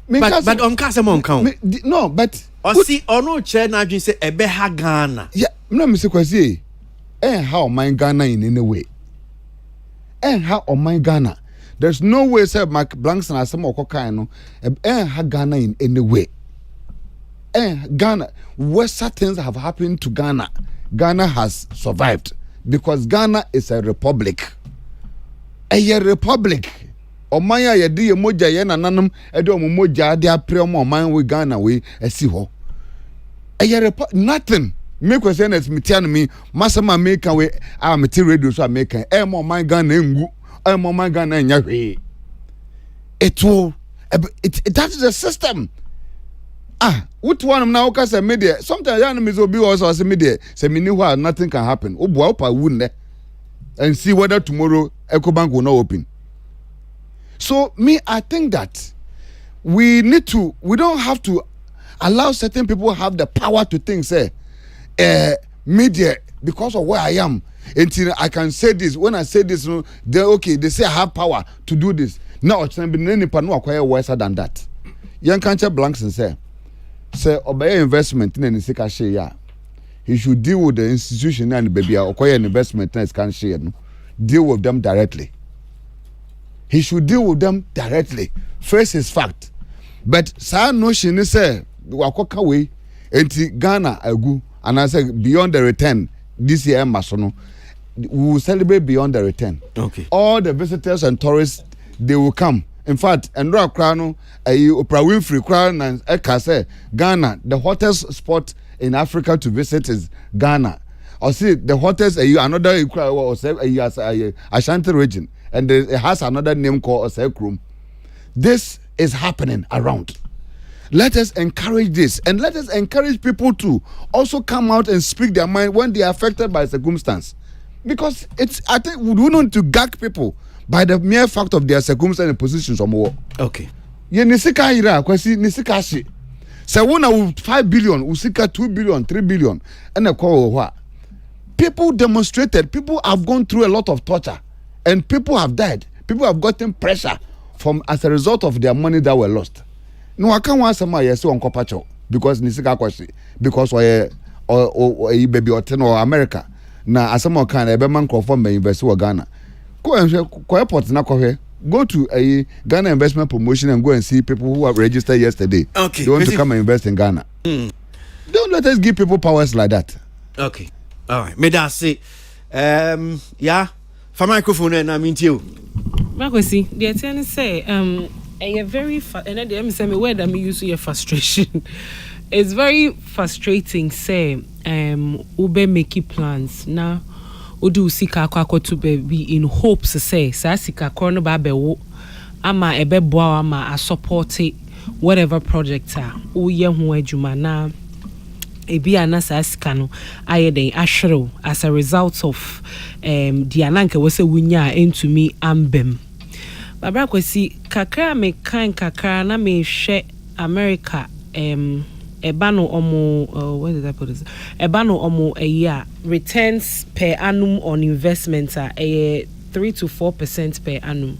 But on Casamon count. No, but see or no chair na just say ebe ha Ghana. Yeah, no Mr. Kwasi. How my Ghana in any way. How on my Ghana. There's no way say Michael Blackson as some okoka no. Ha Ghana in any way. Ghana where certain things have happened to Ghana. Ghana has survived because Ghana is a republic. A republic. Omanya ye di moja ye nananum e de moja de apre oman we Ghana we esi ho nothing make we say na metian me masama make we meti radio so make mo man Ghana ngu mo man Ghana nya hwe it that is the system what one now ka say media sometimes ya no me so be also say media say me ni who nothing can happen obu opa wun and see whether tomorrow Ecobank will not open. So I think that we don't have to allow certain people have the power to think, say, media, because of where I am, until I can say this. When I say this, they say I have power to do this. No, it's not worse than that. Young Cancer Blackson say, obey investment in any sick share. He should deal with the institution and baby acquire investment and can share. Deal with them directly. He should deal with them directly. First is fact. But sa notion is say wakoka way enti Ghana agu and I say beyond the return this year masono we will celebrate beyond the return. Okay. All the visitors and tourists they will come. In fact, and Oprah Winfrey crown and Eka say Ghana the hottest spot in Africa to visit is Ghana. Or see the hottest another Ashanti region, and it has another name called Osekrum. This is happening around. Let us encourage this, and let us encourage people to also come out and speak their mind when they are affected by circumstance, because I think we don't want to gag people by the mere fact of their circumstance and positions or more. Okay. Ye nisika ira kwesi nisika shi. Se wona 5 billion, usika 2 billion, 3 billion, and a call. People demonstrated, people have gone through a lot of torture, and people have died. People have gotten pressure as a result of their money that were lost. No, I can't want somebody yes on Copacho because Nisika Kwasi, because or baby or America. Now, as someone can a man conform invest in Ghana. Go to a Ghana investment promotion and go and see people who have registered yesterday. Okay. They want to come and invest in Ghana. Don't let us give people powers like that. Okay. All right. May I say, yeah, for microphone and I mean to you. Makwesi, the attorney say, a very and at the end say me word that me use your frustration. It's very frustrating. Say, ube make plans now. Udu sika kwa to be in hopes say sa sika kono ba be wo ama ebe boa ama a support whatever project a uye ho adwuma na ebi anasa sika no ayeden ahwere as a result of the ananka we say wunya into me ambem babra kwesi kakra me kan kakra na me hwe America ebano omo where did I put this? Ebano omo a year returns per annum on investments are 3 to 4% per annum.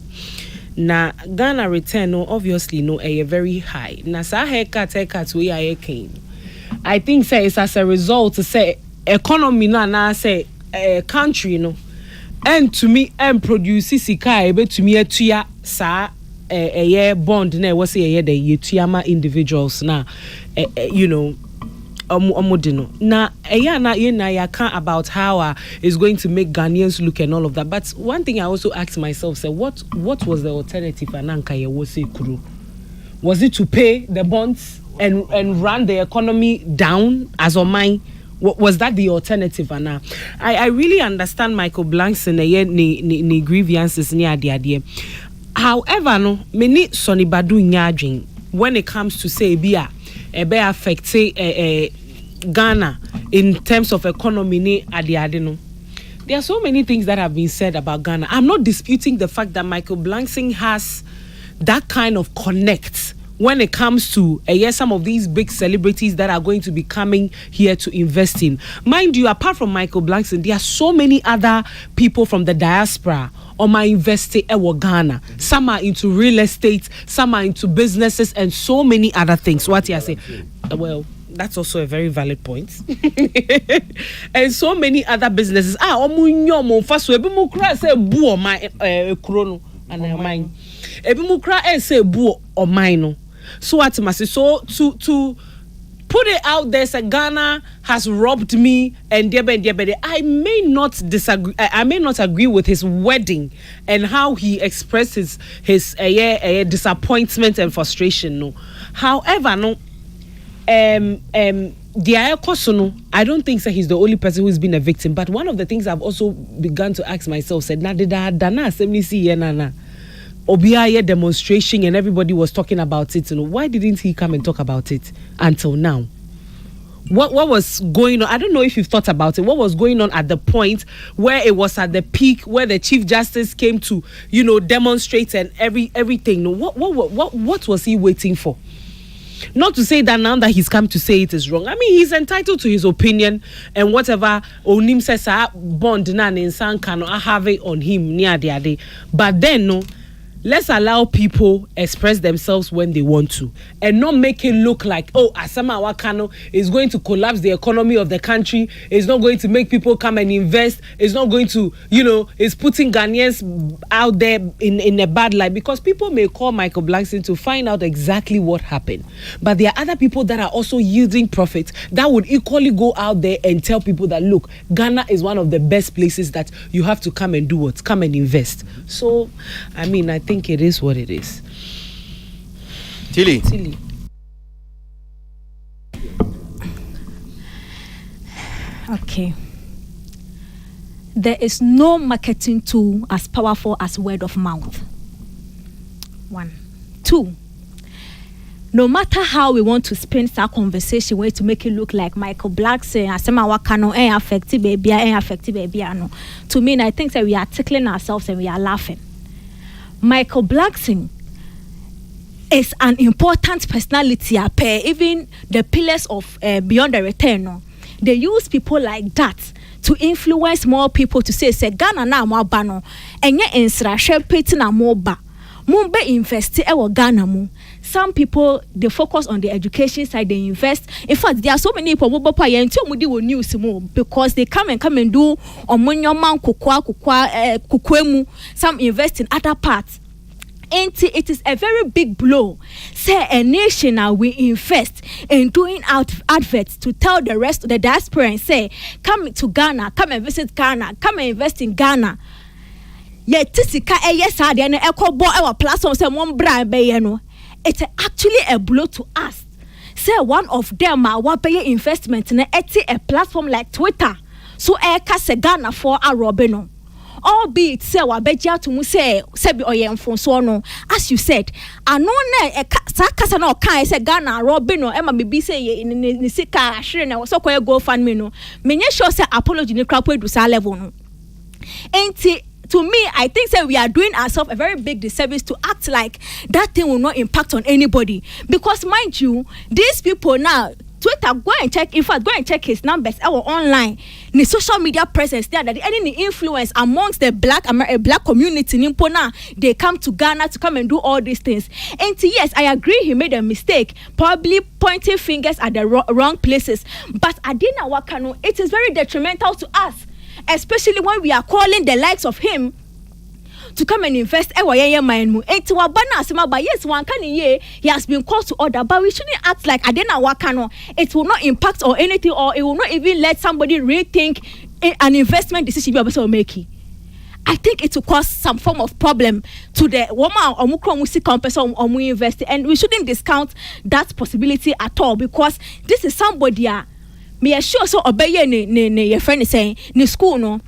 Na Ghana return no obviously no a very high. Na sa haircut we are keen. I think say it's as a result to say economy na say country no and to me and produce sika ebe to me etua sa a year bond na was a year the yetuyama individuals na you know omodino na ya can't about how is going to make Ghanaians look and all of that. But one thing I also asked myself, say what was the alternative ananka ye was crew? Was it to pay the bonds and run the economy down as on mine? Was that the alternative? And I really understand Michael Blackson ni grievances ni adi. However, no, many Sonny Badu nyadwin when it comes to say be affect Ghana in terms of economy ni adi no. There are so many things that have been said about Ghana. I'm not disputing the fact that Michael Blackson has that kind of connect when it comes to some of these big celebrities that are going to be coming here to invest in. Mind you, apart from Michael Blackson, there are so many other people from the diaspora or my investing in Ghana. Some are into real estate, some are into businesses, and so many other things. What you say? Well, that's also a very valid point. And so many other businesses. First we mu kra say bu o my krono and mine. Ebi mu kra say bu o mine no. So what must so to put it out there, say Ghana has robbed me and I may not disagree. I may not agree with his wording and how he expressed his disappointment and frustration. No, however, no, I don't think he's the only person who's been a victim. But one of the things I've also begun to ask myself said, "Na did dana semisi na." Obiaye demonstration and everybody was talking about it. You know, why didn't he come and talk about it until now? What was going on? I don't know if you've thought about it. What was going on at the point where it was at the peak, where the Chief Justice came to, demonstrate and everything? What was he waiting for? Not to say that now that he's come to say it is wrong. I mean, he's entitled to his opinion and whatever Onim says, bond nan in san can I have it on him near the day. But then no. Let's allow people express themselves when they want to and not make it look like, Asama Wakano is going to collapse the economy of the country. It's not going to make people come and invest. It's not going to, it's putting Ghanaians out there in a bad light, because people may call Michael Blackson to find out exactly what happened. But there are other people that are also yielding profit that would equally go out there and tell people that, look, Ghana is one of the best places that you have to come and do what? Come and invest. So, I mean, I think it is what it is. Tilly. Okay. There is no marketing tool as powerful as word of mouth. 1. 2. No matter how we want to spin our conversation way to make it look like Michael Blackson, asema wakano affected baby, affected baby. To me, I think that we are tickling ourselves and we are laughing. Michael Blackson is an important personality. Even the pillars of Beyond the Return, no? They use people like that to influence more people to say Ghana na mo abano enye ensra hwe na mo ba mumbe invest Ghana mu. Some people they focus on the education side, they invest. In fact, there are so many people who news because they come and do omunyoman kukwemu. Some invest in other parts. And it is a very big blow. Say a nation now we invest in doing adverts to tell the rest of the diaspora and say, come to Ghana, come and visit Ghana, come and invest in Ghana. Yet tisika yes and echo bo our platform say one brand bayeno. It's actually a blow to us. Say one of them what pay investment in a platform like Twitter. So se Ghana for a robino. Albeit say wabejia to mu say sebi oyemfo so no, as you said, ano na kasa na okan say Ghana robino ema bibi say ni sika ahire na so koye go fan me no menye sure say apology ni krapo edu sa level no. Enti to me, I think that we are doing ourselves a very big disservice to act like that thing will not impact on anybody. Because mind you, these people now, Twitter, go and check, in fact, go and check his numbers, our online, the social media presence there, that any influence amongst the black community in Impona, they come to Ghana to come and do all these things. And yes, I agree he made a mistake, probably pointing fingers at the wrong places. But Adina Wakano, it is very detrimental to us. Especially when we are calling the likes of him to come and invest. Yes, one can he has been called to order, but we shouldn't act like Adena Wakano. It will not impact or anything, or it will not even let somebody rethink an investment decision you're making. I think it will cause some form of problem to the woman or mukro invest, and we shouldn't discount that possibility at all, because this is somebody me sure so obey ne your friend is saying ni school no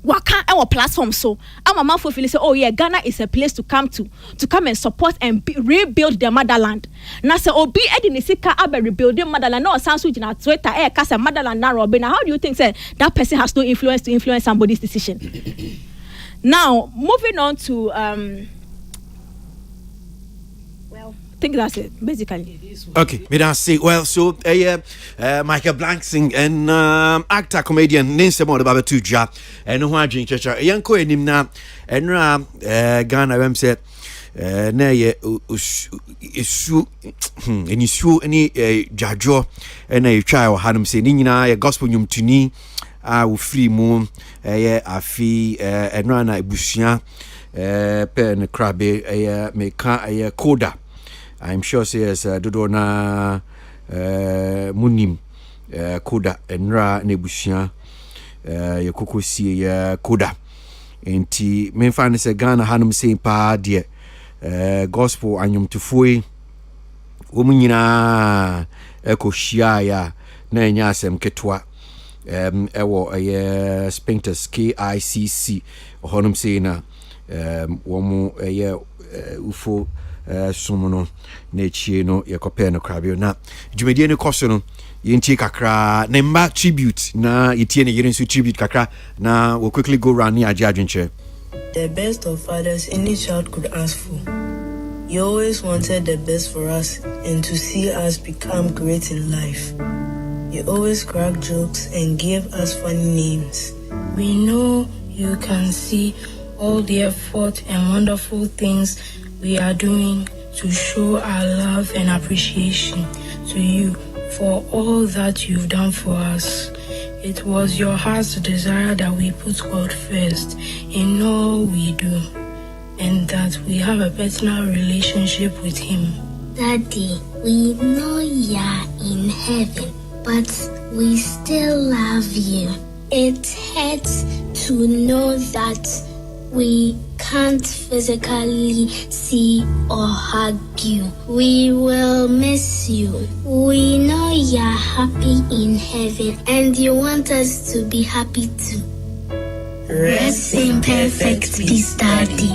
waka our platform so our man for feel say oh yeah Ghana is a place to come and support and rebuild the motherland. Na say obi edi ni sika abe rebuilding motherland no sound switch na Twitter kasa motherland na robin. How do you think say that person has no influence to influence somebody's decision? Now moving on to I think that's it, basically. Okay, me don't say. Well, so Michael Blackson and actor, comedian, Nancy Mo the Baba Tuja, and who are drinking church. Yanko and him now, and Ghana, I'm said, nay, issue any jajo, and a child had him saying, Nina, a gospel yum to me, I will free moon, a fee, and run a bushia, pen a crabby, a make a coda. I'm sure says Dodona Munim Koda and Ra Nebushia Yakukusi Koda. And T main finance a Ghana Hanum saying pa dear gospel anyum to fui Womanina Echo Shia Nanyasem Ketwa Ewo a Spinkters KICC Honum saying Womu a UFO. Somono nechi no yekope no krabio na dwumedie ne koso no yenti kakra nemba tribute na yetie ne yerensu tribute kakra na we quickly go round ni age adwenche. The best of fathers any child could ask for. You always wanted the best for us and to see us become great in life. You always crack jokes and gave us funny names. We know you can see all the effort and wonderful things we are doing to show our love and appreciation to you for all that you've done for us. It was your heart's desire that we put God first in all we do, and that we have a personal relationship with Him. Daddy, we know you're in heaven, but we still love you. It hurts to know that we can't physically see or hug you. We will miss you. We know you're happy in heaven and you want us to be happy too. Rest in perfect peace, Daddy.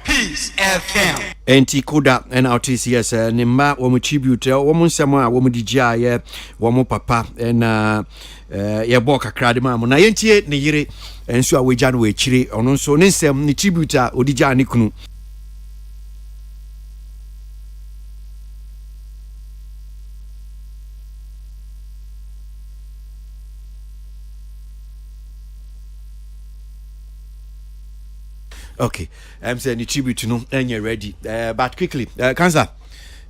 Peace FM. Enti Koda and Artiste yes nimba wo tribute wo nsemo a wo DJ ye wo papa na ye bo kakra de ma mo na yentie ne yire enso a we gya no we chire ono nso ne nsem ne tribute a odija ne kunu. Okay, I'm saying the tribute to no and you're ready. But quickly, Kansa,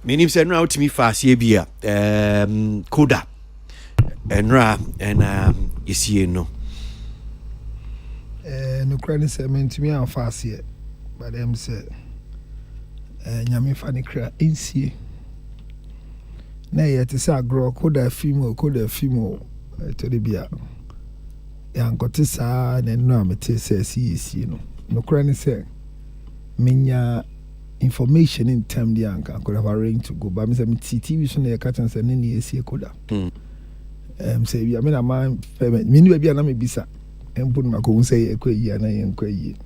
my name said now to me fast here Koda and Ra and you see no. No credit saying to me I'm fast here, but them say Nyame fani kra insie. Na yet is a grow Koda female to the bia. Yankotisa and no me says you know. No credit say minya information in time the anka could have arranged to go but me say me TV so na catch and say ni esi Koda say I mean a man me ni bia na me bisa empun mako say ekwayi na ye nkwayi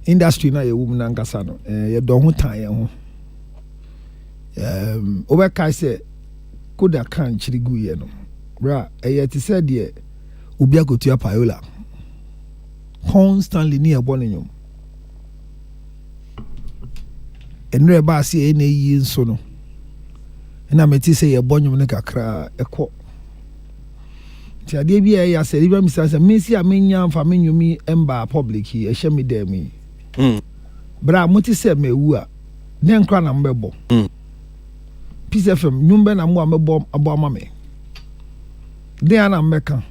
industry na ye wum na nkasa no ye do ho tan ye ho overkai say Koda kan chirigu ye no bra ye ti say de obi akotua payola constantly near Bonnium. And nearby see any yin sono. And I may say a Bonnium Naka a quote. Tiadibia, I said, even Mr. Missy, I mean, young family, you me, ember public here, a shemi de me. Bra, Muti said me, wua, then crown and bebo. Peace FM, Numben and one bomb about mammy. Then I'm Mecca.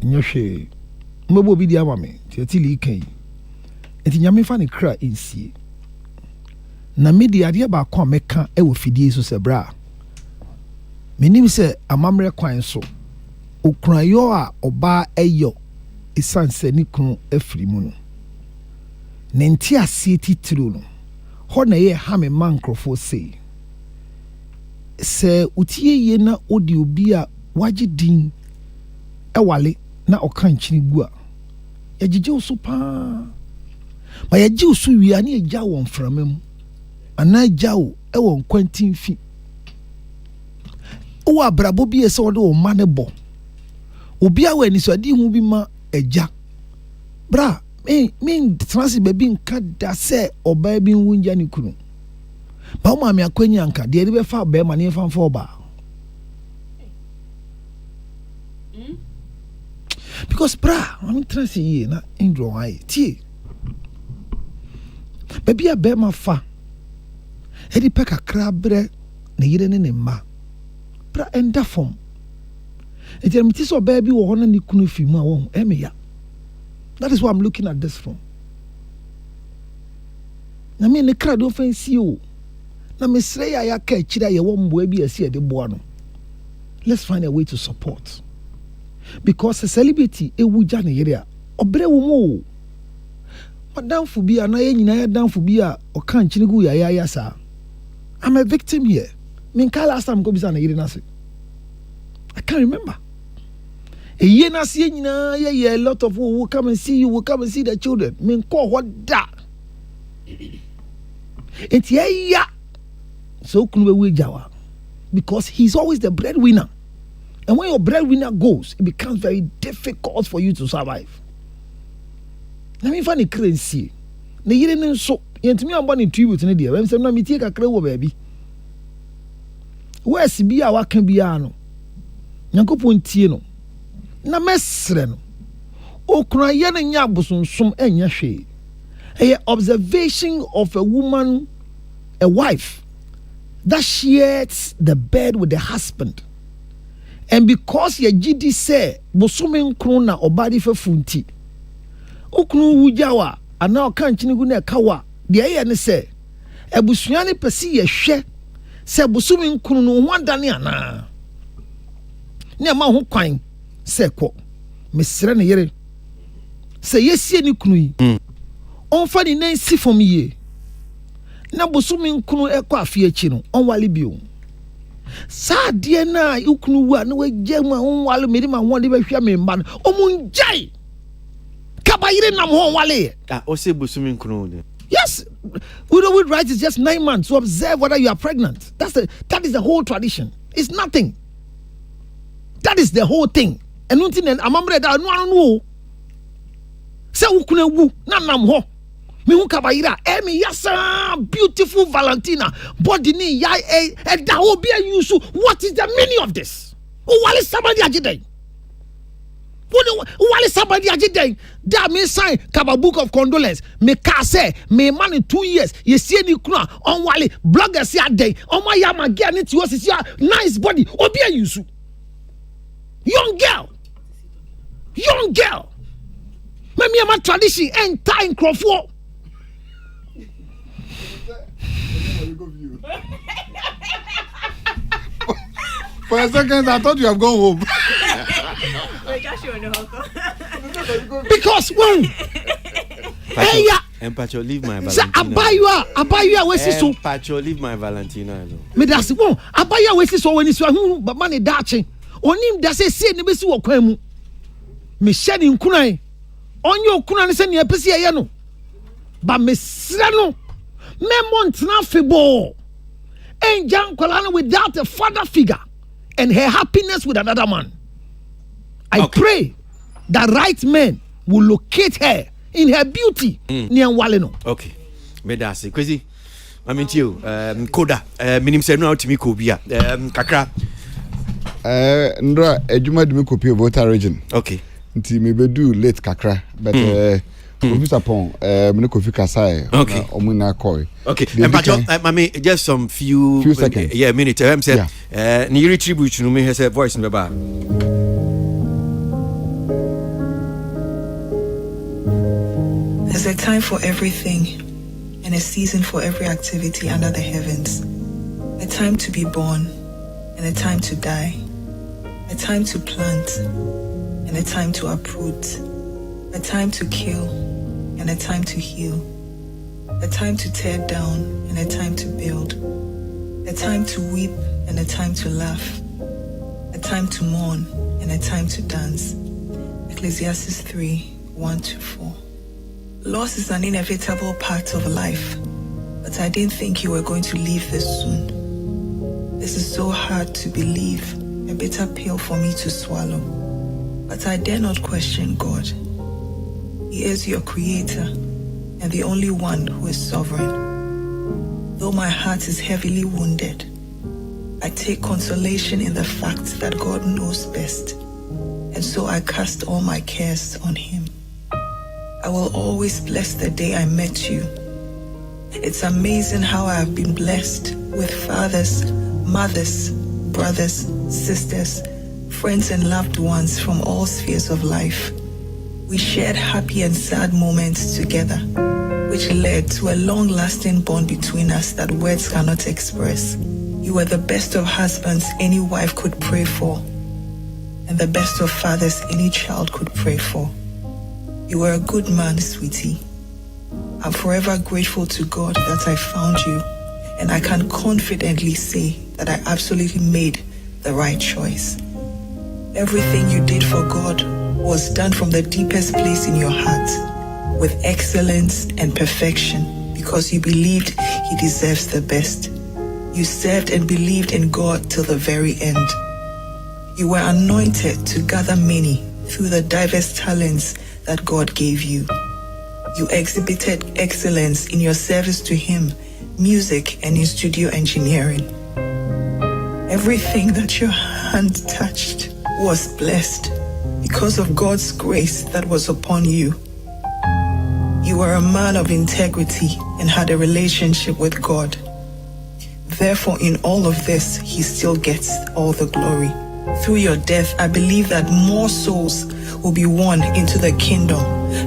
Nyoshe mbo bi dia mame tiatili kan enti nyame fa ne kra insie na media ade ba kwa meka e wo fidie so se bra menim se amamre kwan so okurayo a oba eyo isanse ni kunu afiri mu no ne nti asie titiro no ho na ye ha me mankrofo se utie ye na odi obi a waje din ewale na okan chini gua yagije usu pa ma yaji usu wi ani eja won framem ana jawo e won kwantin fi o abrabo bi ese wode o manebo obi awa ni so adi hu bi ma eja bra me transi be bi nka da se oba bi nwunja ni kunu ba o ma me akwanya nka de be fa ba ma ne fa fa oba. Because bra, I'm interested here na indro ai tie. Baby a be ma fa. Edi peka krabre na yire ne ma. Bra enda form. Eti am tiso baby wo hono ni kunu fi mu a wo emeya. That is why I'm looking at this from. Na me ne kra do fancy o. Na me sre ya ka kira ye wo mbo bi asi e de boa no. Let's find a way to support. Because a celebrity ewuja ne yere a obre wo mo madam fubia na ye nyina ya dan fubia o kan chinigu ya sa. I'm a victim here. Min ka last time go bisa na yere na se. I can't remember. E ye na se nyina ye a lot of who will come and see you, will come and see the children. Min ko what da. It ya so kunu we jawa because he's always the breadwinner. And when your breadwinner goes, it becomes very difficult for you to survive. I mean, funny crazy. The year so yentimi ambani tribute ne dia. When say na metie kakra wo baby. Where's bi a waka bia no. Nyankopon tie no. Na mesre no. Okura ye na nya abosonsom enya hwe. A observation of a woman, a wife that shares the bed with the husband. And because ye GD say bosomen krona obadi fe funti okunu wujawa ana okan chinigu na kawa de ye ne say ebusuane pesi ye hwe say bosomen krunu no wandane ana ne ma ho kwan say ko mesre ne yere Say yes, ye ni kunu yi. On fa ni nan si fom ye. Na bosumi nkunu ekwa afie chi no, on wale bi o. Sa de na ukunu wa na we jema on wale me di ma ho de be hwa me mba no. Omun jai. Kabayire nam ho wale. Ah, o se bosumi nkunu de. Yes, widowhood right is just 9 months to observe whether you are pregnant. That is the whole tradition. It's nothing. That is the whole thing. And nothing. Amamre da no. Say ukune wu na nam ho. Me hu kabayira. Me yasa beautiful Valentina. Body ni ya da obi yusu. What is the meaning of this? Wale somebody ajide. Wale somebody ajide. That means sign kaba book of condolence. Me ka say me man in 2 years. You see ni kuna on wale bloggers ya day. On my yama get it to us is your nice body. Obi yusu. Young girl. Me my tradition and time crofo. For a second, I thought you have gone home. Because when Pacho, leave my Valentina. Abaya we so. Pacho, leave my Valentina alone. Me that's one. Abaya we so when is who but man dachi. Onim da say ne be si wo kwan mu. Me hye ni nkunan. Onye okuna ne se ne apesi ye no. Ba me sra no. Me montna febo. Enjan kwala without a father figure and her happiness with another man. I pray that right man will locate her in her beauty near Waleno. Okay. Me that's it. Crazy. I mean you Koda minim se no ultimi ko bia kakra ndra ejuma de me copy of voter region. Okay. Nti me be do late kakra but Professor Pong me ko fi kasa okay. Omuna call. Okay. And Pacho mami just some few seconds. Yeah, minute. Say ni retribute no me has a voice in the bar. There's a time for everything and a season for every activity under the heavens. A time to be born and a time to die. A time to plant and a time to uproot. A time to kill and a time to heal. A time to tear down and a time to build. A time to weep and a time to laugh. A time to mourn and a time to dance. Ecclesiastes 3:1-4. Loss is an inevitable part of life, but I didn't think you were going to leave this soon. This is so hard to believe, a bitter pill for me to swallow. But I dare not question God. He is your creator and the only one who is sovereign. Though my heart is heavily wounded, I take consolation in the fact that God knows best, and so I cast all my cares on Him. I will always bless the day I met you. It's amazing how I have been blessed with fathers, mothers, brothers, sisters, friends and loved ones from all spheres of life. We shared happy and sad moments together, which led to a long-lasting bond between us that words cannot express. You were the best of husbands any wife could pray for, and the best of fathers any child could pray for. You were a good man, sweetie. I'm forever grateful to God that I found you, and I can confidently say that I absolutely made the right choice. Everything you did for God was done from the deepest place in your heart, with excellence and perfection, because you believed He deserves the best. You served and believed in God till the very end. You were anointed to gather many through the diverse talents that God gave you. You exhibited excellence in your service to Him, music and in studio engineering. Everything that your hand touched was blessed because of God's grace that was upon you. You were a man of integrity and had a relationship with God. Therefore, in all of this, He still gets all the glory. Through your death, I believe that more souls will be won into the kingdom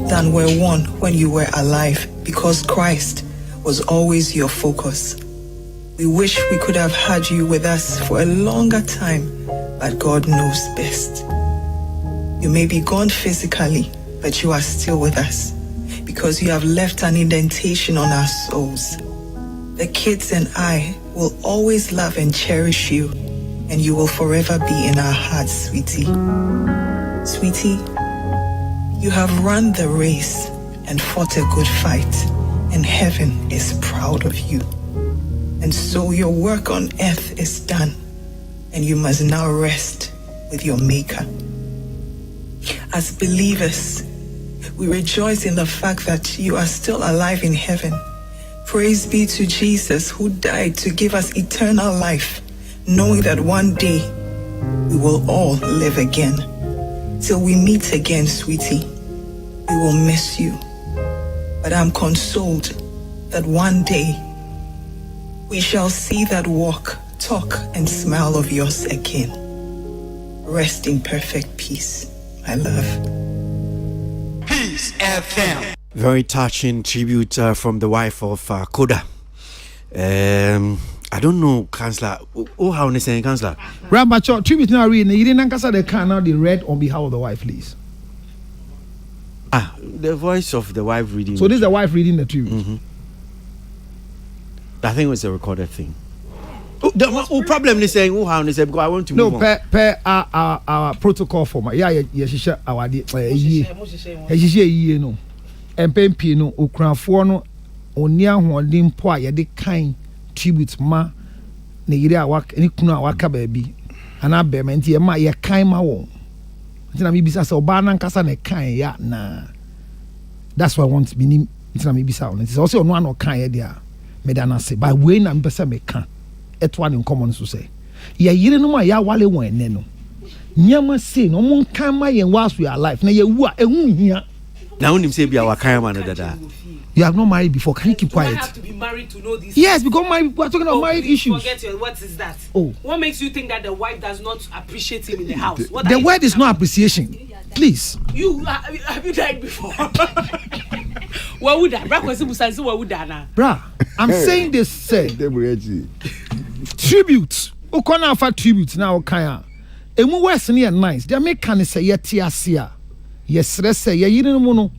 than were won when you were alive, because Christ was always your focus. We wish we could have had you with us for a longer time, but God knows best. You may be gone physically, but you are still with us because you have left an indentation on our souls. The kids and I will always love and cherish you, and you will forever be in our hearts, sweetie. Sweetie, you have run the race and fought a good fight, and heaven is proud of you. And so your work on earth is done, and you must now rest with your Maker. As believers, we rejoice in the fact that you are still alive in heaven. Praise be to Jesus who died to give us eternal life, knowing that one day we will all live again. Till we meet again, sweetie, we will miss you. But I'm consoled that one day we shall see that walk, talk, and smile of yours again. Rest in perfect peace, my love. Peace FM. Very touching tribute from the wife of Koda. I don't know, Councillor. Oh, how they saying, Councillor? Rambacho, tribute now reading. You didn't answer the car now. They read on behalf of the wife, please. The voice of the wife reading. So this is the wife reading the tribute. Mm-hmm. I think it was a recorded thing. The problem is saying, oh, how they say, because I want to move on. No, per our protocol format. Yeah, our year, no. MPP no okranfo no oni ahoɔden mpo a yɛde kan tribute ma ne yire a waka ne kunu a waka baabi ana bɛma nti yɛ ma yɛ kan ma wɔn nti na mebisa sɛ ɔbaa na nkasa na kan ya na that's why I want to be nti na mebisa ɔno nti sɛ ɔsɛ ɔno ano kan yɛ dia meda na se by way na mpɛ sɛ meka ɛtoa ne nkɔmmɔ no so sɛ yɛ yire no ma yɛ awale wɔn ɛnɛ no nyama se no ɔmo nkan ma yɛn whilst we are alive na yɛ wu a ɛhu hia. Now, when you say, "Be our kind dada," you have not married before. Can you keep quiet? Do I have to be married to know this? Yes, because we are talking about married issues. Forget your, what is that? Oh, what makes you think that the wife does not appreciate him in the house? The word is not appreciation. Please. You have you died before? What would that? What would that? Bruh, I'm saying this. Say tribute. Ukona for tribute now. Kaya. Emu west near nice. They make can say yetiasia. Yes, let's say, you didn't know.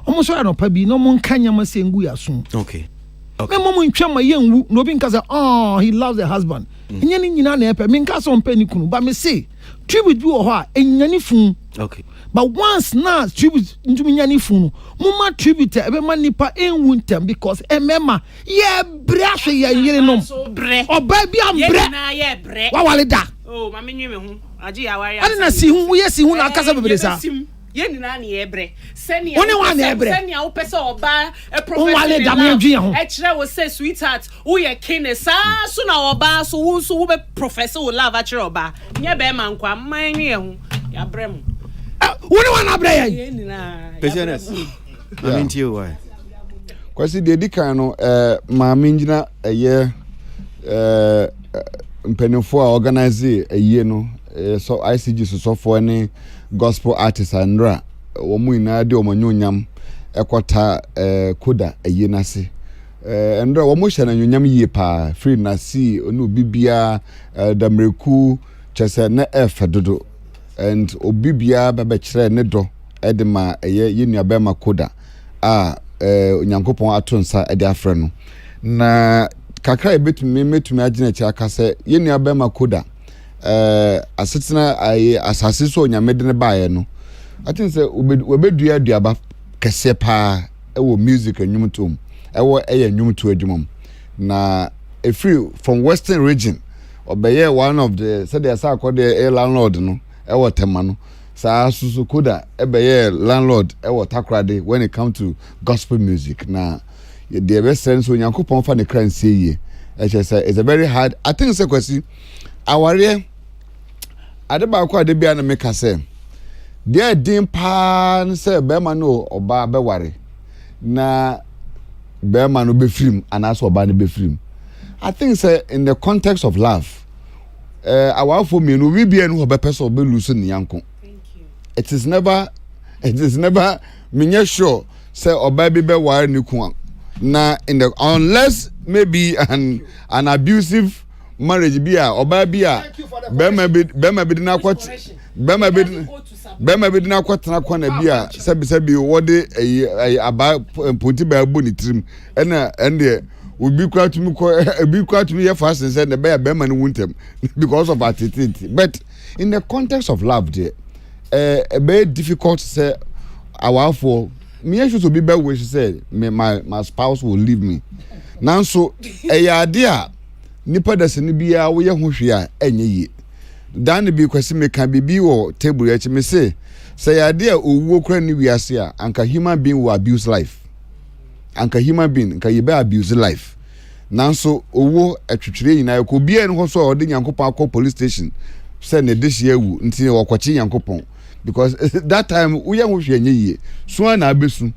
Almost I don't pay no one can you say soon. Okay. My mom in Chama young no because he loves the husband. And you mean cast on penny kunu, but me say tribute you or her and yani fun. Okay. But once now tribute into me yani fun, mama tribute every man nipa in winter because mema yeah brash ya no or baby I'm bre. What will it da? Oh, my menu. I didn't see who we see who na kasa bebesa. Yen na na ebre senia only one ebre senia wo pese oba a professor e kire wo say sweetheart wo ye kin sa so na oba so wo so wo be professor wo love a kire oba nye be man kwa man nwe hu ya brem only one ebre yen na business I mean to you why kwasi de dikan no ma mingina eye mpenifo a organize eye no so ICG so for any gospel artists andra womu ina de omanyonyam ekota koda eye nase andra womu hye na nyonyam yie pa free na si onu bibia damreku chese na efedodo and obibia baba kire ne do edema eye yenua ba ma koda onyankopon atonsa ede afre no na kakra metumi agina chi aka se yenua ba ma koda asetina asase so onyamede ne baaye no I think say obedua aduaba kese pa ewo music anwumtom ewo anwumto adwumom na free from western region obeye one of the said they say the landlord no ewo tema no sa susu koda ebeye landlord ewo takrade when it come to gospel music na the best sense onyankopon fa ne kran seye it's a very hard I think say kwesi aware adeba kwa de bia na meka say dia din pa say be ma no oba be ware na be ma no be film anaso oba ne be film I think say in the context of love our for me no we bia no be person be lose ne yanko. Thank you. It is never me sure say oba be ware ne ku na in the unless maybe an abusive marriage bia oba bia be ma be na kwat be ma be bema bi na kwatena kwa na bia sebi wode aba ponti ba bu ni trim ene obi kwa tumi ye fast say na bema ni wuntem because of attitude. But in the context of love there very difficult to say our for me should be better way she said my spouse will leave me. Now so idea nipa da se ni bia wo ye ho hwe a enye yi dan bi kwesi me kan bibi wo table ya chi me say idea owuo kra ni wiase a anka human being will abuse life, anka human being anka yebe abuse life. Nanso owo atwetwere nyina ko bia en ho so ode nyankopon akọ police station say ne dehye awu nti wakwachi nyankopon because that time we ho hwe enye yi so na abesu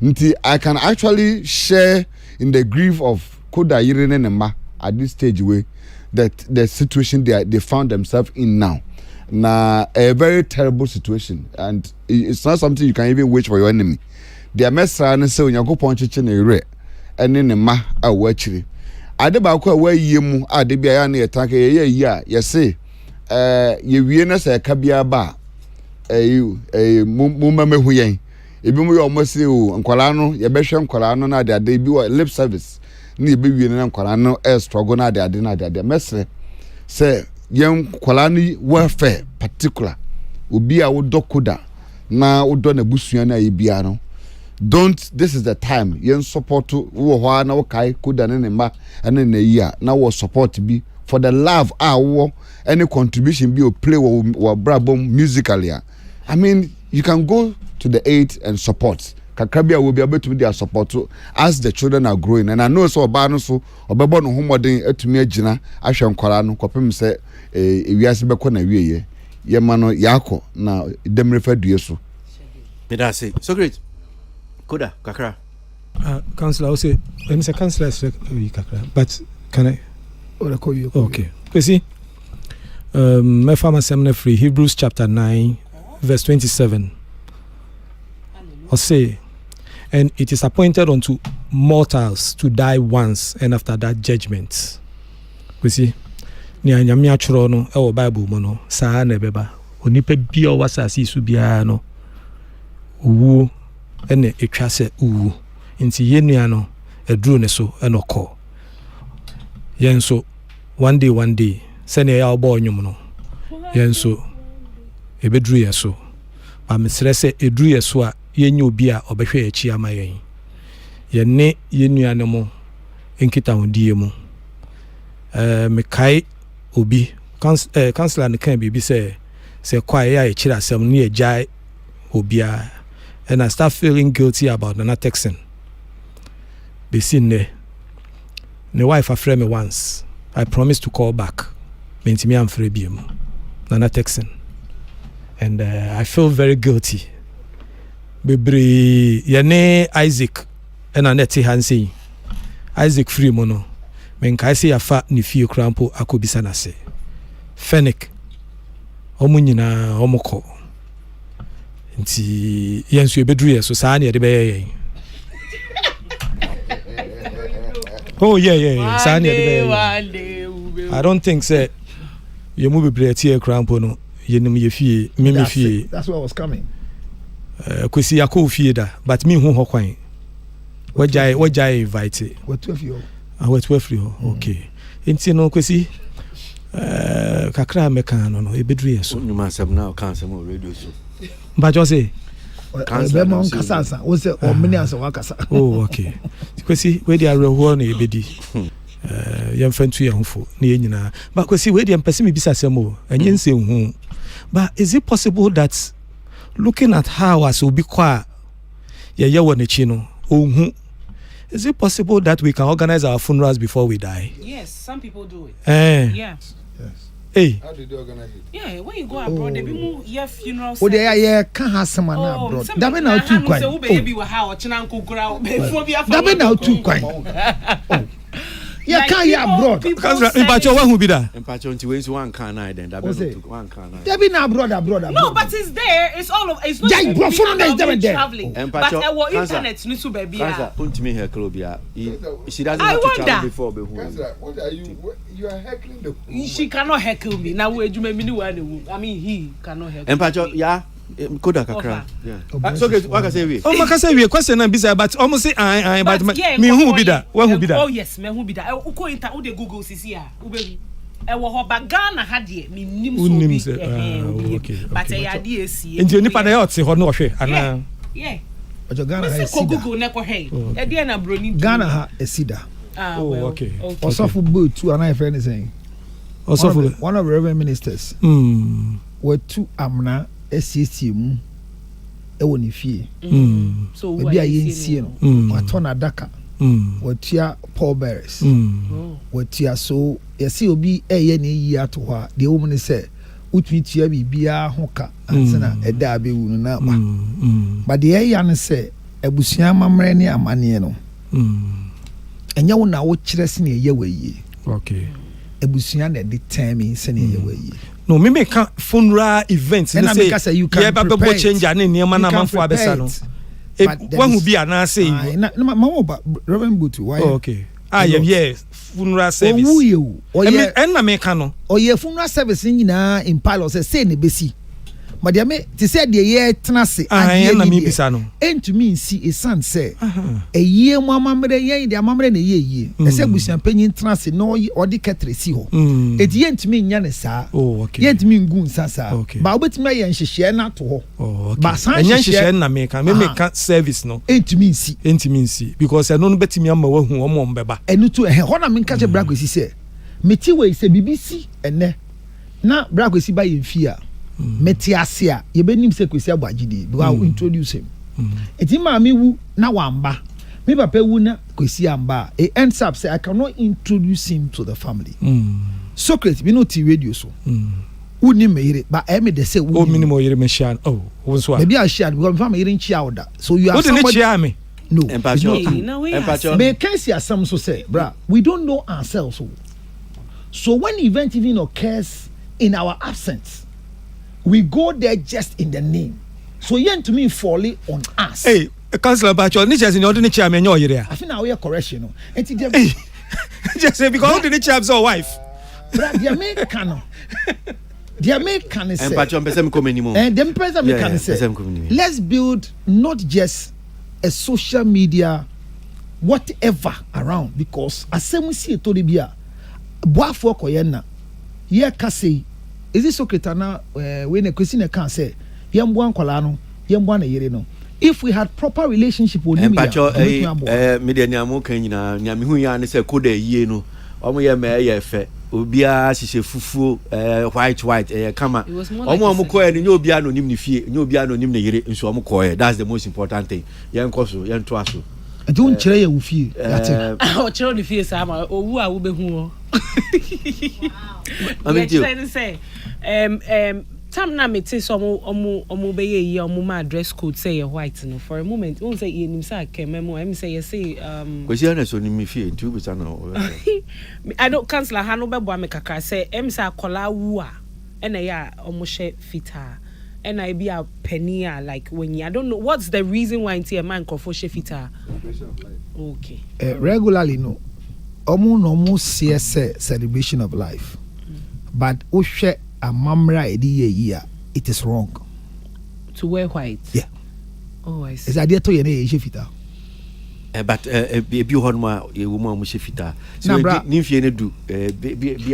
nti I can actually share in the grief of koda yirene ne ma at this stage way that the situation they found themselves in now. Now a very terrible situation, and it's not something you can even wish for your enemy. They are mesra and say Yakopon chichen a re and in a ma a watchery. Adebako where yemu adebia ne attack ya say ye wieness a kabia ba a mumma me huyen. Ebimu yo almost say nkwala no ye behwe nkwala no na de bi lip service ni be wie na nkwala no struggle na de na de mesre say yen nkwala ni welfare particular obi a wo dokoda na wo do na busua na bia no don't this is the time yen support wo ho na wo kai koda ne ma ene na yi a na wo support bi for the love wo any contribution bi o play wo brabom musically. I mean you can go to the aid and support. Kakabia will be able to be their support as the children are growing. And I know so bano so obebo no homodin etumi agina ahwe nkwara no kopem se ewiase beko na wieye ye ma no yako na demrefa due so. Me da say so great. Koda kakra. Councillor I say when say councillor kakra but can I call you? Okay. You see my farmer seminary free Hebrews chapter 9 verse 27. Or say, and it is appointed unto mortals to die once, and after that judgment. We see, ni anyame atworo no e Bible mo no saa na beba onipa bia o wasase su bia no owu ene etwa se owu nti yenua no eduru ne so e no ko yenso one day sene ya obo onwum no yenso ebeduru yeso ba mesre se eduru yeso a yenye obi a obehwe achi ama yen yenne yenua ne mo enkita wondie mu me kai obi councillor ne kan bibi se kwae ya echira asem ne ejai obia and I start feeling guilty about Nana texting. They see ne wife afraid me once. I promised to call back. Menti me am free Nana texting. And I feel very guilty. Bebre yene Isaac and Anette Hansi. Isaac free mono. Men kai se afa ni fie krampo akobisa na se. Fennec. Omo nyina omoko. Nti yensu ebedru yeso saa na ye de beye. Oh yeah. Saa na ye de beye. I don't think say you move bebre tie krampo no yenim ye fie meme fie. That's what was coming. Kwesi yakọ fie da but me hu ho kwan. Wajai invite. What 12 year? What 12 year? Okay. Nti no kwesi kakra meka no ebedru yeso. Nyuma sab na kan sam radio so. But you say Bema Kasasa was or many as Wakasa. Oh, okay. Kwesi where they are reward na ebedi. Yam friend to yamfo na yenyina. But kwesi where they person me bisa semo enye nse hu. But is it possible that looking at how as obi kwa ye wo nechi no ohun, is it possible that we can organize our funerals before we die? Yes, some people do it. Yeah. Hey. How did you organize it? Yeah, when you go abroad, they be more your funeral. Oh, they can have someone abroad. That been now too quiet. Oh, baby, we how chinanko grow. That been now too quiet. Yeah, can you abroad? Mpacho wa hu bi da. Mpacho nti we so one can I then that be one can I. That been abroad. No, but it's there. It's all of it's not. Yeah, bro, phone is there. Traveling. But our internet ni so baby. Kansa untimi heckle bia. She doesn't have to travel before be who. What are you are heckling the She cannot heckle me. Now we ejuma mi ni wa ne wu. I mean he cannot heckle. Mpacho yeah. Koda kakra. Yeah. So what can say we? Oh, maka say we question na bisa but almost say I but me who be that? Who be that? Oh yes, me who be that? Uko inta u de Google sisi a. Ube ewo ho ba Ghana ha de me nim so bi. Okay. But ya de esi. Nti onipa na ya ote ho na ohwe ana. Yeah. Ojo Ghana ha esida. Google na ko hey. E de na broni. Ghana ha esida. Oh, okay. Osofo boat too and I friend is saying. Osofo one of the reverend ministers. Were two amna SCC mu e woni fie. So we are yensie no. Watona daka. Watia Paul Bears. Watia so yesi obi eye na yi ato ho de wo ne se utwitia bibia hoka ansena eda abewu no na ba. But the eye ne se abusua mamre ne amane no. Enya wo na wo kire se ne ye wayi. Okay. Abusua na determine se ne ye wayi. No, me make funeral events. And I say you can prepare change and in Yamana Manfo Abesano. One will be an answer. No, but Reverend Butu, why? Okay. Yes, funeral service. Oh, you. Or yeah, and Americano. Or your funeral service in Palos, say, Nebesi. But they may say the year Tenase. And to me, see a son say a year, mamma, the mamma, and a year. A sebusian penny Tenase, no, or the catriciho. It yet mean Yanesa. Oh, okay. Yet mean goon sasa. Okay. But with me and she share not to her. Oh, but she share Nameka, make service no. Intimacy. Because I don't bet me I'm a woman, Baba. And to her, what I mean, catch a brag with he said. Metiwe is a BBC and ne. Now, brag with by in fear. Metiasia, you be nim say kwesi ABOAGYE dey because I will introduce him. Eti maami wu na wamba. Me papa wu na kwesi amba. It ends up say I cannot introduce him to the family. Socrates, we know T radio so. Who ni me yire, but I me dey say who. Oh, minimo yire me share. Oh, what's what? Maybe I share because family yire nchia oda. So you are somebody. What share me? No. Empacho. Me can see some so say, bra, we don't know ourselves. So when event even occurs in our absence, we go there just in the name. So yen to me folly on us. Hey, Councillor Bacho, ni just in ordinary chairman your area. I think now we are correction. And just say because ordinary chairman's our wife. But the American. The American say. And Bacho mpesa mko anymore. And the American say. Let's build not just a social media whatever around because as we see to the bia boafo koyenna. Ye ka say is this Socrates na when a question can say yembo ankwala no yembo na yere no if we had proper relationship with him media nyamu kan nyina nyame hu ya ne say koda yie no omo ye me ye fe obia hihye fufuo white kama omo ko e nya obia no nim ne fie nya obia no nim ne yere nso omo ko e that's the most important thing yen koso yen to aso don't chere ye ufie o chere ne fie sa ma owu a wo behu o I mean, you say, Tam na me say some omo be ye omo ma dress code say you're white no for a moment. Won't say you nim say kememo. I say you say Kwesi na so ni me fie ntu bisa na. I don't cancel ha no be bo me kakra say say akola wu a na ya omo she fita. And I be a penny like when you I don't know what's the reason why into a man for she fita. Okay. Regularly no. Omo say celebration of life. But Oshe a mamra year, it is wrong. To wear white? Yeah. Oh, I see. Is idea to ye fita. But be honma a woman mu fita. So nimfie ne du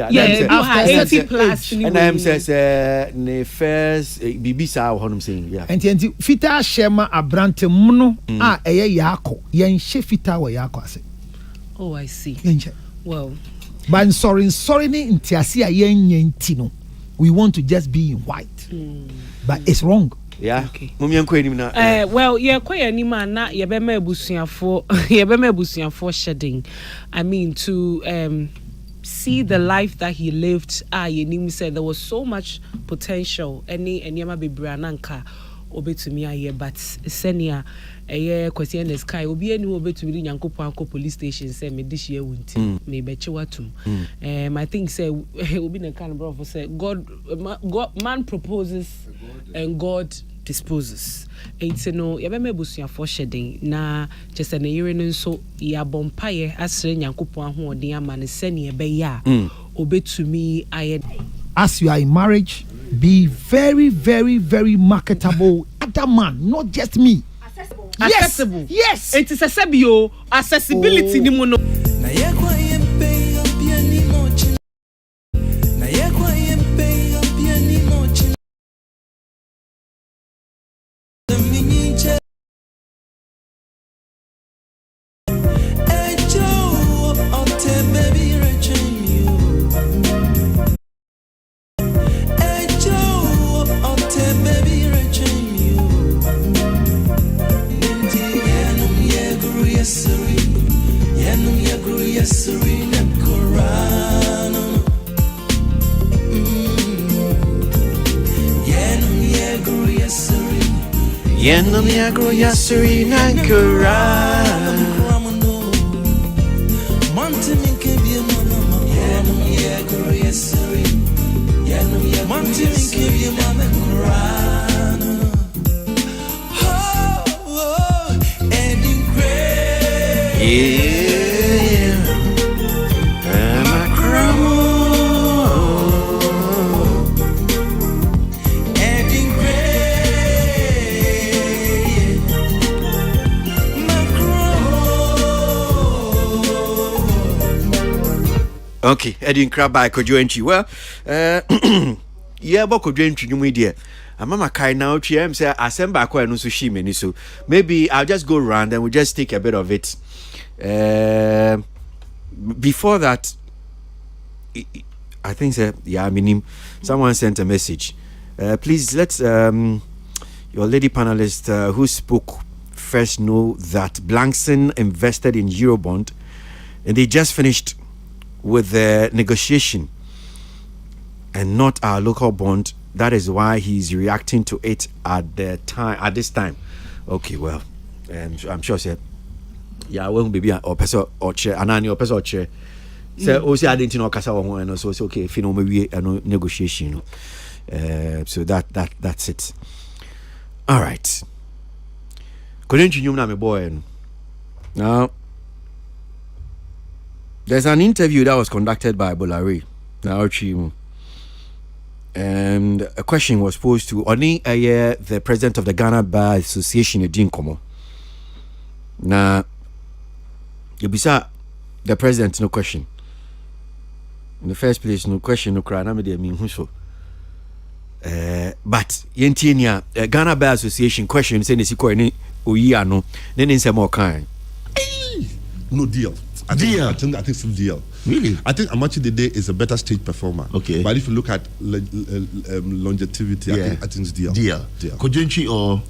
after 80 plus and I am says ne first bibisa honum saying yeah. And fita shema abrante muno a eye yako yen she fita wa yako ase. Oh, I see. Well, but sorry ni ntiase a yen no. We want to just be in white. But it's wrong. Yeah. Okay. Well, yeah, quite any man na ye be me busuafo shedding. I mean to see the life that he lived. You said there was so much potential. Any ma be brananka obetumi aye but senia kwesi in the sky obi eni obetumi nyankopon police station say me this year wunti me be chewatum. I think say obi na kind of say God man proposes and God disposes. It's no yebeme busuafo shedding na just na yire no so ya bompaye asre nyankopon ahoden ama ne senia be ya obetumi aye. As you are in marriage be very, very, very marketable. Other man, not just me. Accessible. Yes. It is accessible. Accessibility ni mono. Yenum yagro yasuri nankara. Okay, Eddie Crab by Kojoenchi. Well, yeah, but Kojoenchi, you media. I'm Mama Kai now. I'm say I send back where no sushi menu. So maybe I'll just go around and we'll just take a bit of it. Before that, I think yeah, I mean, someone sent a message. Please let's your lady panelist who spoke first know that Blackson invested in Eurobond, and they just finished with the negotiation and not our local bond. That is why he's reacting to it at this time. Okay, well, I'm sure sir. Yeah, won't be or person or chair anani or person or chair. So also I didn't know kasa one and also okay if you know maybe negotiation. So that's it. All right. Couldn't you know my boy? Now there's an interview that was conducted by Bolare. Now, and a question was posed to Oni Aye, the president of the Ghana Bar Association, Edin Komo. Now, you be the president, no question. In the first place, no question, no cry. But Yentinia, Ghana Bar Association question saying is equal any Oyano, then in some more kind. No deal. I think it's a deal. Really? I think Amachi Dede is a better stage performer. Okay. But if you look at longevity, I think it's deal. Deal. Kojenchi or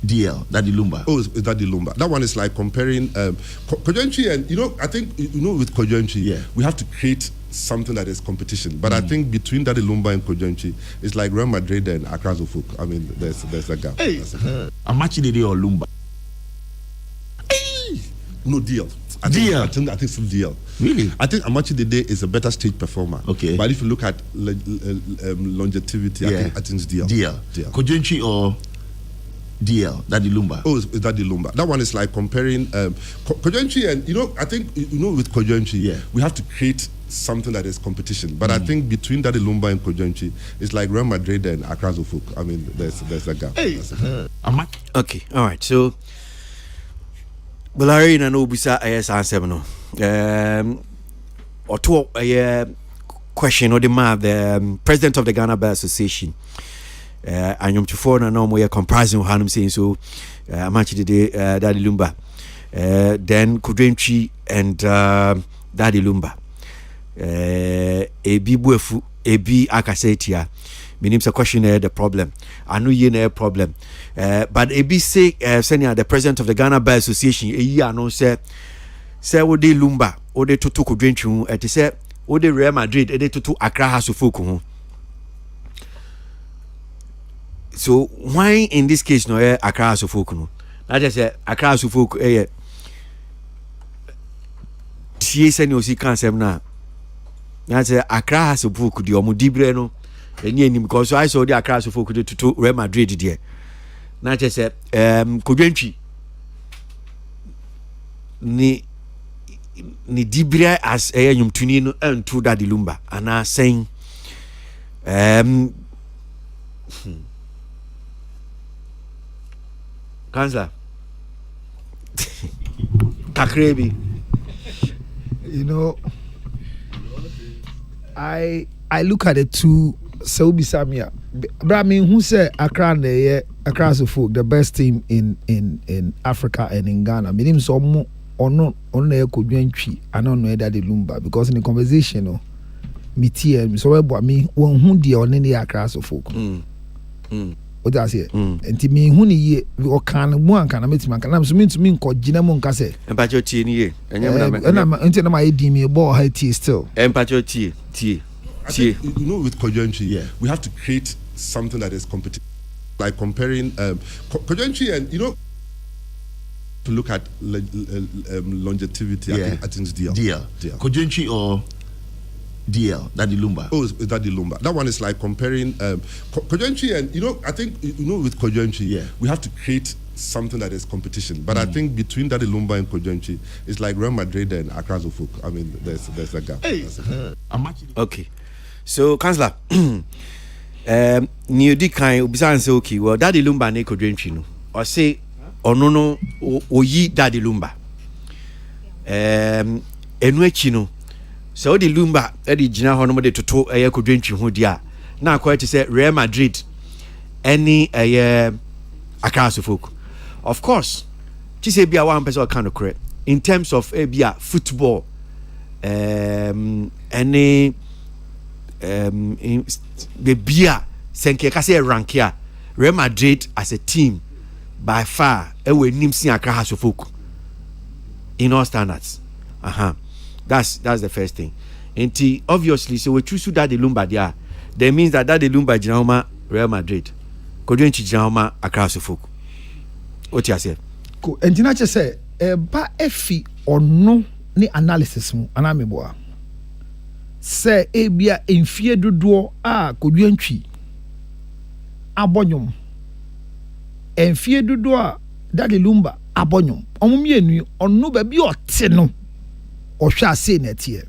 DL, Daddy Lumba? Oh, it's Daddy Lumba. That one is like comparing Kojenchi and, I think, with Kojenchi, we have to create something that is competition. But I think between Daddy Lumba and Kojenchi, it's like Real Madrid and Accra Folk. I mean, there's a gap. Hey, Amachi Dede or Lumba? No deal. I think it's a deal. Really? I think Amachi Dede is a better stage performer. Okay. But if you look at longevity, I think it's deal. Deal. Kojenchi or DL, Daddy Lumba? Oh, it's Daddy Lumba. That one is like comparing Kojenchi and, I think, with Kojenchi, we have to create something that is competition. But I think between Daddy Lumba and Kojenchi, it's like Real Madrid and Accra Folk. I mean, there's a gap. Hey. Okay, all right. So, Bolari na no bisa ayes answer no. Or to a question or the president of the Ghana Bar Association. And you to na no more comprising of Hanum saying so. Amachi Dede Daddy Lumba. Then Kojenchi and Daddy Lumba. Ebi buefu ebi akasetia. Meaning a question the problem. I know you know problem. But ebi say senior the president of the Ghana Bar Association no say ode Lumba ode to Kojenchi et say ode Real Madrid ede to Accra Folk ho. So why in this case no Accra Folk no? That just say Accra Folk tie senior si kan sem na. That's Accra Folk di omudibre no. Because I saw the Accra Folk to Real Madrid there. Now just say Kojenchi ni dibre as nyumtuni no entu Daddy Lumba and I saying Councillor. Takrebi. You know, I look at the two. So be Samia. But I mean, who said Accra across the folk, the best team in Africa and in Ghana? I mean, him so more or not on the Kodwenchi. I don't know that the Lumba because in the conversation, no, me tea so about me one who the on any across the folk. What does it? And to me, who ye or can one can I meet my can I'm so mean to me called Jinamon Casse. And patch your tea, and I'm until my me ball high tea still. And patch your tea. You know, with Kojonchi, we have to create something that is competitive, like comparing Kojonchi and to look at longevity. I think it's DL. Kojonchi or DL, Daddy Lumba. Oh, it's Daddy Lumba. That one is like comparing Kojonchi and I think with Kojonchi, we have to create something that is competition. But I think between Daddy Lumba and Kojonchi, it's like Real Madrid and Accra Folk. I mean, there's a gap. Hey. Okay. So, Councillor, New Dikai, Ubisan say, okay, well, Daddy Lumba ne Kojonchi no. Or say, or no, Oyi Daddy Lumba. Enwechi no. So the Lumba, Eddie Gina Honomo de Toto, Kojonchi ho dia. Now, quite to say Real Madrid, any Accra Folk. Of course, just say be a one person kind of correct in terms of football. Any the beer senke kase rank here Real Madrid as a team by far we nimsi Accra folk in all standards. That's the first thing. And obviously so we choose that the Lumba there. That means that the Lumba Jinama Real Madrid. Kodwenchi Jinama Accra folk. What you say? Cool. And Jinache say ba efi or no ni analysis mu anameboa. Say ebia enfie dodo a Kodwenchi abonyum. Enfie dodo a Daddy Lumba abonyum. Omo mienu onu ba bi ote no. Ohwa ase na tie.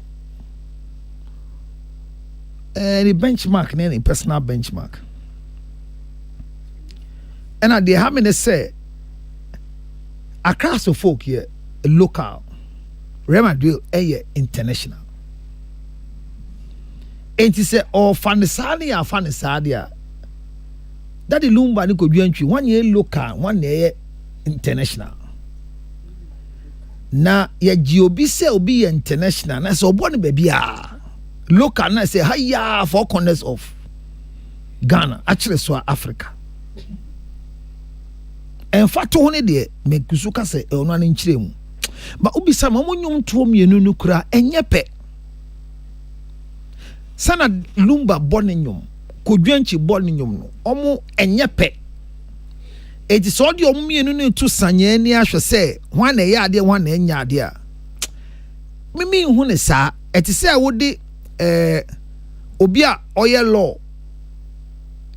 The benchmark na any personal benchmark. And at the how say across the folk here local Real Madrid international. And he say fanisania Daddy Lumba ni Kodwenchi 1 year local 1 year international. Na ye GOB say obi international na so obo ne baby local na say hiya 4 corners of Ghana actually so Africa. En fact one de me kusuka say ono an nkyire mu. Ba obi sa ma monyom to mienu no kura enye pe. Sana Lumba boninyom Kodwenchi boninyom no omo enye pe. Eti so de omo mienu no to sanye ni ahwe say hwan na ye ade hwan na enya ade a. Mimi hu ne sa eti say wo de obi a oye law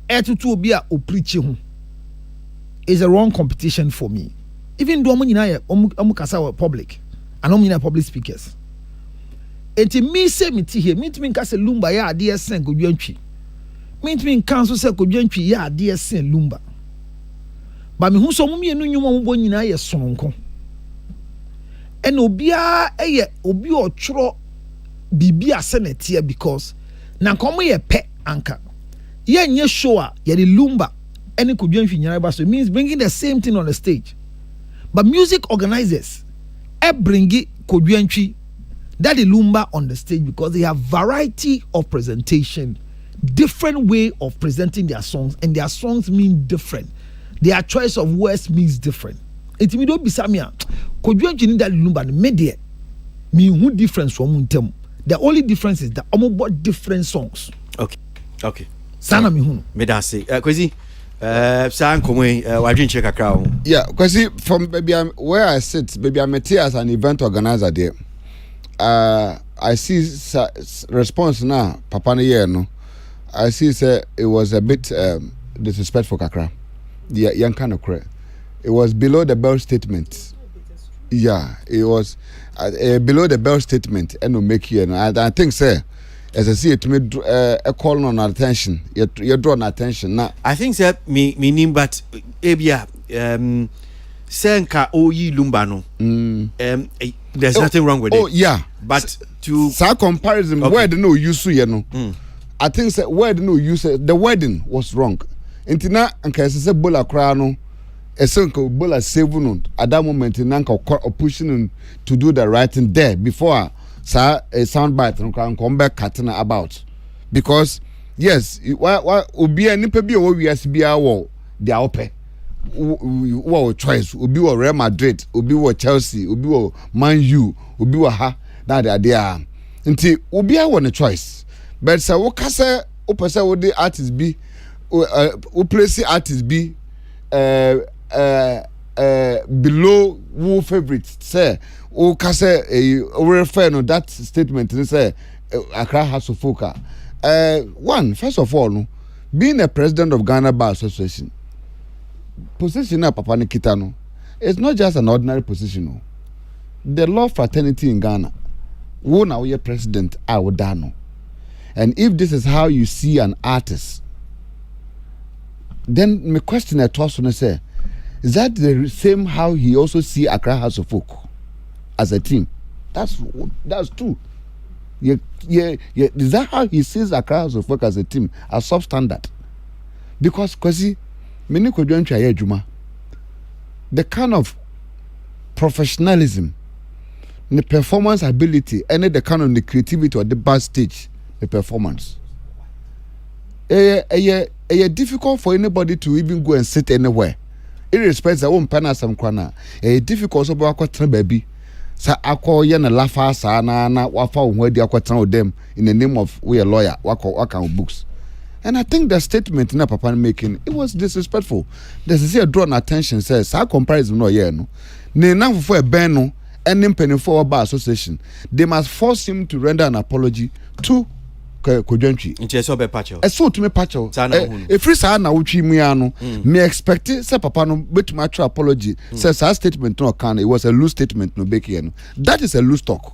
etutu obi a opreach hu is a wrong competition for me. Even though omu kasa were public and omu public speakers. Enti me say me ti here, me to me kasa Lumba ya ade sen Kodwenchi. Me to me council say Kodwenchi ya ade sen Lumba. But me hu so omu mienu nyum omu bo nyina ye sononko. En obia eye obi otworo bibi asenetie because na komo ye pe anka. Ye nye show a ye the Lumba any Kodwenchi nyina ba so it means bringing the same thing on the stage. But music organizers bring Kodwenchi Daddy Lumba on the stage because they have variety of presentation, different way of presenting their songs, and their songs mean different. Their choice of words means different. It me don't be Samia. Kodwenchi ni Daddy Lumba the media mean who difference from them. The only difference is that almost bought different songs. Okay. Sana mi hunu. Me da say. Kwesi San Komwe wadwin check akra. Yeah, because from baby where I sit, baby I'm as an event organizer there. I see response now, Papa no. I see say it was a bit disrespectful kakra. Yeah, young kind of credit. It was below the bell statement. Yeah, it was below the bell statement and no make you. And I think say as I see it me a call on attention you draw on attention now. I think that me name but ebia senka oyi lumba no there's nothing wrong with it. Oh yeah, but to comparison word no use you know. I think that word no use the wording was wrong. Intina anka say bola kra no esenko bola save no at that moment nanka pushing to do the right thing there before a sound bite no can come back cutting about because yes why obi anipa bi o wiase bia wo dia ope wo choice obi wo Real Madrid obi wo Chelsea obi wo Man U obi wo ha that they are nti obi a wo no choice but say wo kase o pese wo the artist bi o place artist bi below wo favorite say o kase o refer no that statement they say Accra House of Folk one first of all no being a president of Ghana Bar Association position na papa ni kita no it's not just an ordinary position no the law fraternity in Ghana wo na we president a wo da no and if this is how you see an artist then my question at also say is that the same how he also see Accra House of Folk as a team? That's true. Yeah. Is that how he sees Accra House of Folk as a team, as substandard? Because kwasi many could join Juma. The kind of professionalism, the performance ability, and the kind of the creativity or the backstage, the performance. Difficult for anybody to even go and sit anywhere. Irrespective of mpana some kwana difficult so ba kwatra baby sa akọ ye na lafa sa na wafa wo di akwatra them in the name of we a lawyer waka books. And I think the statement na papa making it was disrespectful. There's a drawn attention says sa comparison no ye no ne na for a ben no any penny for bar association they must force him to render an apology to Kodwantwi nche so be pacho so to me pacho if free sa na wutwi mu ya no me expect say papa no betuma try apology say sa statement no can it was a loose statement no beke no that is a loose talk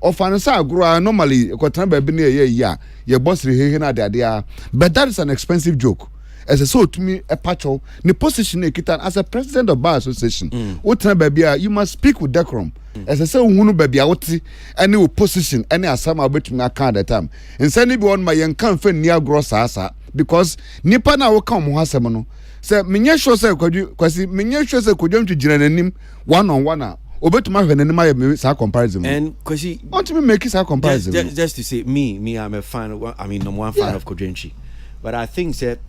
of an say agro normally kwatan ba bi na ye boss re na de but that is an expensive joke as a so to me a pacho the position as a president of bar association what ba you must speak with decorum as I say hunu baby awoti any position any asama betumi aka at the time insani bi on my yankan fe ni agro asa because nipa na wo kan mo hasem no say menye sure say kwasi menye sure say Kodwantwi gina nanim one on one obetuma hwe nanim aye sa comparison and kwasi want me make sa comparison just to say me I'm a fan number one fan of Kodwantwi but I think that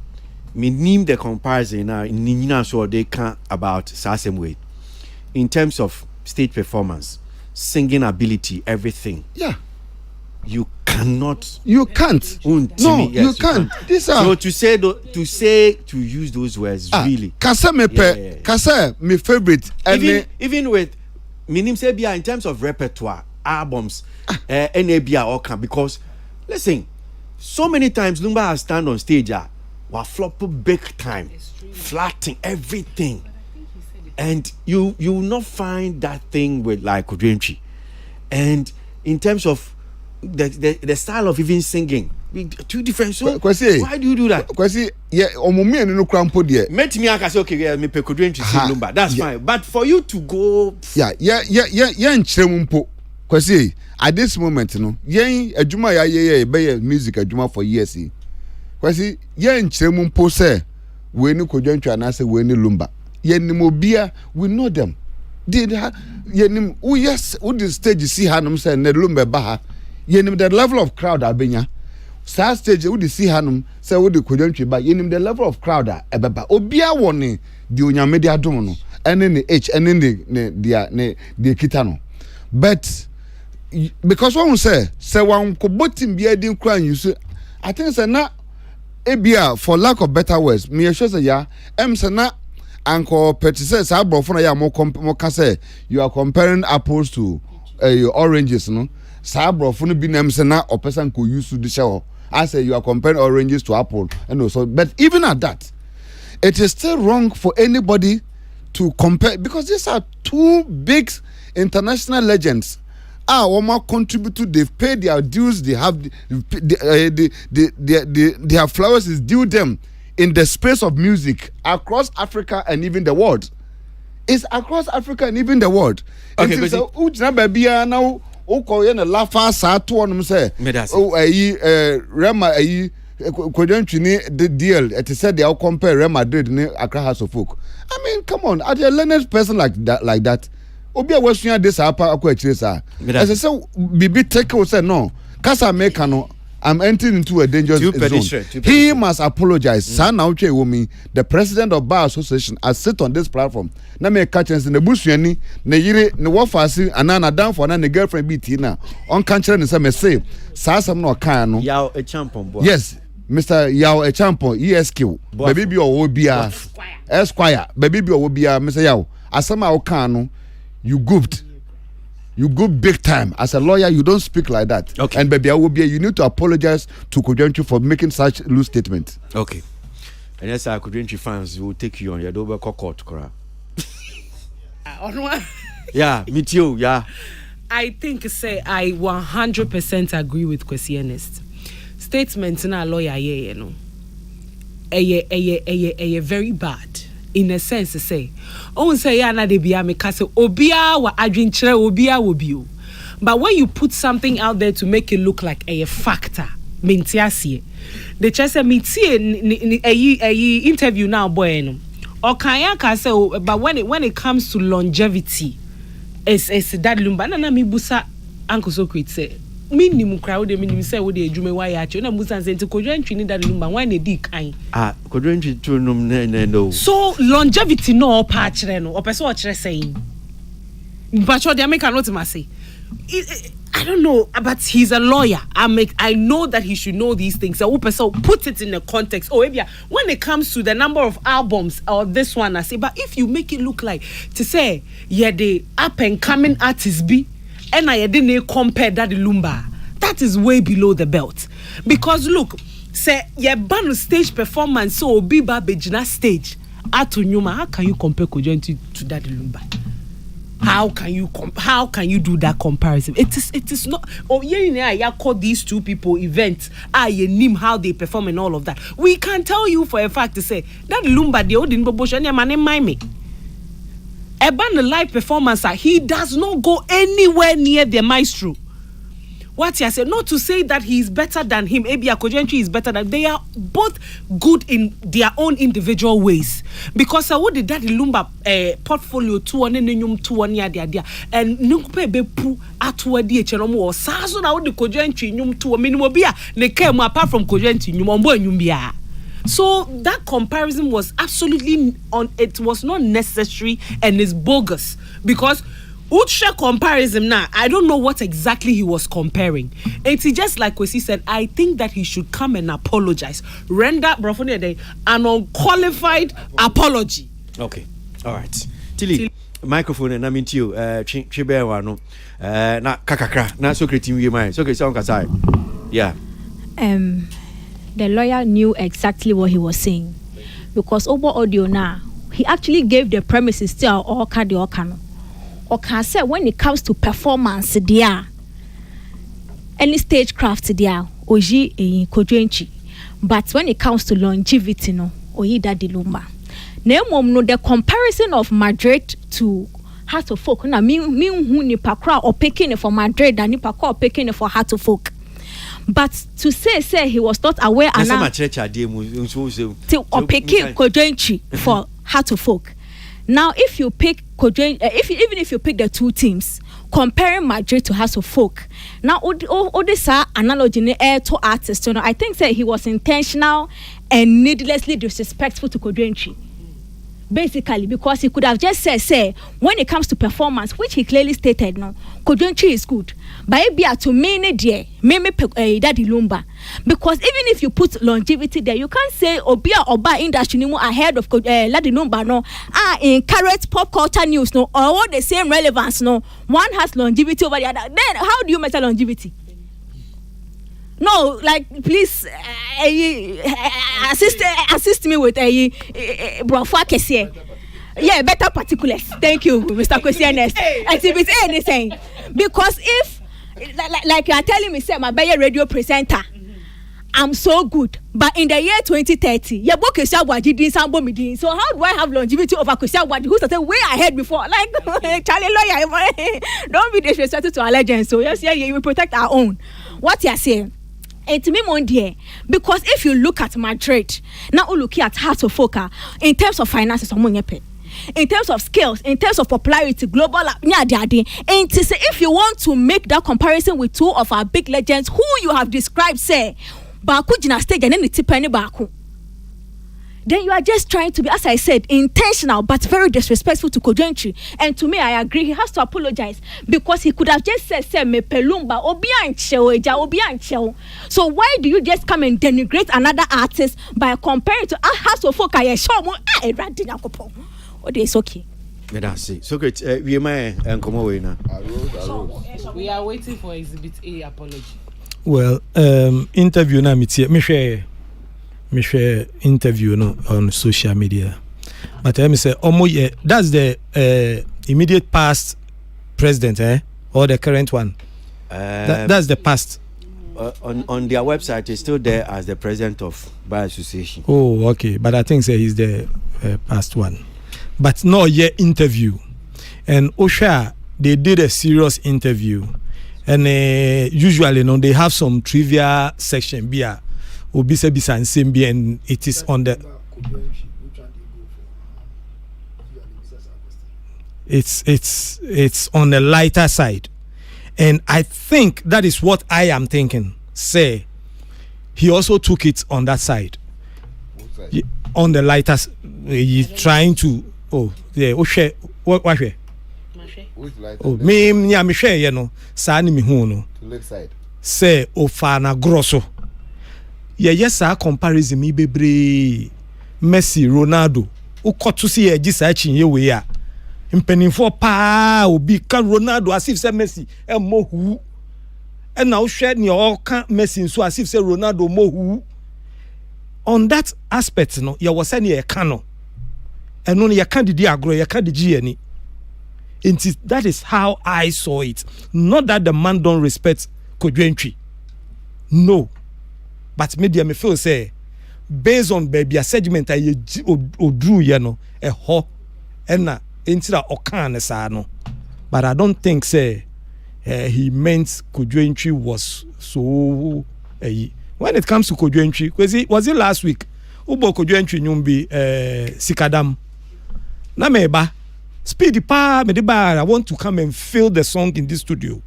me name the comparison now in so they can about same way in terms of stage performance, singing ability, everything. Yeah. You cannot. You can't. No, you can't. So to use those words really. Kasa me favorite. Even with minim say in terms of repertoire, albums, NABA all can because listen, so many times Lumba has stand on stage were flop big time, flatting everything. And you will not find that thing with like Kodwantwi. And in terms of the style of even singing, two different. So why do you do that? Kwasi, yeah, omumi enu no krampo de. Met me aka say okay, me pe Kodwantwi sing Lumba. That's fine. But for you to go yeah, nkyerem mpo. Kwasi, at this moment no, yen adwuma ya be music adwuma for years. Kwasi, yen nkyerem mpo say we ni Kodwantwi anase we ni Lumba. Yenimobia, we know them. Yenim, yes, would the stage see Hanum say Nedlumbe Baha, Yenim the level of crowd abenya. Sa stage would see Hanum say would the Kodwantwi ba Yenim the level of crowd ebeba. Obia woni di onyamede adomo no. And in the H and in the kitano. But because one say one kobotim bia din kran you say I think say na ebia for lack of better words me sure say ya say na Uncle Petty says, I brought for more say you are comparing apples to your oranges, no? Sabro for be named Sena or person could use to the show. I say you are comparing oranges to apple, and also, but even at that, it is still wrong for anybody to compare because these are two big international legends. Woma contribute to, they've paid their dues, they have their flowers is due them in the space of music across Africa and even the world. It's across Africa and even the world. Okay, it is baby now. Laugh say Rema the deal it said they all compare Real Madrid and Accra House of Folk. I mean, come on, are a learned person like that? Obia was this apa as I say Bibi take say no. Kasa make no. I'm entering into a dangerous zone. He must apologize. Sana Uche Wumi, the president of Bar Association, has sit on this platform. Na me catch in the bush yani, ne yire ne wafasi anana down for na girlfriend BT na. On cancer and say Sasam no kano. Yao a champion boy. Yes, Mr. Yao a champion, ESQ. Baby be or Wobia Esquire, baby be or Wobia, Mr. Yao. Asama Okano, you gooped. You go big time. As a lawyer, you don't speak like that. Okay. And baby, I will be. You need to apologize to Kodwenchi for making such loose statements. Okay. And yes, our Kodwenchi fans will take you on your double court, Kora. Yeah, me too. Yeah. I think I 100% agree with Kwesi Ernest. Statements in a lawyer, you know, very bad. In a sense, to say, oh, say, yeah, na de biya me kase obia wa adwinchire obia wo bio. But when you put something out there to make it look like a factor, mentiasie. The chese metie a interview now boy no. Or kanya kase but when it comes to longevity, it's that lumba na mi busa Uncle Socrates say minimum crowd minimum say wo de adwuma wa ya che na musa say Kodwenchi ni that lumba why na di kan. Kodwenchi to no. So longevity no pa kire no opese o kire saying. But what they make a note to say. I don't know, but he's a lawyer. I know that he should know these things. So put it in the context. Oh, yeah. When it comes to the number of albums or this one, I say, but if you make it look like to say, yeah, the up and coming artists be, and I didn't compare that Lumba, that is way below the belt. Because look, say, yeah, ban stage performance, so Biba Bejina stage. Atu Nyuma, how can you compare Kodwenchi to that Lumba? How can you do that comparison? It is not. Oh yeah, I call these two people events. You name how they perform and all of that. We can tell you for a fact to say that Lumba the old in proportion man me. About the live performance, he does not go anywhere near the maestro. What he said, not to say that he is better than him. Abia Kodwenchi is better than. They are both good in their own individual ways. Because I would did that Lumba portfolio 2 on nenyum 2 on dia and nupe be pu atwa di echeromo or saso na would Kodwenchi nyum 2 minimum bia ne kemu apart from Kodwenchi nyum ombo nyum bia. So that comparison was absolutely it was not necessary and is bogus because Uche comparison now, I don't know what exactly he was comparing. It's just like Kwesi said, I think that he should come and apologize. Render an unqualified apology. Okay. All right. Tilly, microphone and I mean to you, Chibewano, na kakakra, na Socrates you mind. So yeah. The lawyer knew exactly what he was saying. Because over audio now, he actually gave the premises to all Kano. Or can say when it comes to performance there, any stagecraft there, Oji e Kodwenchi. But when it comes to longevity, no, Oyi da Lumba. No, the comparison of Madrid to Heart of Folk, na mean who ni pakra or picking for Madrid and ni pakra or picking for Heart of Folk. But to say he was not aware and now to picking Kodwenchi for Heart of Folk. Now, if you pick even if you pick the two teams, comparing Madrid to House of Folk, now all this analogy to artists, you know, I think that he was intentional and needlessly disrespectful to Kodwenchi. Basically, because he could have just said, when it comes to performance, which he clearly stated, no, Kodwenchi is good. But it be to me, Daddy Lumba. Because even if you put longevity there, you can't say Obia Oba industry ahead of Daddy Lumba, no. In current pop culture news, no, or all the same relevance, no. One has longevity over the other. Then how do you measure longevity? No, like please assist me with a Brofwa Kesie. Yeah, better particulars. Thank you, Mr. Kwesi Ernest. Exhibit anything. Because if like you are telling me, say my be a radio presenter. I'm so good, but in the year 2030, your book is ABOAGYE din sambo me din. So how do I have longevity over ABOAGYE who started way ahead before? Like Charlie lawyer, don't be disrespectful to our legends. So yes, yeah, we protect our own. What you are saying? It's me mon dear, because if you look at Madrid, now you look at Heart of Foca in terms of finances, in terms of skills, in terms of popularity, global, and to say if you want to make that comparison with two of our big legends who you have described, say. Baku jina stage and then the penny baku. Then you are just trying to be, as I said, intentional but very disrespectful to Kojo. And to me, I agree. He has to apologize because he could have just said me pelumba obiancheo. So why do you just come and denigrate another artist by comparing to Heart of Foca? Oh, it's okay. So great. We are waiting for Exhibit A apology. Well, interview na me share interview no on social media. But I say that's the immediate past president, or the current one. That's the past. On their website, it's still there as the president of Bar Association. Oh, okay. But I think he's the past one. But no yet interview. And Osha, they did a serious interview. And usually, they have some trivia section bia obisa bisa and simbi, and it is on the. It's on the lighter side, and I think that is what I am thinking. Say, he also took it on that side, on the lighter. He's trying to. Oh, yeah. What? Oh, me share, you know, Sani mi huno. To left side. Say, Ofana Grosso. Yes, I comparison me bebre Messi, Ronaldo. O to see a gisachin ye we ya. Impening for pa obi can Ronaldo as if say Messi and mohu. And now share ni all can't Messi so as if say Ronaldo mohu. On that aspect, no, ya was any a cano. And only ya can't di agro, ya can't di any. That is how I saw it. Not that the man don't respect Kojo. No. But media me feel say based on baby a segment I drew a ho and into the okan no. But I don't think say he meant Kojo was so when it comes to Kojo, was it last week? Ubo Kojo nyumbi Sikadam. Na meba Speedy pa me de bar, I want to come and fill the song in this studio.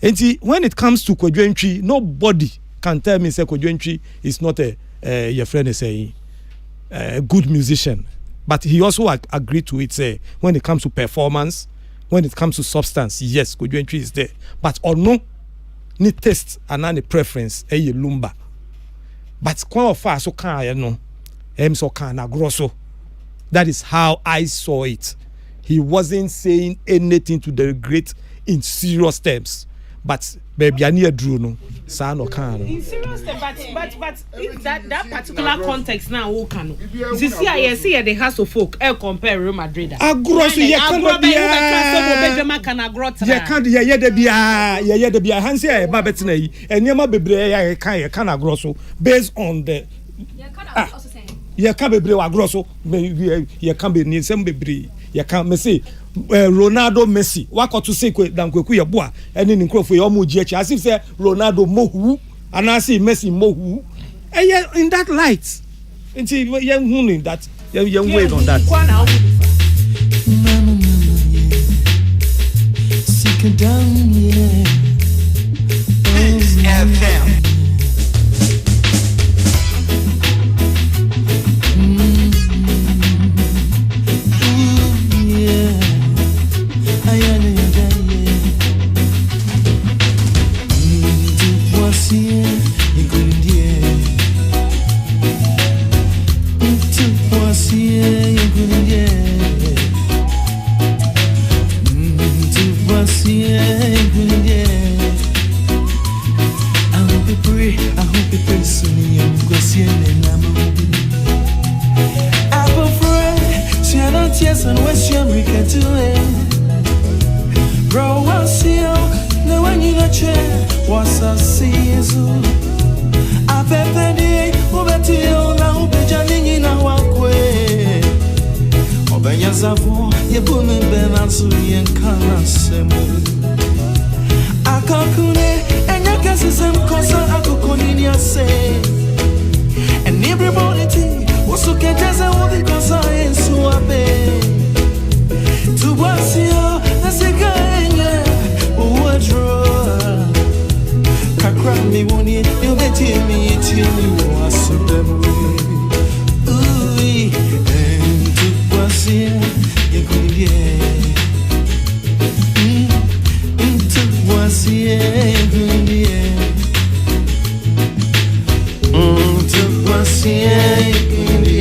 And see, when it comes to Kojo, nobody can tell me say Kojo is not your friend is saying a good musician. But he also agreed to it. Say when it comes to performance, when it comes to substance, yes, Kojo is there. But or no, ni taste and any preference lumba. But quite far so can so can grosso. That is how I saw it. He wasn't saying anything to the great in serious terms. But baby, I need Drew no. Son or can. In serious terms, but in that particular context now, who can? You see, I see the House of Folk. Compare Real Madrid. Agrosso, yeah, based on the. You can't be grosso. You can't be near some baby. You can't me say Ronaldo Messi. What got to say than Kuya Boa and in Crow for your Muji as if say Ronaldo Mohu and I see Messi Mohu. And yeah, in that light, and see young woman in that young way on that. Seek down, yeah. FM. Yeah. was a season. A pepedi, ubetio na ubejani na wakwe. Obenya zavo, yebume benansu yenkana semu. Akakune, enyakasi semkosa akukoni niase. And everybody, usuketeza ubikosa ensuabe. Tuwasio, nasikanye, uwadro. Kakrami woni, you bet me, was them. Ooh, and tuwasio, you could be. Tuwasio, you could be. Tuwasio, you could be.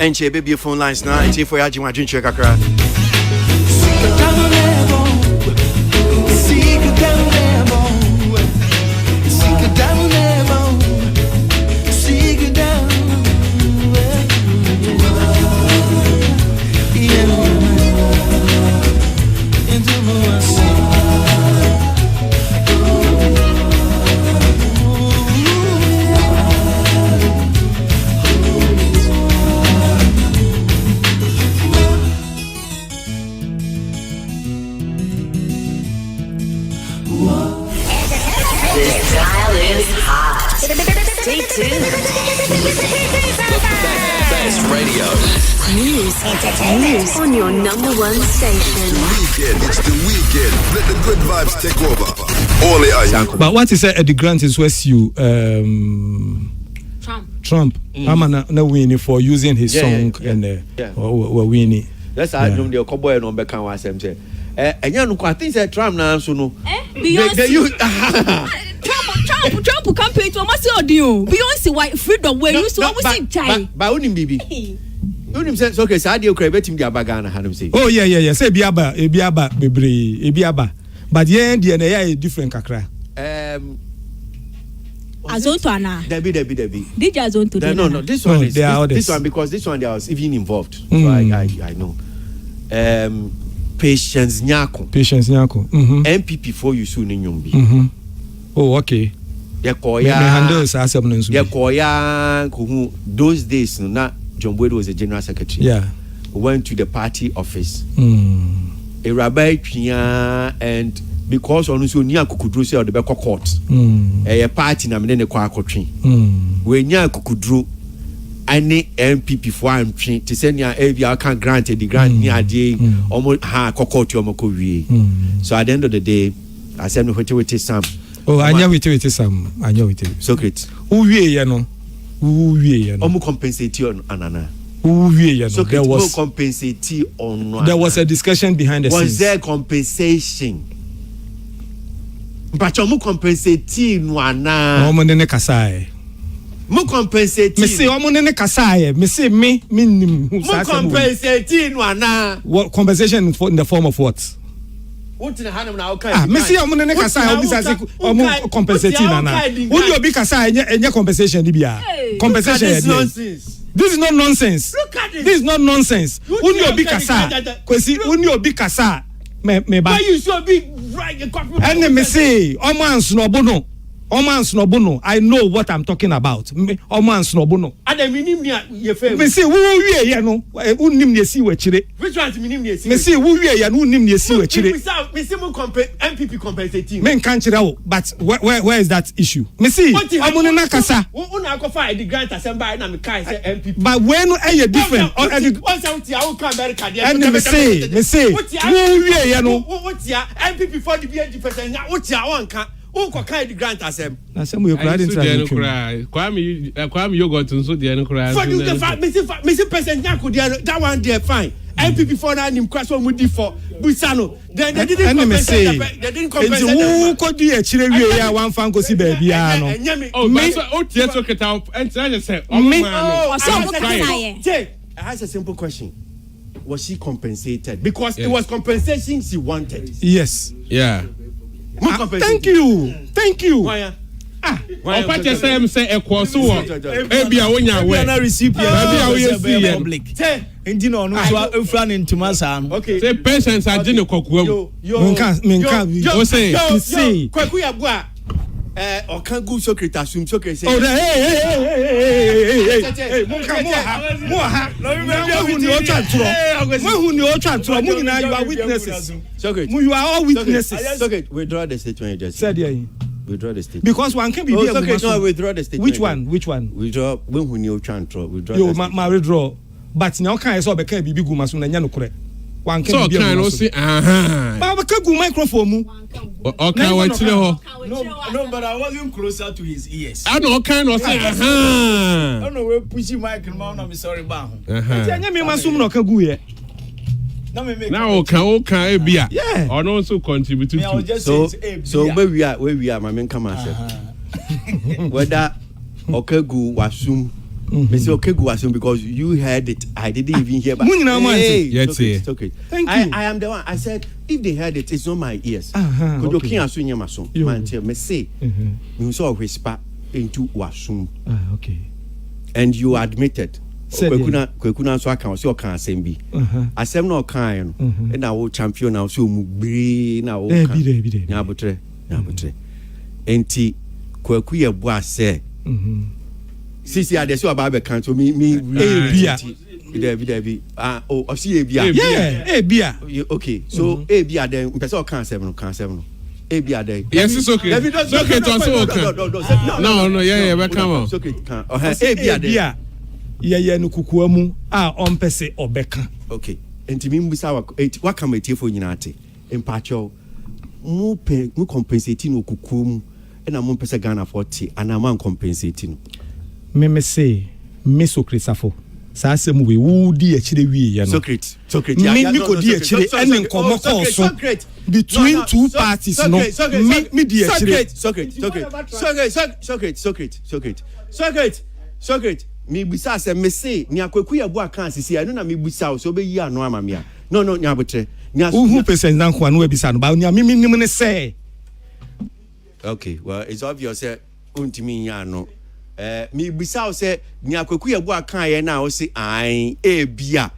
Enche baby phone lines now. Enche for ya jima drink kakra. Stay tuned. Best radio. News, news on your number one station. Weekend, it's the weekend. Let the good vibes take over. Only I. But what is Eddie Grant is West you Trump. I'm not winning for using his song and we're winning. That's how I know the cowboy number can was him say. And you know, I think that Trump now so no. Trump campaign to almost audio. Beyonce white freedom where you so almost in time. But only baby. You say okay, so I do crave him the abagana hanum say. Oh yeah. Say biaba, bebre, biaba. But yeah, the different kakra. Azontwana. Debbie. DJ Azonto. No. This one is this one because this one there was even involved. So I know. Patience Nyako. MPP for you soon in Yumbi. Oh, okay. Those days, not John Boyd was a general secretary. Yeah. Went to the party office. Rabbi Pia and because on so near Kukudru say or the Beko court. A party na me ne kwa akotwe. We nya Kukudru any MPP for am twe to send ya avia can grant the grant ni ade omo ha court omo ko wie. So at the end of the day I said no with Sam. Oh, anya with Sam. Anya with Socrates. Who wie ye no? Who wie ye no? Omo compensate on anana. Who wie ye no? So There was compensate on. There was a discussion behind the scenes. Was there compensation? But omo compensate no ana. Omo ne kasai. Mo compensate. Me say omo ne kasai. Me say me nim who sa. Mo compensate no ana. What compensation in the form of what? Me see omo ne kasai obi say omo compensate no ana. Who obi kasai enye compensation ni bia. Compensation nonsense. This is not nonsense. Look at this. This is not nonsense. Uni obi kasa. Kwesi uni obi kasa. Me ba. Why you so big right? And me say, Oman Snobono. Oman Snobono. I know what I'm talking about. Oman Snobono. And the minim ye fair. Me say, who ye ya no? Unim ye si we chire. Which one minim ye si? Me say, who ye ya no unim ye si we chire. Me say mo MPP compensating. Men can't chire o. But where is that issue? Me say, Omo na kasa. Una go find the grant assembly na me kai say MPP. But when are different? Once out I will come America there. And me say, who ye ya no? What ya MPP for the 80%. What ya one can. Who can carry the grant assembly? Assembly you cried into Kwame yogurt so there no cry. For you the fact me say percent nyako there that one there fine. MPP for that nim crash one mudi for Busano. Then they didn't compensate. They didn't compensate. Who could do a chire we ya one fan go see baby ano. Oh, me o tie so keta and I say me I ask a simple question. Was she compensated? Because it was compensation she wanted. Yes. Yeah. Thank you. Why? Opa che say ekwo so wo. Ebia wonya we. Na recipient. Ebia we see public. Ndi no no so afra ne ntuma sa no. Okay. Say patience age ne kokuam. Menka. O say. Kwaku ya bua. Okan go secretary assume secretary say. Oh, hey. Moha. You are witnesses. You are all witnesses. Okay, withdraw the statement you just said. Withdraw the statement. Because one can be no, withdraw the statement. Which one? Withdraw when who you withdraw. Yo, my withdraw. But now can I saw be can be big gumasu na nya no kure. One can be no say Ba can go microphone mu. Okay, wait till ho. No, but I wasn't closer to his ears. I know kind of say I don't know where pushing mic and I'm sorry ba ho. Nya me masum no ka gu ye. Now okay ebia. Yeah. Or also contribute to. So where we are my main come and whether Okegu wasum. Me say Okegu wasum because you heard it. I didn't even hear. But it's okay. Thank you. I am the one. I said if they heard it, it's not my ears. Because you can't assume maso. Man tell me say you saw whisper into wasum. Okay. And you admitted. Kwekuna so aka so kan asem bi. Asem na kan no. Na wo champion na so mu gbe na wo kan. Nya botre. Enti kweku ye bo ase. Sisi ade so aba be kan so me bia. Bi. O si bia. Yeah, bia. Okay. So bia then person kan asem no. Bia then. Yes, it's okay. It's okay to so okay. No, yeah, we come on. It's okay kan. Bia then. Yeah, no kukuamu ompese obeka. Okay. Enti mi mbisa wa kama etiefo nyina ate. Empacho mu compensate no kukuamu na mu pese Ghana 40 ana man compensate no. Me say me Socrates sa asem we wo di akire wie ye no. Socrates. Me ko di akire ene nkomo call so between two parties no. Me di akire. Socrates. Me bisa se me say ni akwaku ya bu aka asisi ya no na me bisa so be yi ano amamia. No nya botre. Who person na kwa no bisa no ba nya me nim ne say. Okay, well it's obvious say untimi ya no. Me bisa say ni akwaku ya bu aka ye na o say ai bia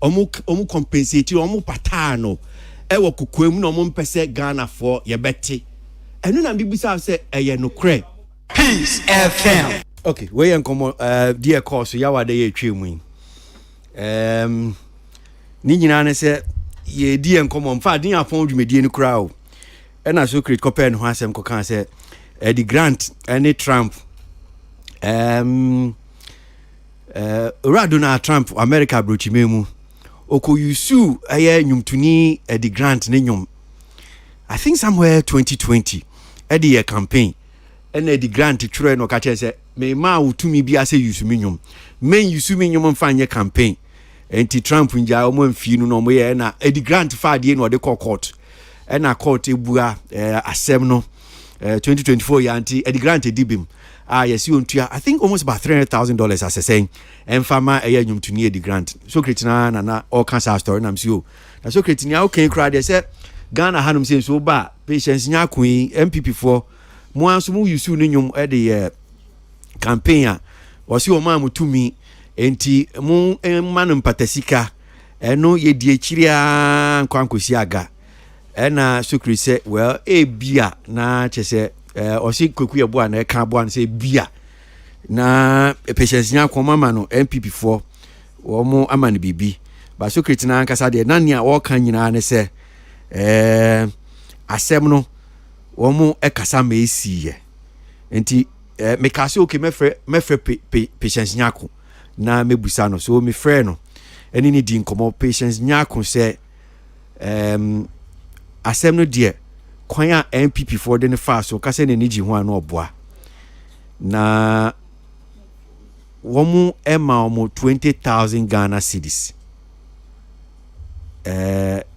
omu compensate omu patano wo kokoam na omu mpese Ghana for ye beti. Eno na me bisa say eye no kre. Peace FM. Okay, we yan komo dear course ya wade ye twemu. Ni nyina ne se ye di enkomo mfa din afon dwumedie ni kura o na so create copy no asem ko kan say the grant any Trump Donald Trump America brochimemu okoyusu nyumtuni the grant ne nyum I think somewhere 2020 the campaign and the grant try no ka say me ma utumi bi ase yusu me nyum men yusu me nyum mfa nye campaign enti Trump nja o mo mfi no mo ye na the grant fa de no de court and a court ebua asem no 2024 yanti the grant edibim yes you untua I think almost about $300,000 as saying and farmer nyum to near the grant so cretina na all cancer story na msio na so cretina okay crowd they say Ghana hanum say so ba patience nya kuin MPP4 mo anso mu yusu no nyum the campaign a wasi o ma mutumi enti mu manum patasika eno ye die chiria nkwankosi aga ena sukri say well bia na chese osi koku ebo na ka abo an say bia na patience nya kwoma no MPP4 wo mu amane bibi ba sukri tina nkasa de na nia wo kan nyina ne say asem no wo mu ekasa ma esiye enti me ka say okay mefre patience nya ko na mebusa no so me frɛ no eni ni di nkomo patience nya ko say asem no de kwan a MPP4 de ne fa so ka se ne ni ji ho an oboa na womu ema omo 20,000 Ghana cedis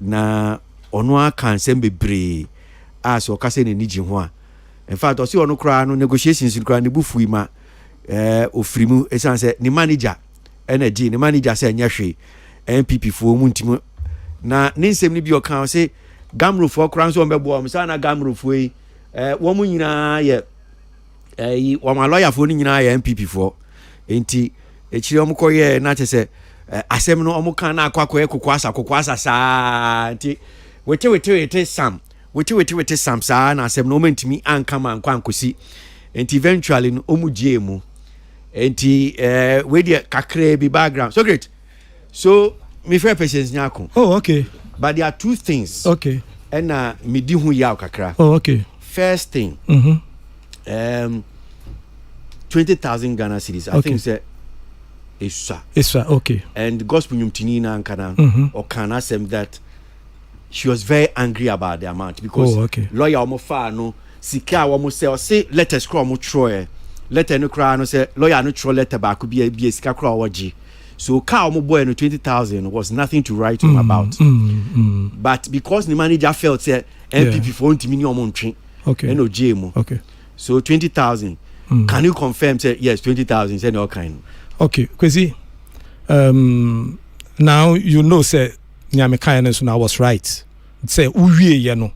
na ono aka nsem bebre so ka se ne ni ji ho a in fact o si ono kra no negotiations kra ne bufu ima ofirimu esanse ni manager energy ni manager se nya hwe MPP4 mu ntimo na ne nsem ni bi o kan se Gamro for Cranso Mbebo, Sana Gamro Fui, woman yina ye, my lawyer for Nina MPP4, ain't a chiomko ye, not to say, Asemno Omokana Kwasa sa, wait it is some, wait it is some, sa, and Asem no meant to me and come and Kwankusi, and eventually Omujemu, and with your Kakrebi background. So great. So, me fair patience Nyako. Oh, okay. But there are two things. Okay. And me di hu ya kakra. Oh, okay. First thing. 20,000 Ghana cedis. I think say Iswa. Okay. And gospel nyumtini na nkana or can asem that she was very angry about the amount because lawyer omo fa no sika omo say letter scroll omo troy. Letter no cry no say lawyer no troll letter ba could be a sika crawl waji. So car boy no 20,000 was nothing to write home about. But because the manager felt say MPP4 ntimi omo ntwe. Okay. No JMO. Okay. So 20,000. Can you confirm say yes 20,000 say no kind? Okay, Kwesi. Now you know say nyame kan so I was right. Say uwie ye no.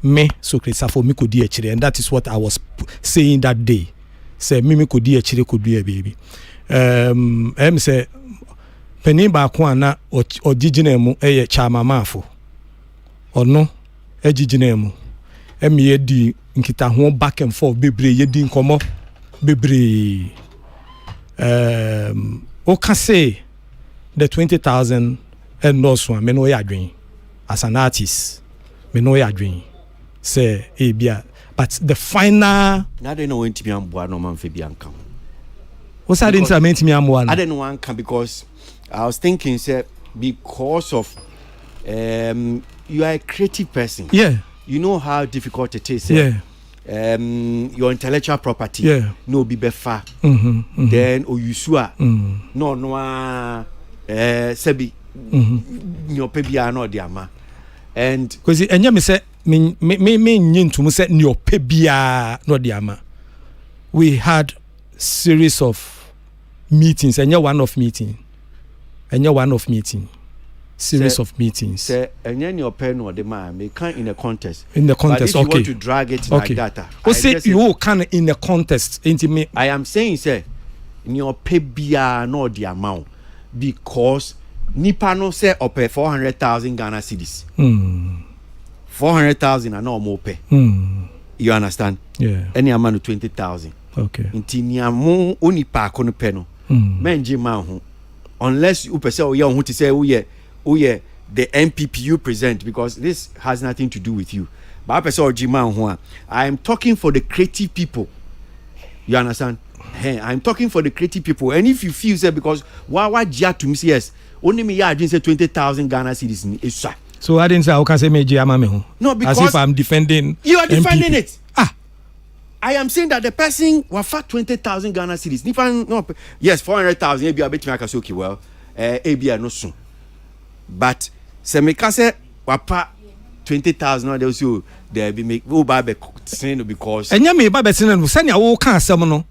Me so Christopher me kodi akire and that is what I was saying that day. Say me kodi akire kodi baby. Say Penny ba ko ana ogigina mu eye chama mafo ono egigina mu ye di nkita ho back and forth bebre ye di nkomo bebre o ka say the 20,000 and no so me no ya adwen as an artist me no ya adwen say bia but the final na dey no went me amboa no man fe bia nkan what's that instrument me amboa I didn't want can because I was thinking, sir, because of you are a creative person. Yeah. You know how difficult it is. Yeah. Your intellectual property. Yeah. No be befa. Then oyusua. No sebi. Nyo pebia no diama. And because enya me say me nyintu me say nyo pebia no diama. We had series of meetings, enya one of meeting. Series of meetings. Say, and then your pen or the man may come in a contest. In the contest, but if okay. you want to drag it like that. Say you can in a contest. Intimate. I am saying, say, in your pebia no the amount because nipa no say ope 400,000 Ghana cedis. 400,000 and no more pay. You understand? Yeah. Any amount of 20,000. Okay. Inti niamu unipa kono peno. Menji mahu. Unless you say oh yeah who to say oh yeah the MPP you present, because this has nothing to do with you. But I am talking for the creative people. You understand? Hey, I'm talking for the creative people. And if you feel say because why to me say yes, only me I didn't say 20,000 Ghana cedis is so I didn't say I can say me no, because as if I'm defending you are defending MPP. it. I am saying that the person will fat 20,000 Ghana cedis. If I no, yes, 400,000 maybe I bet me I can say okay, well, ABI no soon. But se me can say wapa 20,000 they also there be make go buy because enya me ba betin no sanya wo kan asem no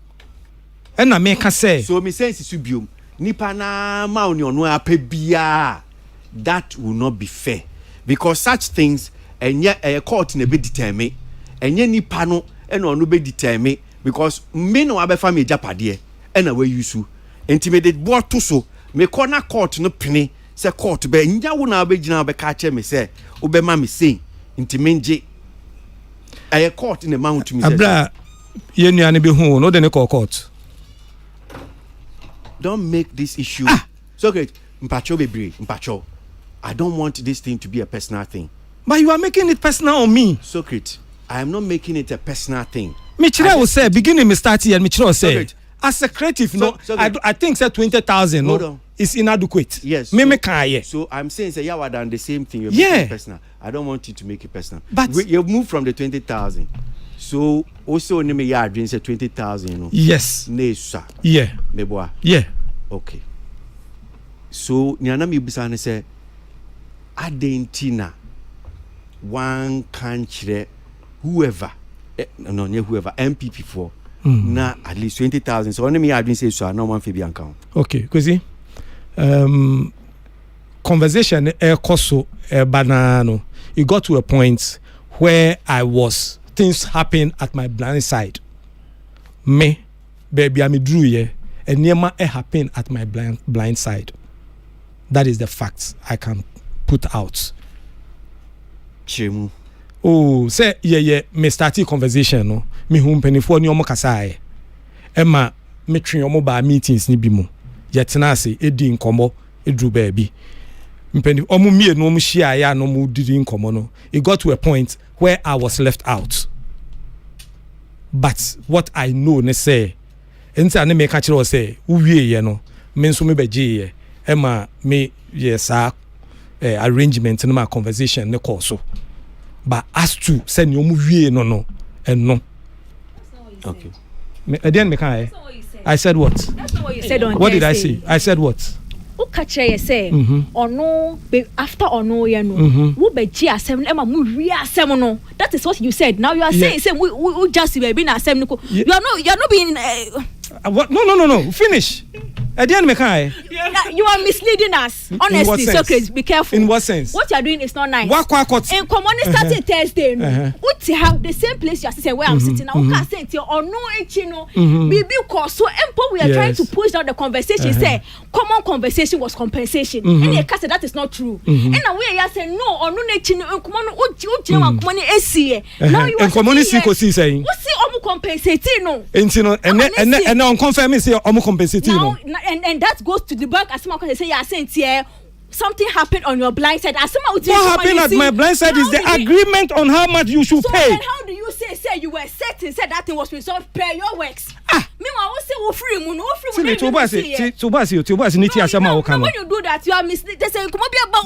e na me ka say so me sense su biom nipa na ma oni ono ape bia that will not be fair, because such things enya a court na be determine enya nipa no e na ono be determine, because me no abefa me japade e na we use intimidate bo to so me corner court no pene se court be nya wo na be gina be ka che me se obe ma me say intimenje a court in the mount to me abra ye nuane be hu no de ne court. Don't make this issue so great. Mpacho bebre mpacho, I don't want this thing to be a personal thing, but you are making it personal on me. Socrates, I am not making it a personal thing. Me chira will say beginning me start here, me chira say as a creative I think say 20,000 no is inadequate. Yes, me can. So I'm saying say yeah, done the same thing. You're making it personal. I don't want you to make it personal. But you move from the 20,000. So also only me yard dream say 20,000. You know. Yes. Ne sir. Yeah. Meboa. Yeah. Okay. So nyana mi bisa ne say adentina one country whoever whoever MPP for na at least 20,000. So only me yard dream say so no one fi account. Okay, cause conversation koso banano. It got to a point where things happen at my blind side. Me, baby, I drew here, and near happen at my blind side. That is the facts I can put out. Chemu. Oh, say yeah, me started conversation no. Me hum penny for ni omo kasa Emma me train omo ba meetings ni bi mu. Yetina se edi nkomo edru baby. Mpeni omo mie no omo share ya no mo didi nkomo no. It got to a point where I was left out. But what I know ne say enti ane me ka kire o say uwie ye no me nso me beje ye Emma me yes arrangement no ma conversation ne call so. But as to send you wie no and no. Okay. Again, I said what? That's not what you said on What did I say? I said what? Ukache say or no after or no you know wo be ji asem e ma mu wi asem no. That is what you said. Now you are saying say we just be na asem no. You are not being what? No. Finish. Again, you are misleading us. Honestly, Socrates, be careful. In what sense? What you are doing is not nice. What? In common starting Thursday, what you have the same place you are sitting where I'm sitting now. You can say it or no echino. Bibi cause so we are trying to push down the conversation. Say common conversation was compensation. And you can say that is not true. And now we are saying no or no echino. Common uchi common esi. Now you are common saying. What see omu compensating no? And on confirming say omu compensating no. And that goes to the bank. As someone can say, "Yeah, saying here something happened on your blind side." As someone what happened at my blind side is the agreement on how much you should pay. Then how do you say you were certain said that thing was resolved per your works? Meanwhile, we say we free moon, when you do that, you are misleading. They say, "Come about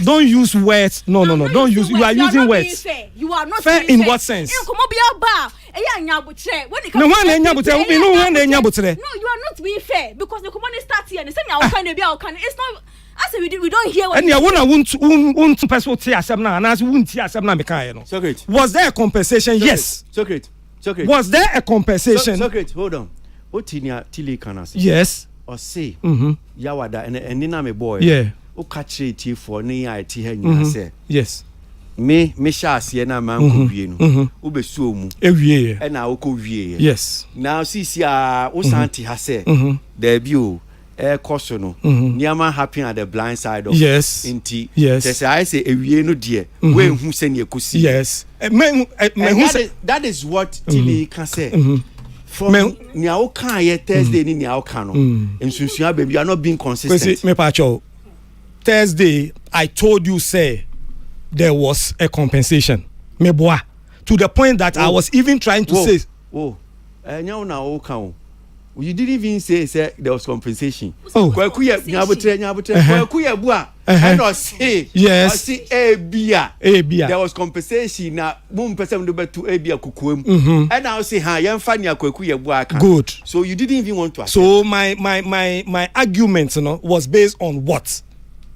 don't use words." No. Don't use. You are using words. You are not fair in what sense? No, you are not being fair because the command starts here and they say now can be our can. It's not. I said we don't hear what. And you won't person tia asem na and as won't tia asem na me kan no. Socrates. Was there a compensation? Yes. Socrates. Was there a compensation? Socrates, hold on. What Tilly can say? Yes. Or say Yawada and Nina me boy. Yeah. O catch it for ni I say. Yes. Me sha see na man ko wie no. Wo be suo mu. Ewie. E na wo ko wie. Yes. Now see o santi ha say. There be o course no. Niama happen at the blind side of inti. Yes. Say I say ewie no de. We hu se ne ekosi. Yes. That is what Tilly can say. From niao kan ye Thursday ni niao kan no. Ensunsun baby you are not being consistent. Me pa cho. Thursday, I told you, say, there was a compensation. Meboa. To the point that I was even trying to say. Oh, you didn't even say there was compensation. Oh. And I say, yes. There was compensation. Now, and I'll say, good. So you didn't even want to accept. So my argument, was based on what?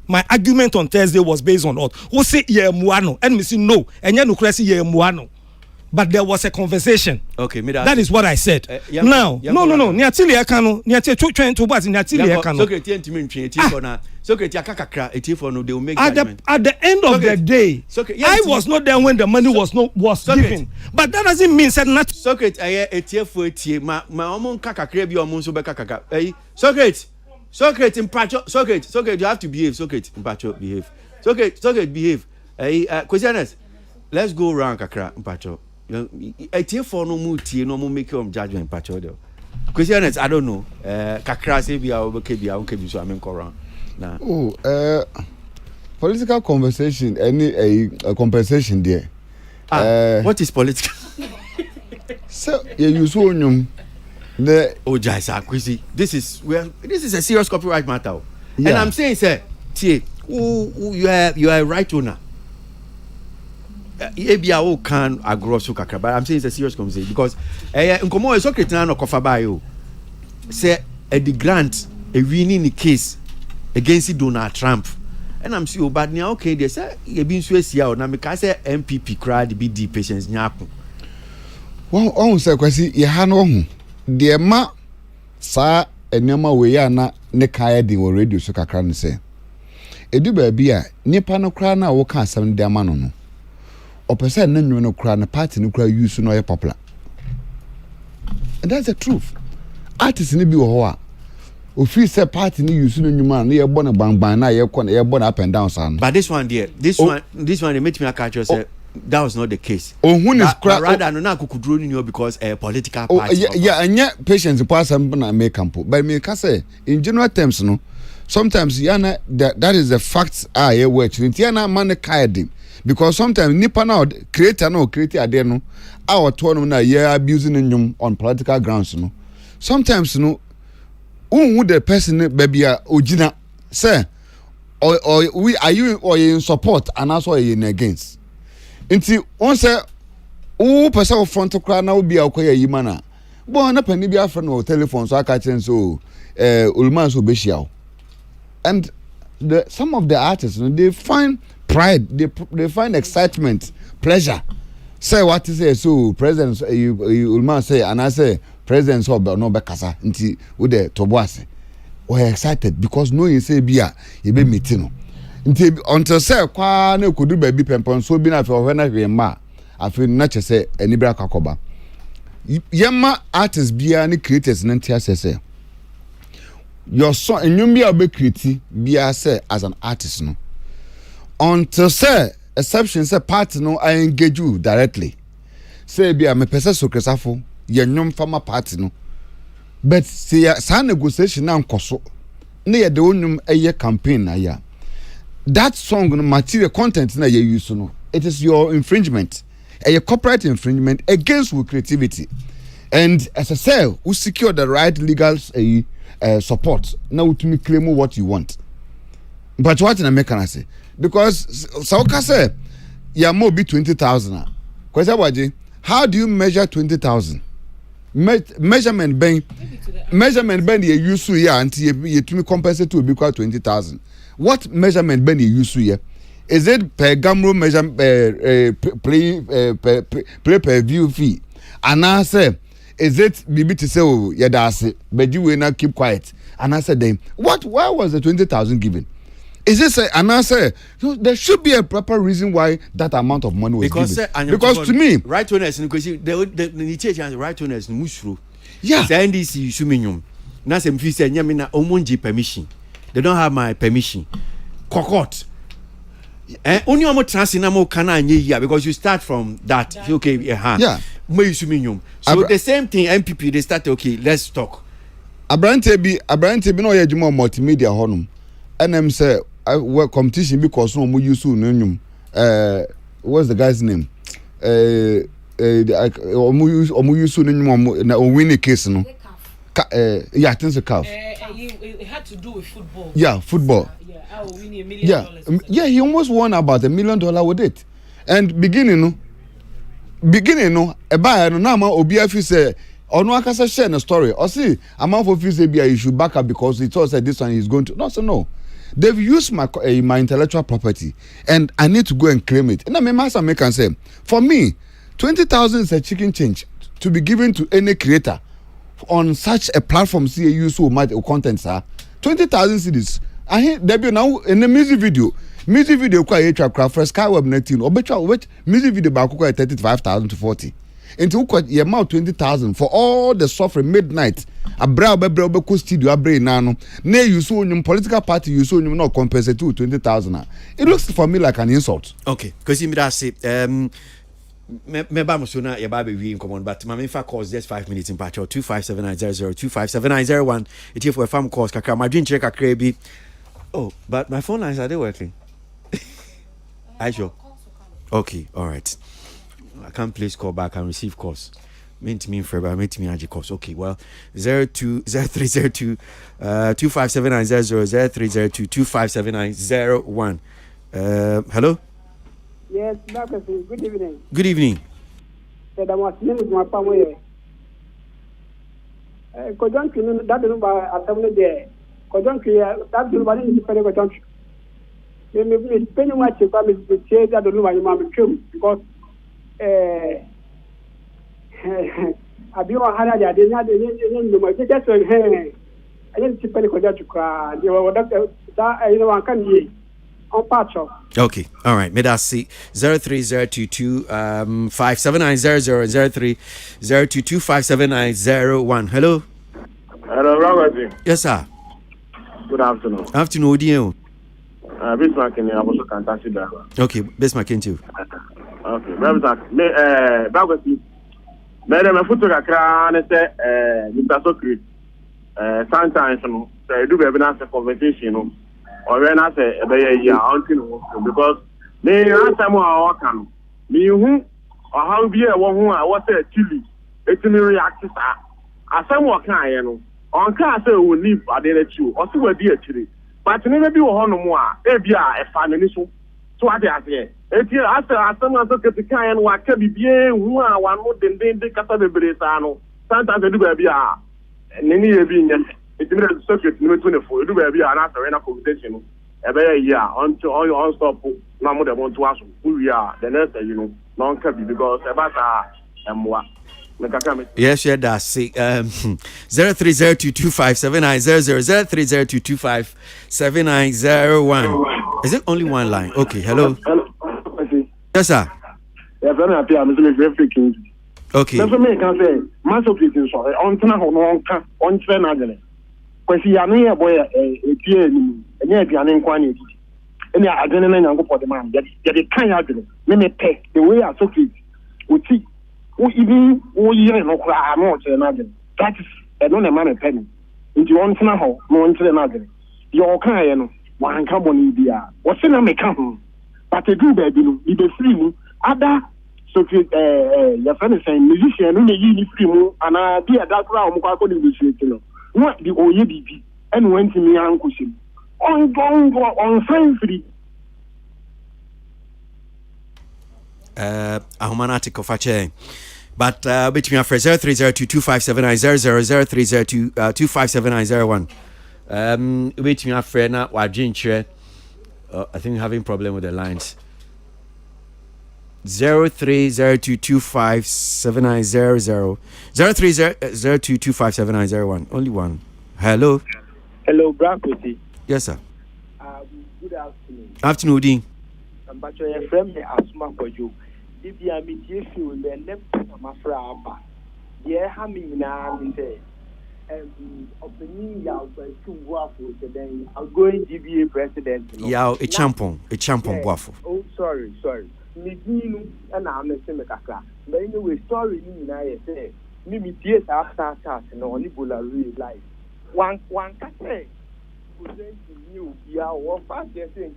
My argument on Thursday was based on what? Who say muano? And me say no. And you no muano. But there was a conversation. Okay, that is what I said. Now, no. Niatili akano, niatili trying to bust niatili akano. At the end of the day, I was not there when the money was given. But that doesn't mean said nothing. Socket, my omon kakakre bi omon so be kakaka. Socket in pacho. Socket, you have to behave. Socket in pacho, behave. Socket, behave. Questioners, let's go round kakra in pacho. I take for no make your judgment patcho. Questioners, I don't know. Kakra say be our okay, so I'm in Koran. Political conversation, any compensation there. What is political? So you saw the Jaisa Kwesi. This is a serious copyright matter. Yeah. And I'm saying, sir, you are a right owner. ABOAGYE can agrosso kakra, but I'm saying it's a serious conversation because nkomo is okay na no kofa ba yo. Say the grant a winning the case against Donald Trump. And I'm sure but now okay they say you been so sia na me ka say MPP crowd be the patience nyapo. Well, on say kwesi ye ha no hu. De ma sa enema we ya na ne kai din wo radio so kakra ne say. Edu ba bia nipa no kra na wo ka asem de ama no no. Opesa na nyu no kra na party no kra use no ye popular. And that's the truth. Artists ni bi wo ho a ofi say party ni use no nyuma na ye bo na bang na ye ko na ye bo na up and down san. But this one there, this one they make me catch you say that was not the case. Rather no na kukudro ni because a political party. Yeah, patience pass am na make campo. But me ka say in general terms no sometimes yana that is the facts ye work. Yana man kaidi. Because sometimes nipa now create ade no our tono na ye abusing nyum on political grounds no. Sometimes no who the person baby ojina say or we are you or in support and also in against. Nti on say who person front kra na obi akoya yima na bo na pani bi afra no telephone so aka chen so ulman so beshiao. And some of the artists they find pride, they find excitement, pleasure. Say what is say so president you ulman say and I say president so no be kasa nti we the toboase. We excited because no you say bia e be meeting. Nti until say kwa na kodu ba bi pempon so bi na fe ohwe na hwe ma afi na che say anibra kakoba. Yema artists bia ni creators na ntia say your song enyum bia be create bia say as an artist no. Until say exception say party no I engage you directly. Say bia me pese so kresafo ye nyum fama party no. But say sa negotiation na nkoso. Na ye de onum eye campaign na ya. That song no material content na ye use no. It is your infringement. A corporate infringement against your creativity. And as I say, we secure the right legal support. Now to claim what you want. But what in America say? Because Sauka say ya mo be 20,000. Kwesi ABOAGYE, how do you measure 20,000? Measurement ben you use here until you to compensate to be quite 20,000. What measurement ben you use here? Is it per gamro measure play per view fee? And I say, is it maybe to say oh yeah that's it, but you will not keep quiet? And I said them, why was the 20,000 given? Is this and I say there should be a proper reason why that amount of money was given. Because to me, right owners because the church has right owners musro. Yeah. The NDC suminyum. Na sem fi say nyame na omonji permission. They don't have my permission. Kokot. Only omo transi na mo kana anye here because you start from that. Yeah. Okay, yeah. Mo suminyum. So the same thing MPP they start okay, let's talk. Abrante bi no ye jimo multimedia honum. NM say work competition because no more use no what's the guy's name? Omu use no na win a case no. Yeah, I think it's a calf. It had to do with football. Yeah, football. I will win $1 million. Yeah, he almost won about $1 million with it. And beginning no, eba no na ma obi afi say ono akasa share na story. Or see, amount of fees you should back up because he thought that this one is going to. No. They've used my intellectual property, and I need to go and claim it. And I may can say, for me, 20,000 is a chicken change to be given to any creator on such a platform. See, use so much content, sir. 20,000 cedis. I hear debut now in the music video. Music video kwa yetra craft for Skyweb 19 or better which music video ba kwa 35,000 to 40. Into kwa ye amount 20,000 for all the software midnight. Abra be studio abre nano. Ne you so nyum political party you so nyum not compensate to 20,000. It looks for me like an insult. Okay, because you that say me ba mo so na ye ba be wi in common but my fa calls just 5 minutes in patrol 25790 2579001 it here for a farm calls kakra my dream check kakra bi. Oh, but my phone lines are they working? Are you sure? Okay, all right. I can't please call back and receive calls. Meant me in February, meant me add calls. Okay, well, 0302 25790 0302 2579001. Hello? Yes, Blackson. Good evening. Good evening. Said I was named my family. Kojonki, that is about assembly there. Kojonki, that's the one in the Kojonki. Me spending much if I miss the chase that the room I'm because I be on Hana, I did not know my just I didn't see Penny Kojonki. You were that you know I can hear on patch of. Okay, all right. May I see 03022 57900 03022 57901. Hello. Hello, Robert. Yes, sir. Good afternoon. Afternoon, dear. Bismarck and I also can taxi driver. Okay, Bismarck into. Okay, Bismarck. Bagosi. Madam, I put a crown and say, Mr. Socrates. Sometimes, I do have an conversation. Or when I say, because me answer more can me who or how be a one who I was a chili. It's me react to as someone can, on car say will leave at the you or see what dear chili. But never be one more, a family so I say, if you ask someone to get the kind what can be who are one more than the Casa Bresano. Sometimes I do baby and any being it's a subject number 24. Do baby an answer in a conversation. A year until all your unstop no more than want to ask who we are. The next non cabby because about what. Yes, yeah, that's 0302 25790 0302 2579001. Is it only one line? Okay, hello. Yes, sir. Yeah, very happy. I'm very freaking. Okay. That's what I can say. Master people, sorry. On Tana, because he are near boy a dear and yet the unquanited. And I didn't know for the man that it can't happen. Let me pay the way I took it. We see who even who you know, I'm not imagine. That is a non man penny. Into one now, no one to another. Your kind, one carbon India. What's in a mechan? But a do baby, be the free other. So, your friend is saying, musician, who may you free move, and I be a dark round, what the OEBB and went to me uncle on sign free. Ahumanatic of a chain. But between our first 0302 25790 0302 2579001. Between our friend now, Wajin Chair. I think we're having problem with the lines. 0302 25790 0302 2579001. Only one. Hello. Hello, Brankoti. Yes, sir. Good afternoon. Afternoon, Dean. I'm back to your friend, Asuma for you. If you are meeting you, then let me my friend. Yeah, having now, say, opening your then outgoing GBA president. Yeah, a champion waffle. Oh, sorry. And I'm a semicaka. But anyway, story I say, Mimi tears after and only bulla real life. One can say, Kojenchi new bia or fast saying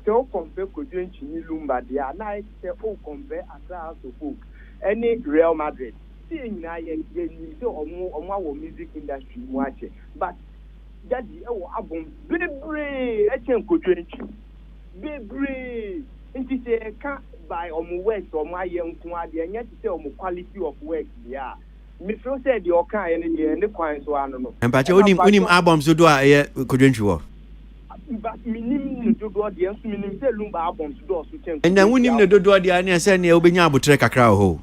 so compare Kojenchi ni Lumba dia na say o compare Accra to book any Real Madrid seeing na ye so omo music industry mu ache but daddy e wo abom bebre e chen Kojenchi bebre nti say ka by omo work omo aye nko ade enya ti say omo quality of work dia me feel say the okan any the kwan so ano no and but unim albums do a Kojenchi wo but minim do the enso minim say Lumba albums do so chen and then unim ne do dia na say ne obenya abotre kakra ho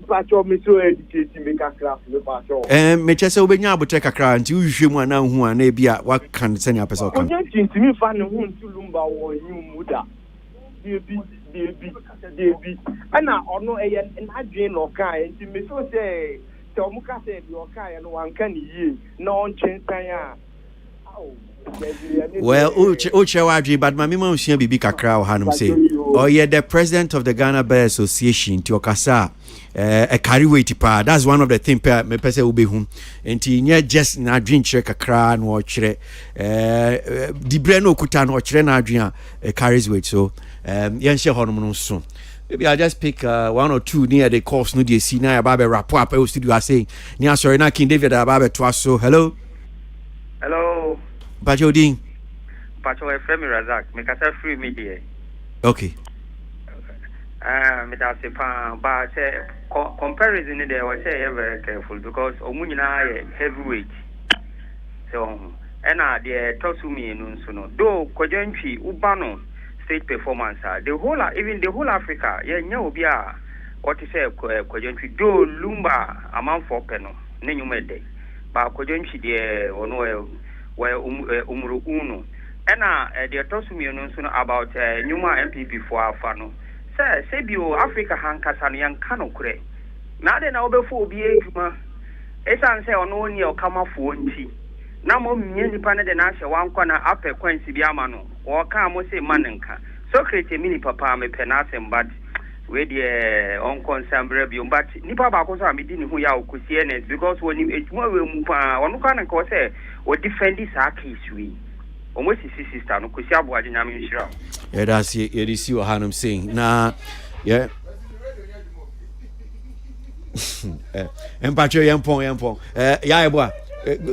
pacho me so educate me kakra me pacho me chese obenya abotre kakra nti uhwe mu ana hu ana bia wa kan se ne apesa okan Kojenchi ntimi fa ne hu ntu Lumba wo yin muda Debi ana ono na dwen no kan nti me so say te omuka say bi o kan no wanka ni yie na on chensan a well uche wadri but mama ma usia bibi kakra o hanum say oh yeah the president of the Ghana Bar Association ti okasa a carry weight pa that's one of the thing me pese obehu enti nye just na dwen chere kakra no chere dibre no okuta no chere na dwen carries weight so yen share honum no so maybe I just pick one or two near the course no dey see na ababe rap up e studio say ni sorry na King David ababe to so hello Bajodin Pacho Efremi Razak me kasa free media okay me da se pa ba say comparison there was say very careful because omunyina heavyweight so ena the tosumi no so no do Kojenchi ubano stage performance the whole even the whole Africa nya obi a what to say Kojenchi do Lumba amount for peno ne nyumede ba Kojenchi de ono umuru uno ena the tosumi no so about nyuma MPP for afano say bio Africa hankasa no yanka no kure na de na obefo obi eduma esan say ono ni o kama fo nti na mo mie nipa ne de na hye wankwa na apɛ kwansi bi ama no wo ka mo say manenka so create mini papa me penasem but we dey on consemble bi but nipa ba ko so am di ni hu ya okosie ne because woni etuma we mu pa wono ka na ko say o defend this case we almost sister no kosi ABOAGYE nyame nhira yeah that's it you see what hanum saying na yeah empacho yempon ya ebo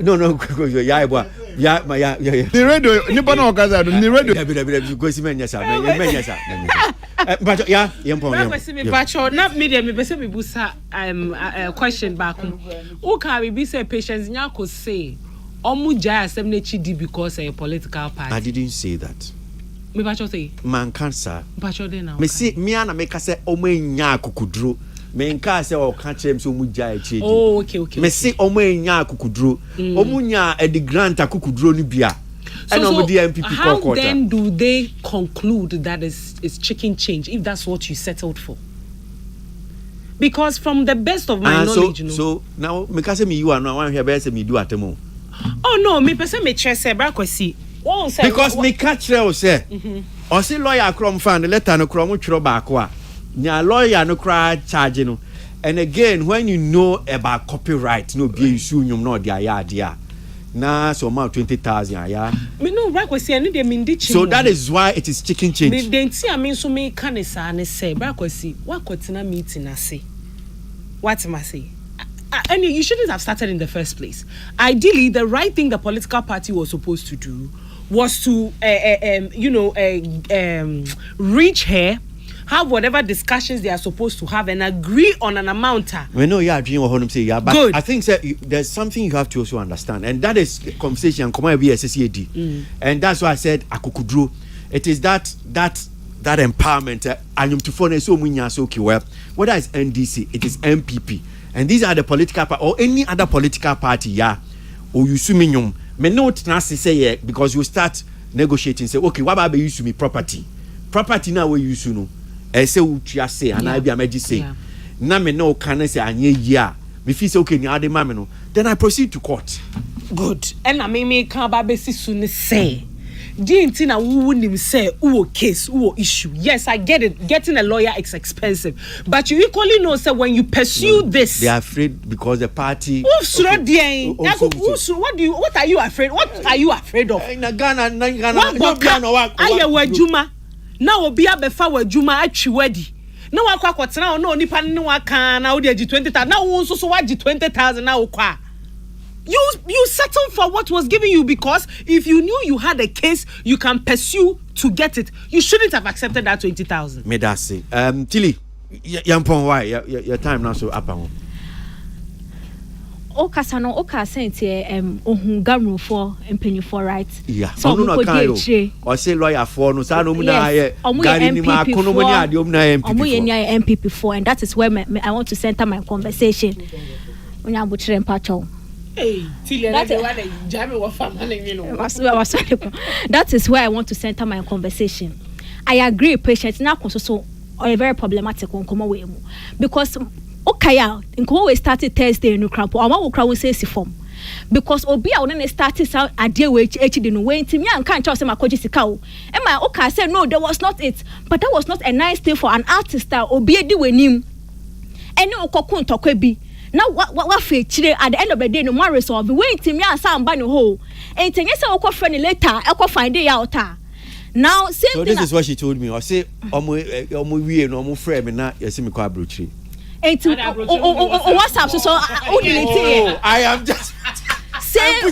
no ya ebo ya ni radio ni bana okaza ni radio be gosi menya sa empacho ya yempon empacho na media me pese me busa question back who can be say patience nya ko say omuja asem na chidi because a political party I didn't say that me pacho say man cancer pacho dey now me see me ana me ka say omanya akukuduro me nka say o ka chem so omuja echi oh okay me see omanya akukuduro omunya e the grant akukuduro ni bia and so MPP how then do they conclude that is chicken change if that's what you settled for? Because from the best of my knowledge so now me ka say me you are no wan hear be say me do atemo. Oh no, me person me chere say bra kwasi. Won say because me catch you say. O say lawyer krom fan the letter no krom twiro baako a. Nya lawyer no kra charge no. And again when you know about copyright no be issue nyum no dey aya na so amount 20,000 aya. Me no bra kwasi any dey mean ditch. So that is why it is chicken change. Me dey nti am so me kan say ne say bra kwasi wa kwatena meeting ase. What am I say? And you shouldn't have started in the first place. Ideally, the right thing the political party was supposed to do was to, reach here, have whatever discussions they are supposed to have, and agree on an amount. We know you are doing what say, yeah, but good. I think there's something you have to also understand, and that is conversation. Come on, be SCAD, and that's why I said akukudru. It is that empowerment. Anyum to phone so munya so kiwe. Whether it's NDC, it is MPP. And these are the political party or any other political party, yeah. Or you suminyum. Me not nasi say yeah, because you start negotiating. Say okay, what about you to me property? Property now we use no. Say utia say and I be a meji say. Na me no can say anye yeah. Me feel say okay ni ade mame no. Then I proceed to court. Good. And I me can ba besi soon say. Dintina wouldn't say, case, issue. Yes, I get it. Getting a lawyer is expensive. But you equally know, sir, when you pursue this. They are afraid because the party. What are you afraid? What are you afraid of? In Ghana, Juma. Now, Obia Befa Juma at Chiwedi. No one quack now, no Nipan no one can now the 20,000. Now, also what 20,000 now. You settled for what was given you because if you knew you had a case you can pursue to get it, you shouldn't have accepted that 20,000. Me that say. Tilly, yampon why your time now so up on. Oka sente ohun gamro for empenyu for right. Yeah. So no kan yo. Or say lawyer for no sa no mu na ye. Gari ni ma kono mo ni ade om na MPP. Omo ye ni MPP for and that is where I want to center my conversation. Onya buchire mpacho. Hey, that is where I want to center my conversation. I agree, patient now so a very problematic on come away because okay, in come we started Thursday no crap. I want to say form because obi a when started sound idea we HD no way ntimi an kan say makoji sika o. E ma okay say no, that was not it, but that was not a nice thing for an artist that obi edi wenim. Eni okokun tokwe bi. Now what feature at the end of the day no more resolve wait me and some ban ho and say okọ friend later ekọ find it out now same so thing. This is what she told me. I say omo wie no omo frame me na yesi me kwa abrochi WhatsApp so I am just say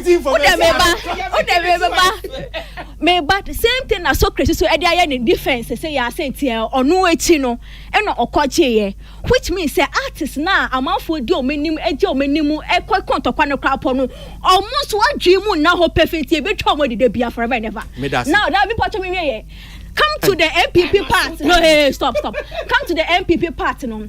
but same thing na so crazy so e dey in defense say ya say onu echi no e no okoje ye which means say artist na amanfo di omenim eje omenimu ekwa ntokwa no krapo no almost one dream na ho perfect e be twa mo de bia forever and ever. Now that be part of me here. Come to the MPP part. No, hey, stop. Come to the MPP part no.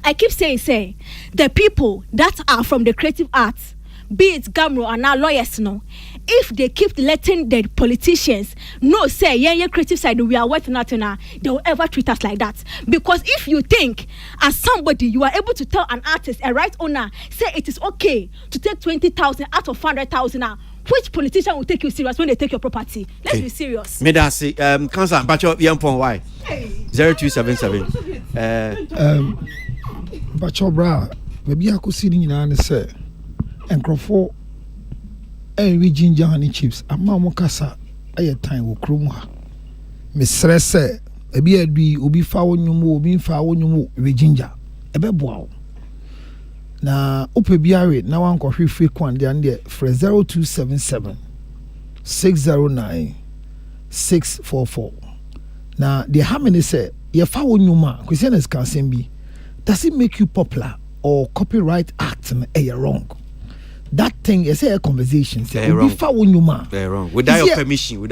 I keep saying the people that are from the creative arts, be it Gamro and our lawyers, no, if they keep letting the politicians know, say, yeah, creative side, we are working out now, they will ever treat us like that. Because if you think, as somebody, you are able to tell an artist, a right owner, say it is okay to take 20,000 out of 100,000 now, which politician will take you serious when they take your property? Let's be serious. Me that say, Council, but your young point why? 0277. But your bra, maybe I could see in your say. And Crawford, we ginger honey chips. A mamma casa, a time will crum her. Miss Srese, a beard be ubi found you more, being found you more, we ginger. A bebo. Now, Upebiari, now Uncle frequent down there for 0277 609 644. Now, the harmony say, you found you ma, Christians can be. Does it make you popular or copyright act wrong? That thing is a conversation. They're wrong. They're wrong. Without your permission.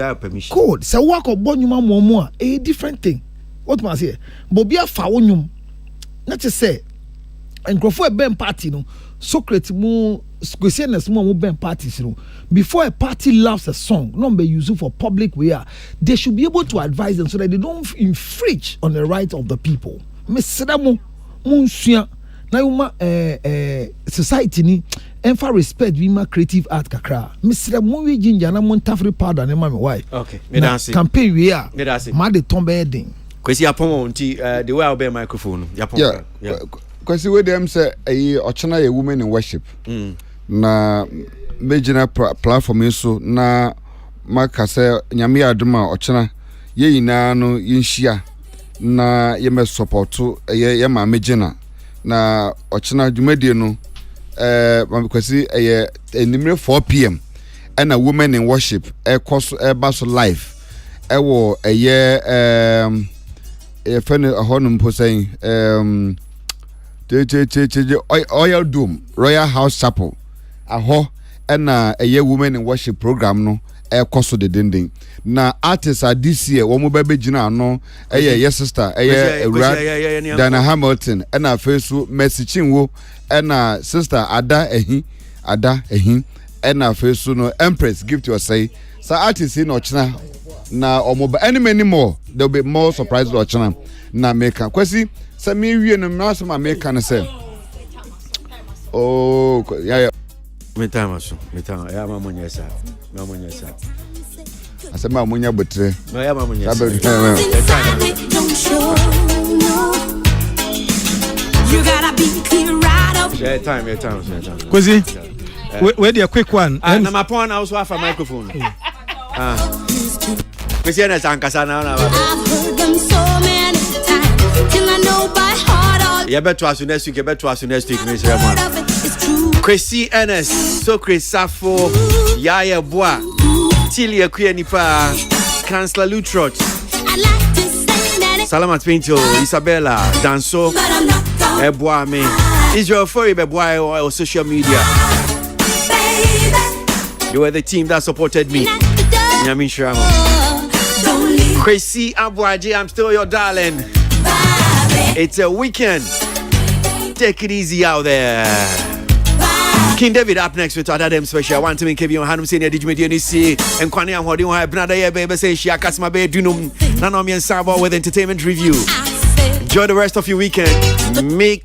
Code. So work or bonuma more a different thing. What must I say? Bobia faunium. Not to say. And go for a band party, no. Socrates more Christians more band parties, no. Before a party loves a song, not be used for public wear, they should be able to advise them so that they don't infringe on the rights of the people. Miss Sedamo. Monsieur, now society ni enfa respect we ma creative art kakra. Mr. Movie ginger na montafri powder na ma me why. Okay, me dance. Campaign we are. Ma de tombe edin. Kwesi apon unti the way I obey microphone. Yeah. Kwesi we dem say ochena ye women in worship. Na major platform so na maka say nyame adoma ochena ye yina no yinhia. Na ye me support ye ma megina na ochina dwumadie no kwasi enimre 4 p.m. and a woman in worship course baso live wo friend honum po saying oil dome royal house chapel aho na woman in worship program no koso de dending na artists are this year wo mo ba begina no yes sister Dana Hamilton and a face Mercy Chinwo and sister Ada Ehi and a face no Empress gift you say so artists in Ochina na omoba any many more there'll be more surprise Ochina na America kwesi say me wie no na so America na say oh yeah me time ya mamonyesa asema amunya botre no ya mamunya You gotta be clear right up. share time. Kwesi, wait a quick one. Na my phone also have a microphone. Kwesi na sankasa na I've heard them so many times till I know by heart all. You better to next week, Mr. Man. Kwesi NS, so Safo, Yaya Boa, Tilia Nipa, Chancellor Lutrot, Salamat Pinto, Isabella, Danso, Eboa me. Israel Furry Beboa or social media. You were the team that supported me. Yamin Shramo. Kwesi ABOAGYE, I'm still your darling. It's a weekend. Take it easy out there. King David up next with other them special. I want to make you on Hanum Senior Digimedi NC and Kwani and Hodi one brother here baby say she akasma be dunum nanomi and Sabo with entertainment review. Enjoy the rest of your weekend. Make